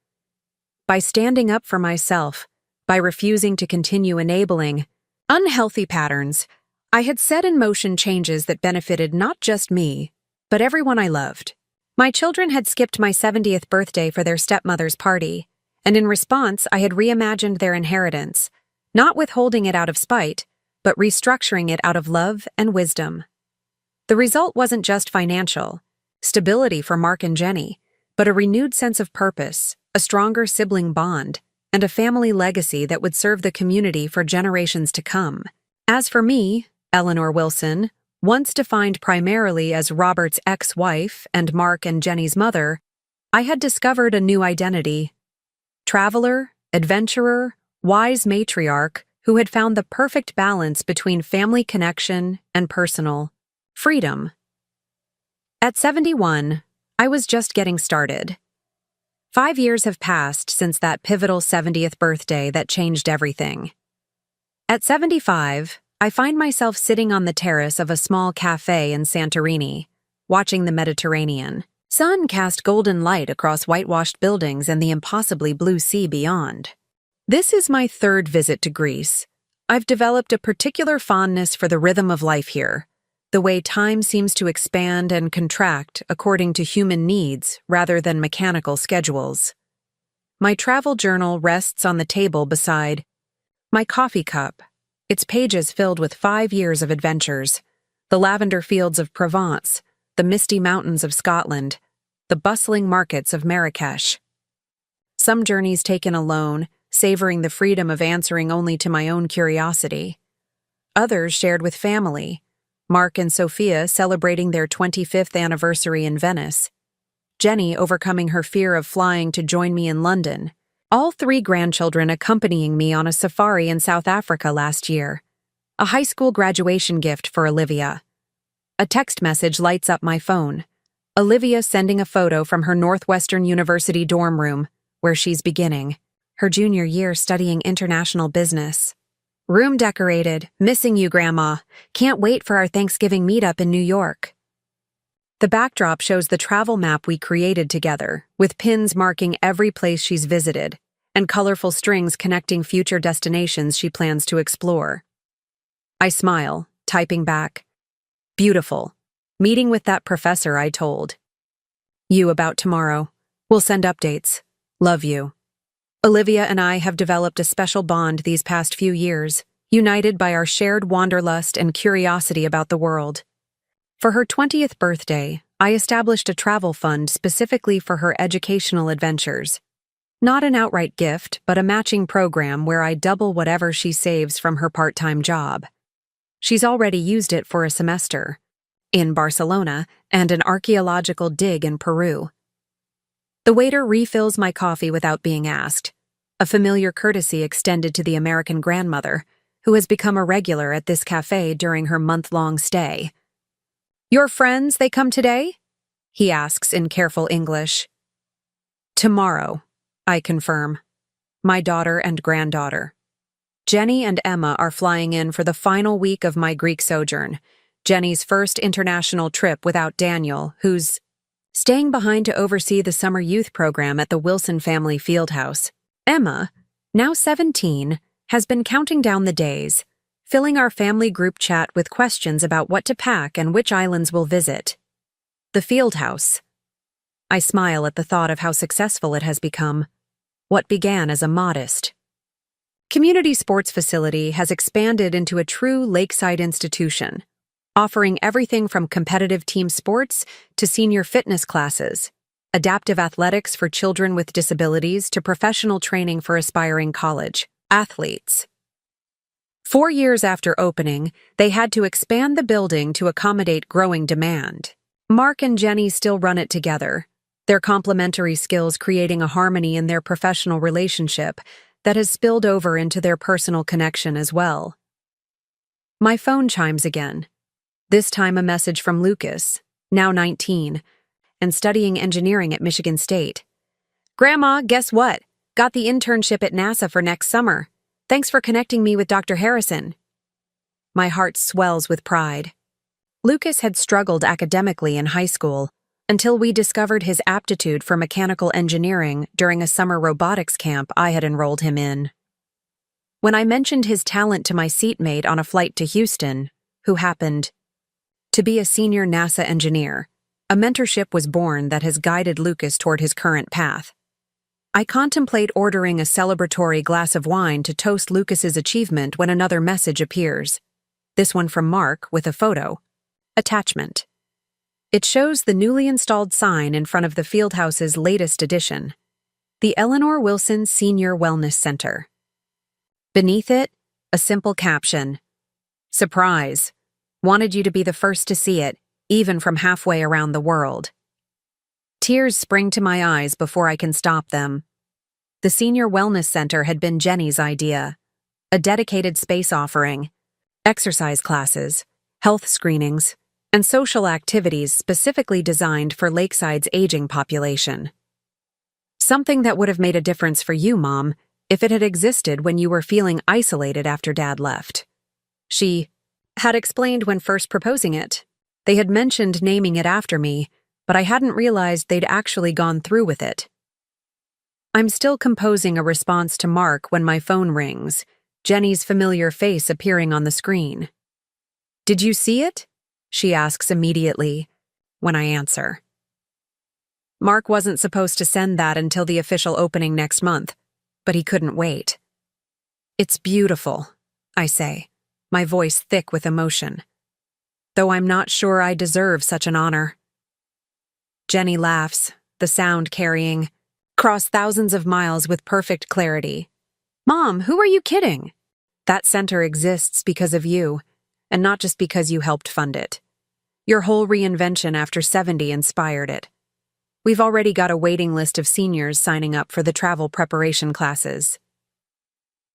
By standing up for myself, by refusing to continue enabling unhealthy patterns, I had set in motion changes that benefited not just me, but everyone I loved. My children had skipped my 70th birthday for their stepmother's party, and in response I had reimagined their inheritance, not withholding it out of spite, but restructuring it out of love and wisdom. The result wasn't just financial, stability for Mark and Jenny, but a renewed sense of purpose, a stronger sibling bond, and a family legacy that would serve the community for generations to come. As for me, Eleanor Wilson, once defined primarily as Robert's ex-wife and Mark and Jenny's mother, I had discovered a new identity. Traveler, adventurer, wise matriarch who had found the perfect balance between family connection and personal freedom. At 71, I was just getting started. 5 years have passed since that pivotal 70th birthday that changed everything. At 75, I find myself sitting on the terrace of a small cafe in Santorini, watching the Mediterranean. Sun cast golden light across whitewashed buildings and the impossibly blue sea beyond. This is my third visit to Greece. I've developed a particular fondness for the rhythm of life here, the way time seems to expand and contract according to human needs rather than mechanical schedules. My travel journal rests on the table beside my coffee cup, its pages filled with 5 years of adventures, the lavender fields of Provence, the misty mountains of Scotland, the bustling markets of Marrakesh. Some journeys taken alone, savoring the freedom of answering only to my own curiosity. Others shared with family, Mark and Sophia celebrating their 25th anniversary in Venice, Jenny overcoming her fear of flying to join me in London, all three grandchildren accompanying me on a safari in South Africa last year. A high school graduation gift for Olivia. A text message lights up my phone. Olivia sending a photo from her Northwestern University dorm room, where she's beginning her junior year studying international business. Room decorated, missing you, Grandma. Can't wait for our Thanksgiving meetup in New York. The backdrop shows the travel map we created together, with pins marking every place she's visited, and colorful strings connecting future destinations she plans to explore. I smile, typing back. Beautiful. Meeting with that professor I told you about tomorrow. We'll send updates. Love you. Olivia and I have developed a special bond these past few years, united by our shared wanderlust and curiosity about the world. For her 20th birthday, I established a travel fund specifically for her educational adventures. Not an outright gift, but a matching program where I double whatever she saves from her part-time job. She's already used it for a semester in Barcelona and an archaeological dig in Peru. The waiter refills my coffee without being asked, a familiar courtesy extended to the American grandmother, who has become a regular at this cafe during her month-long stay. Your friends, they come today? He asks in careful English. Tomorrow, I confirm. My daughter and granddaughter. Jenny and Emma are flying in for the final week of my Greek sojourn, Jenny's first international trip without Daniel, who's staying behind to oversee the summer youth program at the Wilson family fieldhouse. Emma, now 17, has been counting down the days, filling our family group chat with questions about what to pack and which islands we'll visit. The fieldhouse. I smile at the thought of how successful it has become. What began as a modest community sports facility has expanded into a true lakeside institution, offering everything from competitive team sports to senior fitness classes, adaptive athletics for children with disabilities to professional training for aspiring college athletes. 4 years after opening, they had to expand the building to accommodate growing demand. Mark and Jenny still run it together, their complementary skills creating a harmony in their professional relationship that has spilled over into their personal connection as well. My phone chimes again. This time a message from Lucas, now 19, and studying engineering at Michigan State. Grandma, guess what? Got the internship at NASA for next summer. Thanks for connecting me with Dr. Harrison. My heart swells with pride. Lucas had struggled academically in high school until we discovered his aptitude for mechanical engineering during a summer robotics camp I had enrolled him in. When I mentioned his talent to my seatmate on a flight to Houston, who happened to be a senior NASA engineer, a mentorship was born that has guided Lucas toward his current path. I contemplate ordering a celebratory glass of wine to toast Lucas's achievement when another message appears. This one from Mark with a photo. Attachment. It shows the newly installed sign in front of the Fieldhouse's latest addition, the Eleanor Wilson Senior Wellness Center. Beneath it, a simple caption. Surprise. Wanted you to be the first to see it, even from halfway around the world. Tears spring to my eyes before I can stop them. The Senior Wellness Center had been Jenny's idea. A dedicated space offering, exercise classes, health screenings, and social activities specifically designed for Lakeside's aging population. Something that would have made a difference for you, Mom, if it had existed when you were feeling isolated after Dad left. She had explained when first proposing it. They had mentioned naming it after me, but I hadn't realized they'd actually gone through with it. I'm still composing a response to Mark when my phone rings, Jenny's familiar face appearing on the screen. Did you see it? She asks immediately, when I answer. Mark wasn't supposed to send that until the official opening next month, but he couldn't wait. It's beautiful, I say, my voice thick with emotion, though I'm not sure I deserve such an honor. Jenny laughs, the sound carrying across thousands of miles with perfect clarity. Mom, who are you kidding? That center exists because of you, and not just because you helped fund it. Your whole reinvention after 70 inspired it. We've already got a waiting list of seniors signing up for the travel preparation classes.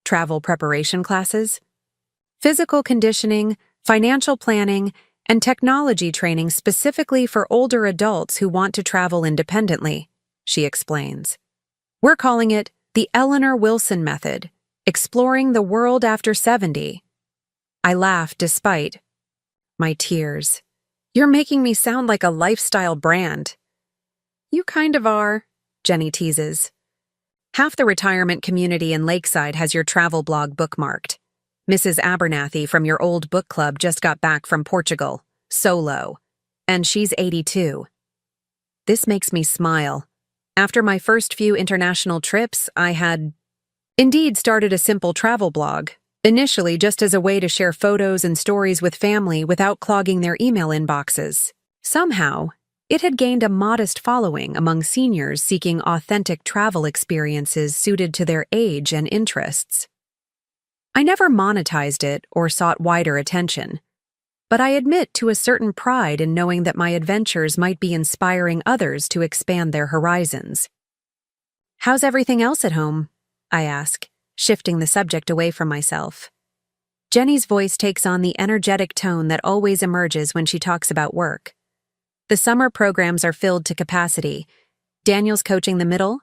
Travel preparation classes? Physical conditioning, financial planning, and technology training specifically for older adults who want to travel independently, she explains. We're calling it the Eleanor Wilson Method, exploring the world after 70. I laugh despite my tears. You're making me sound like a lifestyle brand. You kind of are, Jenny teases. Half the retirement community in Lakeside has your travel blog bookmarked. Mrs. Abernathy from your old book club just got back from Portugal, solo, and she's 82. This makes me smile. After my first few international trips, I had indeed started a simple travel blog, initially just as a way to share photos and stories with family without clogging their email inboxes. Somehow, it had gained a modest following among seniors seeking authentic travel experiences suited to their age and interests. I never monetized it or sought wider attention, but I admit to a certain pride in knowing that my adventures might be inspiring others to expand their horizons. How's everything else at home? I ask, shifting the subject away from myself. Jenny's voice takes on the energetic tone that always emerges when she talks about work. The summer programs are filled to capacity. Daniel's coaching the middle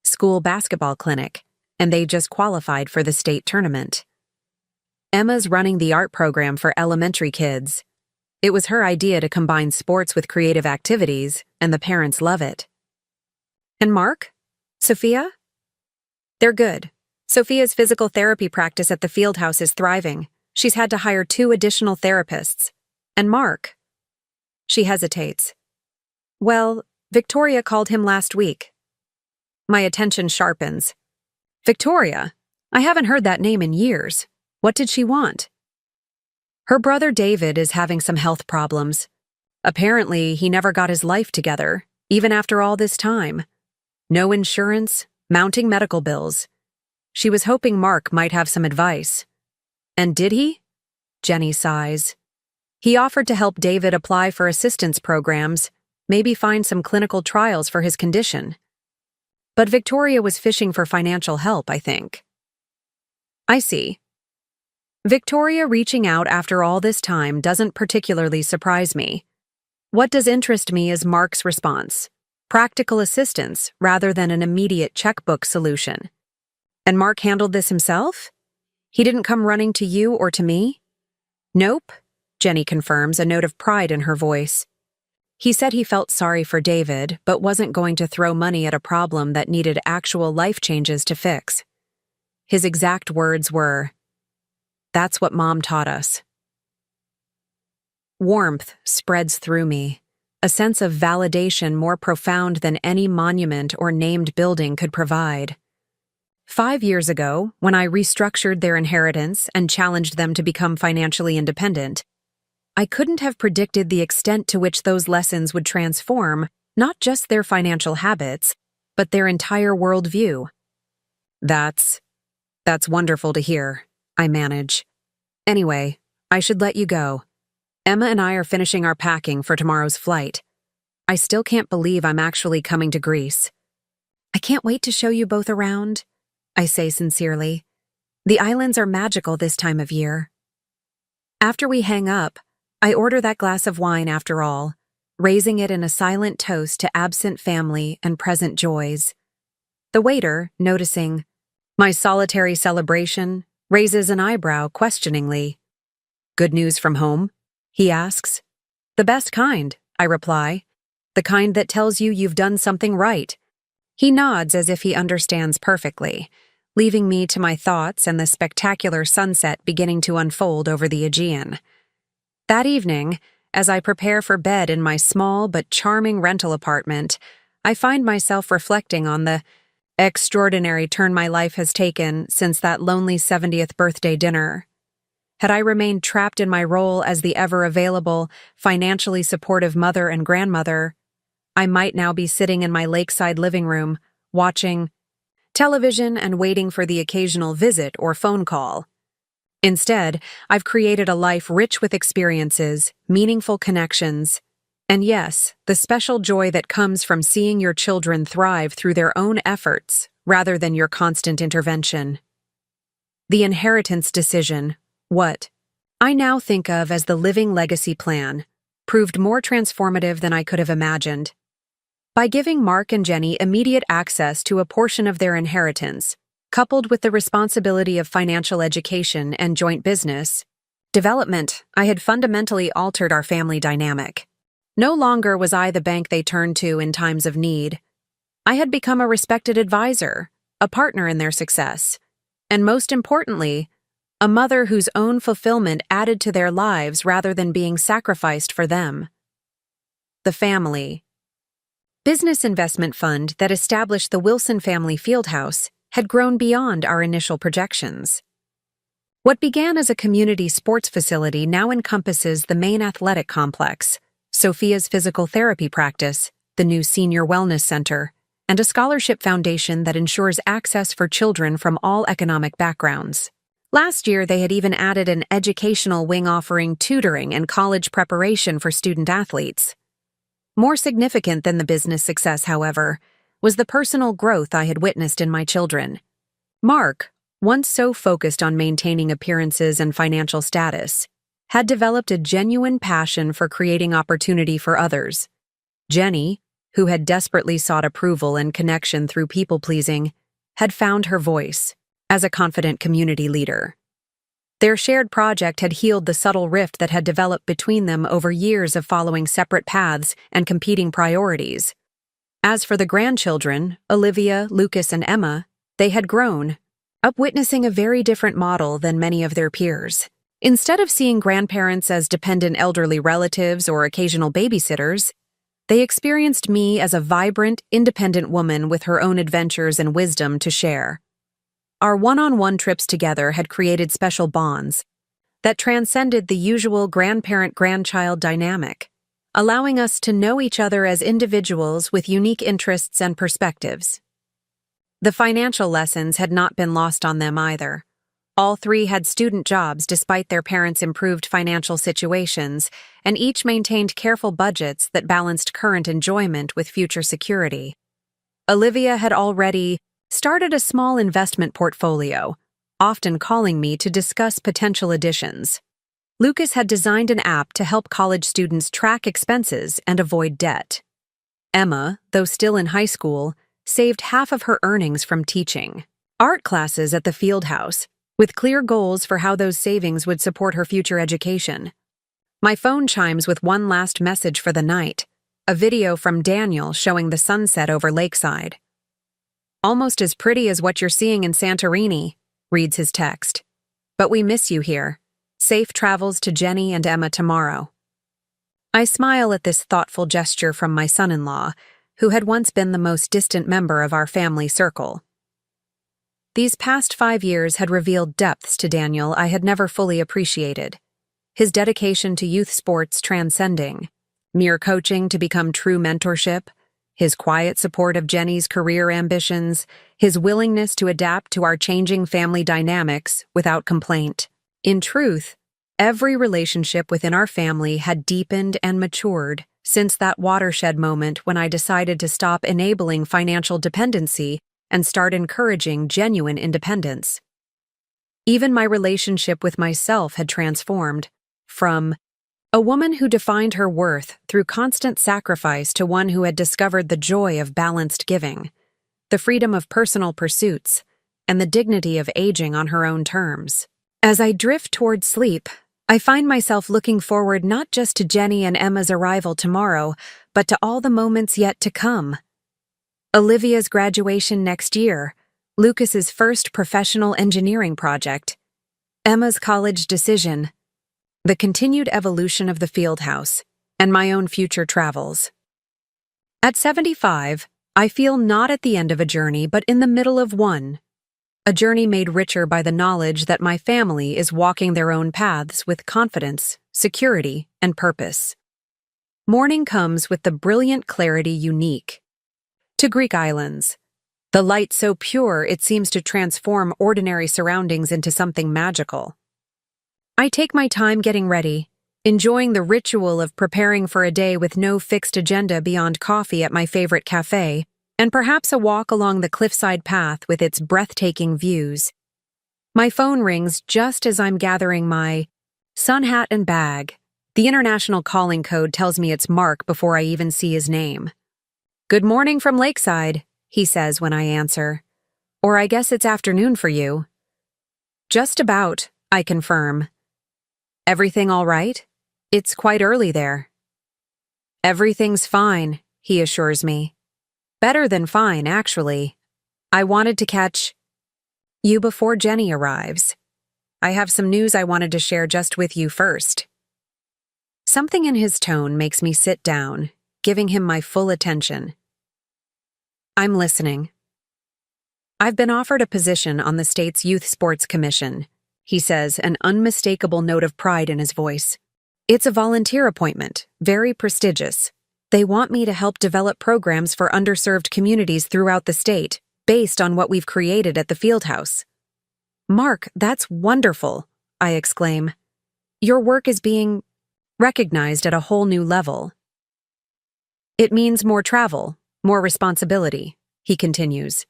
school basketball clinic, and they just qualified for the state tournament. Emma's running the art program for elementary kids. It was her idea to combine sports with creative activities, and the parents love it. And Mark? Sophia? They're good. Sophia's physical therapy practice at the field house is thriving. She's had to hire 2 additional therapists. And Mark? She hesitates. Well, Victoria called him last week. My attention sharpens. Victoria? I haven't heard that name in years. What did she want? Her brother David is having some health problems. Apparently, he never got his life together, even after all this time. No insurance, mounting medical bills. She was hoping Mark might have some advice. And did he? Jenny sighs. He offered to help David apply for assistance programs, maybe find some clinical trials for his condition. But Victoria was fishing for financial help, I think. I see. Victoria reaching out after all this time doesn't particularly surprise me. What does interest me is Mark's response. Practical assistance rather than an immediate checkbook solution. And Mark handled this himself? He didn't come running to you or to me? Nope, Jenny confirms, a note of pride in her voice. He said he felt sorry for David, but wasn't going to throw money at a problem that needed actual life changes to fix. His exact words were, "That's what Mom taught us." Warmth spreads through me, a sense of validation more profound than any monument or named building could provide. 5 years ago, when I restructured their inheritance and challenged them to become financially independent, I couldn't have predicted the extent to which those lessons would transform not just their financial habits, but their entire worldview. That's wonderful to hear, I manage. Anyway, I should let you go. Emma and I are finishing our packing for tomorrow's flight. I still can't believe I'm actually coming to Greece. I can't wait to show you both around, I say sincerely. The islands are magical this time of year. After we hang up, I order that glass of wine after all, raising it in a silent toast to absent family and present joys. The waiter, noticing my solitary celebration, raises an eyebrow questioningly. Good news from home? He asks. The best kind, I reply. The kind that tells you you've done something right. He nods as if he understands perfectly, leaving me to my thoughts and the spectacular sunset beginning to unfold over the Aegean. That evening, as I prepare for bed in my small but charming rental apartment, I find myself reflecting on the extraordinary turn my life has taken since that lonely 70th birthday dinner. Had I remained trapped in my role as the ever-available, financially supportive mother and grandmother, I might now be sitting in my lakeside living room, watching television and waiting for the occasional visit or phone call. Instead, I've created a life rich with experiences, meaningful connections, And yes, the special joy that comes from seeing your children thrive through their own efforts rather than your constant intervention. The inheritance decision, what I now think of as the living legacy plan, proved more transformative than I could have imagined. By giving Mark and Jenny immediate access to a portion of their inheritance, coupled with the responsibility of financial education and joint business development, I had fundamentally altered our family dynamic. No longer was I the bank they turned to in times of need. I had become a respected advisor, a partner in their success, and most importantly, a mother whose own fulfillment added to their lives rather than being sacrificed for them. The family business investment fund that established the Wilson Family Fieldhouse had grown beyond our initial projections. What began as a community sports facility now encompasses the main athletic complex, Sophia's physical therapy practice, the new senior wellness center, and a scholarship foundation that ensures access for children from all economic backgrounds. Last year, they had even added an educational wing offering tutoring and college preparation for student athletes. More significant than the business success, however, was the personal growth I had witnessed in my children. Mark, once so focused on maintaining appearances and financial status, had developed a genuine passion for creating opportunity for others. Jenny, who had desperately sought approval and connection through people-pleasing, had found her voice as a confident community leader. Their shared project had healed the subtle rift that had developed between them over years of following separate paths and competing priorities. As for the grandchildren, Olivia, Lucas, and Emma, they had grown up witnessing a very different model than many of their peers. Instead of seeing grandparents as dependent elderly relatives or occasional babysitters, they experienced me as a vibrant, independent woman with her own adventures and wisdom to share. Our one-on-one trips together had created special bonds that transcended the usual grandparent-grandchild dynamic, allowing us to know each other as individuals with unique interests and perspectives. The financial lessons had not been lost on them either. All three had student jobs despite their parents' improved financial situations, and each maintained careful budgets that balanced current enjoyment with future security. Olivia had already started a small investment portfolio, often calling me to discuss potential additions. Lucas had designed an app to help college students track expenses and avoid debt. Emma, though still in high school, saved half of her earnings from teaching art classes at the Fieldhouse, with clear goals for how those savings would support her future education. My phone chimes with one last message for the night, a video from Daniel showing the sunset over Lakeside. "Almost as pretty as what you're seeing in Santorini," reads his text. "But we miss you here. Safe travels to Jenny and Emma tomorrow." I smile at this thoughtful gesture from my son-in-law, who had once been the most distant member of our family circle. These past 5 years had revealed depths to Daniel I had never fully appreciated. His dedication to youth sports transcending mere coaching to become true mentorship, his quiet support of Jenny's career ambitions, his willingness to adapt to our changing family dynamics without complaint. In truth, every relationship within our family had deepened and matured since that watershed moment when I decided to stop enabling financial dependency and start encouraging genuine independence. Even my relationship with myself had transformed, from a woman who defined her worth through constant sacrifice to one who had discovered the joy of balanced giving, the freedom of personal pursuits, and the dignity of aging on her own terms. As I drift toward sleep, I find myself looking forward not just to Jenny and Emma's arrival tomorrow, but to all the moments yet to come. Olivia's graduation next year, Lucas's first professional engineering project, Emma's college decision, the continued evolution of the Fieldhouse, and my own future travels. At 75, I feel not at the end of a journey, but in the middle of one. A journey made richer by the knowledge that my family is walking their own paths with confidence, security, and purpose. Morning comes with the brilliant clarity unique to Greek islands, the light so pure it seems to transform ordinary surroundings into something magical. I take my time getting ready, enjoying the ritual of preparing for a day with no fixed agenda beyond coffee at my favorite cafe, and perhaps a walk along the cliffside path with its breathtaking views. My phone rings just as I'm gathering my sun hat and bag. The international calling code tells me it's Mark before I even see his name. "Good morning from Lakeside," he says when I answer. "Or I guess it's afternoon for you." "Just about," I confirm. "Everything all right? It's quite early there." "Everything's fine," he assures me. "Better than fine, actually. I wanted to catch you before Jenny arrives. I have some news I wanted to share just with you first." Something in his tone makes me sit down, giving him my full attention. "I'm listening." "I've been offered a position on the state's Youth Sports Commission," he says, an unmistakable note of pride in his voice. "It's a volunteer appointment, very prestigious. They want me to help develop programs for underserved communities throughout the state, based on what we've created at the Fieldhouse." "Mark, that's wonderful," I exclaim. "Your work is being recognized at a whole new level." "It means more travel, more responsibility," he continues.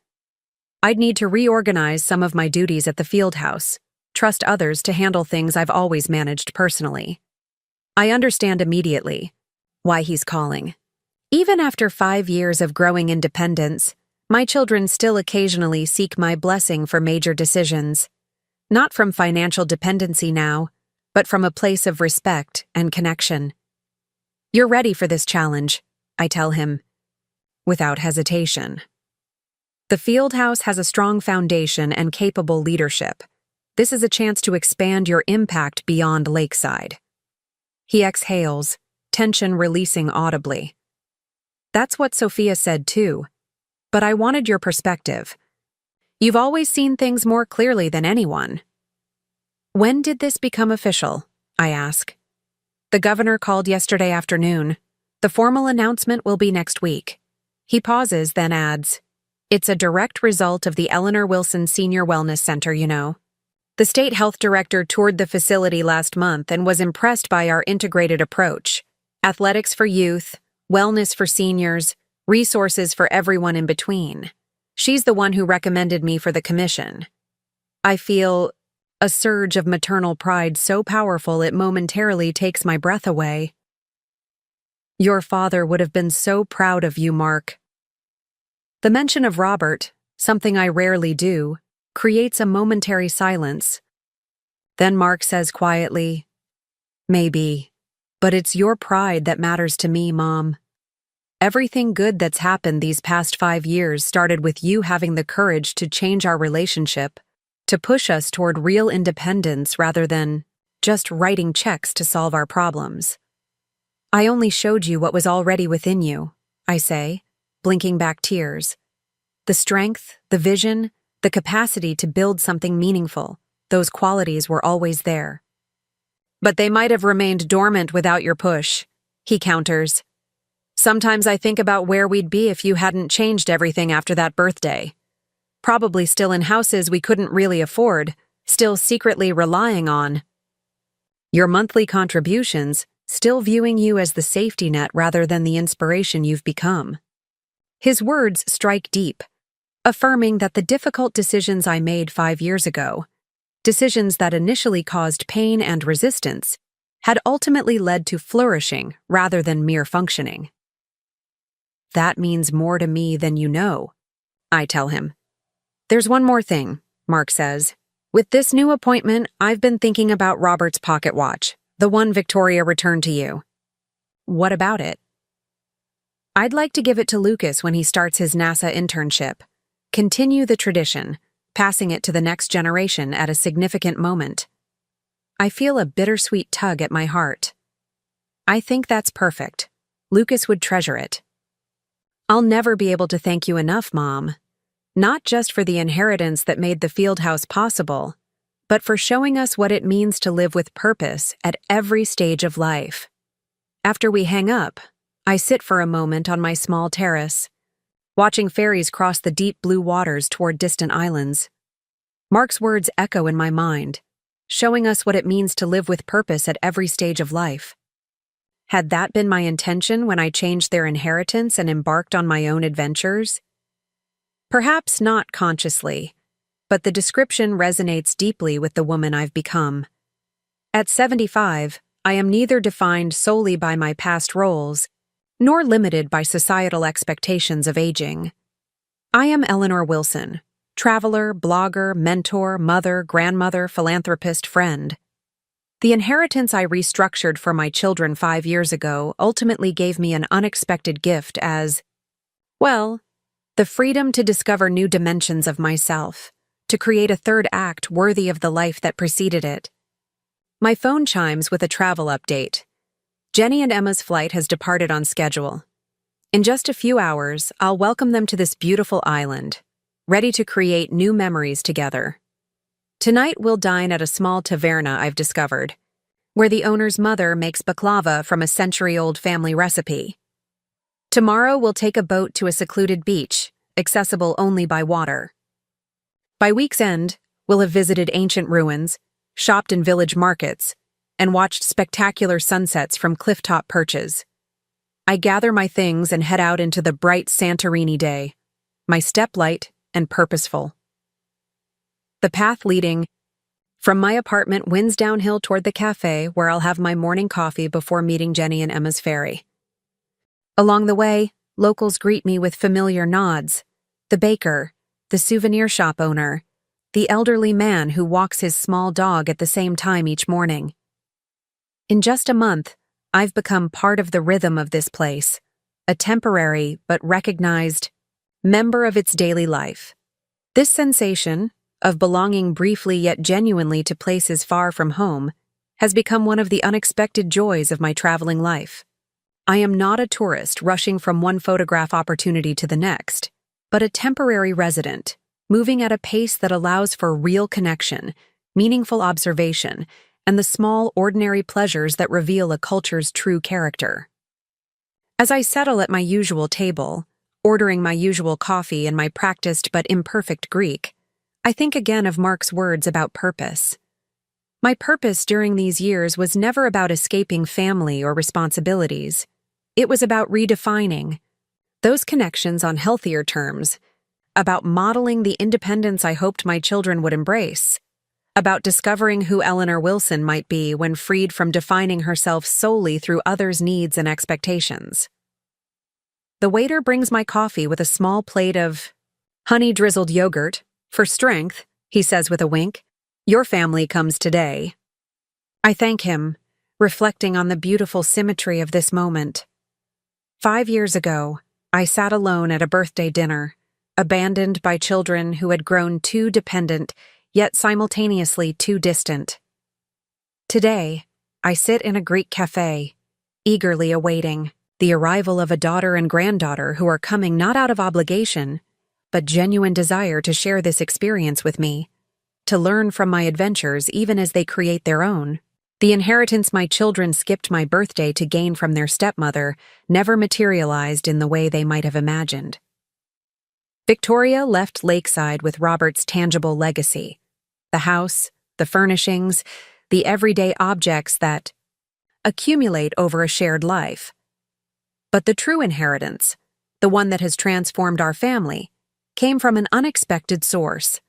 "I'd need to reorganize some of my duties at the Fieldhouse, trust others to handle things I've always managed personally." I understand immediately why he's calling. Even after 5 years of growing independence, my children still occasionally seek my blessing for major decisions. Not from financial dependency now, but from a place of respect and connection. "You're ready for this challenge," I tell him, without hesitation. The Fieldhouse has a strong foundation and capable leadership. This is a chance to expand your impact beyond Lakeside. He exhales, tension releasing audibly. "That's what Sophia said too. But I wanted your perspective. You've always seen things more clearly than anyone." "When did this become official?" I ask. "The governor called yesterday afternoon. The formal announcement will be next week." He pauses, then adds, "It's a direct result of the Eleanor Wilson Senior Wellness Center, you know. The state health director toured the facility last month and was impressed by our integrated approach. Athletics for youth, wellness for seniors, resources for everyone in between. She's the one who recommended me for the commission." I feel a surge of maternal pride so powerful it momentarily takes my breath away. "Your father would have been so proud of you, Mark." The mention of Robert, something I rarely do, creates a momentary silence. Then Mark says quietly, "Maybe, but it's your pride that matters to me, Mom. Everything good that's happened these past 5 years started with you having the courage to change our relationship, to push us toward real independence rather than just writing checks to solve our problems. I only showed you what was already within you," I say, blinking back tears. The strength, the vision, the capacity to build something meaningful, those qualities were always there. "But they might have remained dormant without your push," he counters. "Sometimes I think about where we'd be if you hadn't changed everything after that birthday. Probably still in houses we couldn't really afford, still secretly relying on your monthly contributions, still viewing you as the safety net rather than the inspiration you've become." His words strike deep, affirming that the difficult decisions I made 5 years ago, decisions that initially caused pain and resistance, had ultimately led to flourishing rather than mere functioning. "That means more to me than you know," I tell him. "There's one more thing," Mark says. "With this new appointment, I've been thinking about Robert's pocket watch, the one Victoria returned to you." "What about it?" "I'd like to give it to Lucas when he starts his NASA internship. Continue the tradition, passing it to the next generation at a significant moment." I feel a bittersweet tug at my heart. I think that's perfect. Lucas would treasure it. "I'll never be able to thank you enough, Mom. Not just for the inheritance that made the Fieldhouse possible, but for showing us what it means to live with purpose at every stage of life." After we hang up, I sit for a moment on my small terrace, watching ferries cross the deep blue waters toward distant islands. Mark's words echo in my mind, showing us what it means to live with purpose at every stage of life. Had that been my intention when I changed their inheritance and embarked on my own adventures? Perhaps not consciously, but the description resonates deeply with the woman I've become. At 75, I am neither defined solely by my past roles, nor limited by societal expectations of aging. I am Eleanor Wilson, traveler, blogger, mentor, mother, grandmother, philanthropist, friend. The inheritance I restructured for my children 5 years ago ultimately gave me an unexpected gift as, well, the freedom to discover new dimensions of myself, to create a third act worthy of the life that preceded it. My phone chimes with a travel update. Jenny and Emma's flight has departed on schedule. In just a few hours, I'll welcome them to this beautiful island, ready to create new memories together. Tonight we'll dine at a small taverna I've discovered, where the owner's mother makes baklava from a century-old family recipe. Tomorrow we'll take a boat to a secluded beach, accessible only by water. By week's end, we'll have visited ancient ruins, shopped in village markets, and watched spectacular sunsets from clifftop perches. I gather my things and head out into the bright Santorini day, my step light and purposeful. The path leading from my apartment winds downhill toward the cafe where I'll have my morning coffee before meeting Jenny and Emma's ferry. Along the way, locals greet me with familiar nods: the baker, the souvenir shop owner, the elderly man who walks his small dog at the same time each morning. In just a month, I've become part of the rhythm of this place, a temporary but recognized member of its daily life. This sensation of belonging briefly yet genuinely to places far from home has become one of the unexpected joys of my traveling life. I am not a tourist rushing from one photograph opportunity to the next, but a temporary resident, moving at a pace that allows for real connection, meaningful observation, and the small, ordinary pleasures that reveal a culture's true character. As I settle at my usual table, ordering my usual coffee and my practiced but imperfect Greek, I think again of Mark's words about purpose. My purpose during these years was never about escaping family or responsibilities. It was about redefining those connections on healthier terms, about modeling the independence I hoped my children would embrace, about discovering who Eleanor Wilson might be when freed from defining herself solely through others' needs and expectations. The waiter brings my coffee with a small plate of honey-drizzled yogurt. For strength, he says with a wink. Your family comes today. I thank him, reflecting on the beautiful symmetry of this moment. 5 years ago, I sat alone at a birthday dinner, abandoned by children who had grown too dependent, yet simultaneously too distant. Today, I sit in a Greek cafe, eagerly awaiting the arrival of a daughter and granddaughter who are coming not out of obligation, but genuine desire to share this experience with me, to learn from my adventures even as they create their own. The inheritance my children skipped my birthday to gain from their stepmother never materialized in the way they might have imagined. Victoria left Lakeside with Robert's tangible legacy: the house, the furnishings, the everyday objects that accumulate over a shared life. But the true inheritance, the one that has transformed our family, came from an unexpected source.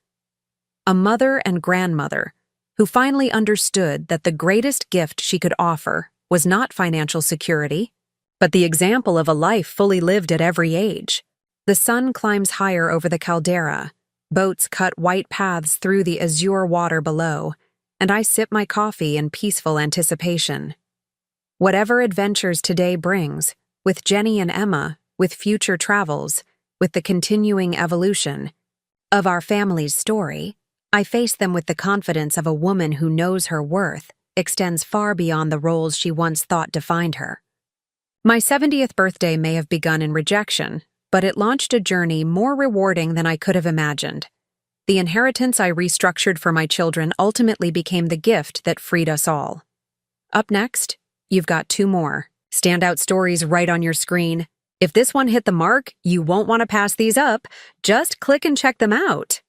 A mother and grandmother who finally understood that the greatest gift she could offer was not financial security, but the example of a life fully lived at every age. The sun climbs higher over the caldera, boats cut white paths through the azure water below, and I sip my coffee in peaceful anticipation. Whatever adventures today brings, with Jenny and Emma, with future travels, with the continuing evolution of our family's story, I face them with the confidence of a woman who knows her worth extends far beyond the roles she once thought defined her. My 70th birthday may have begun in rejection, but it launched a journey more rewarding than I could have imagined. The inheritance I restructured for my children ultimately became the gift that freed us all. Up next, you've got 2 more standout stories right on your screen. If this one hit the mark, you won't want to pass these up. Just click and check them out.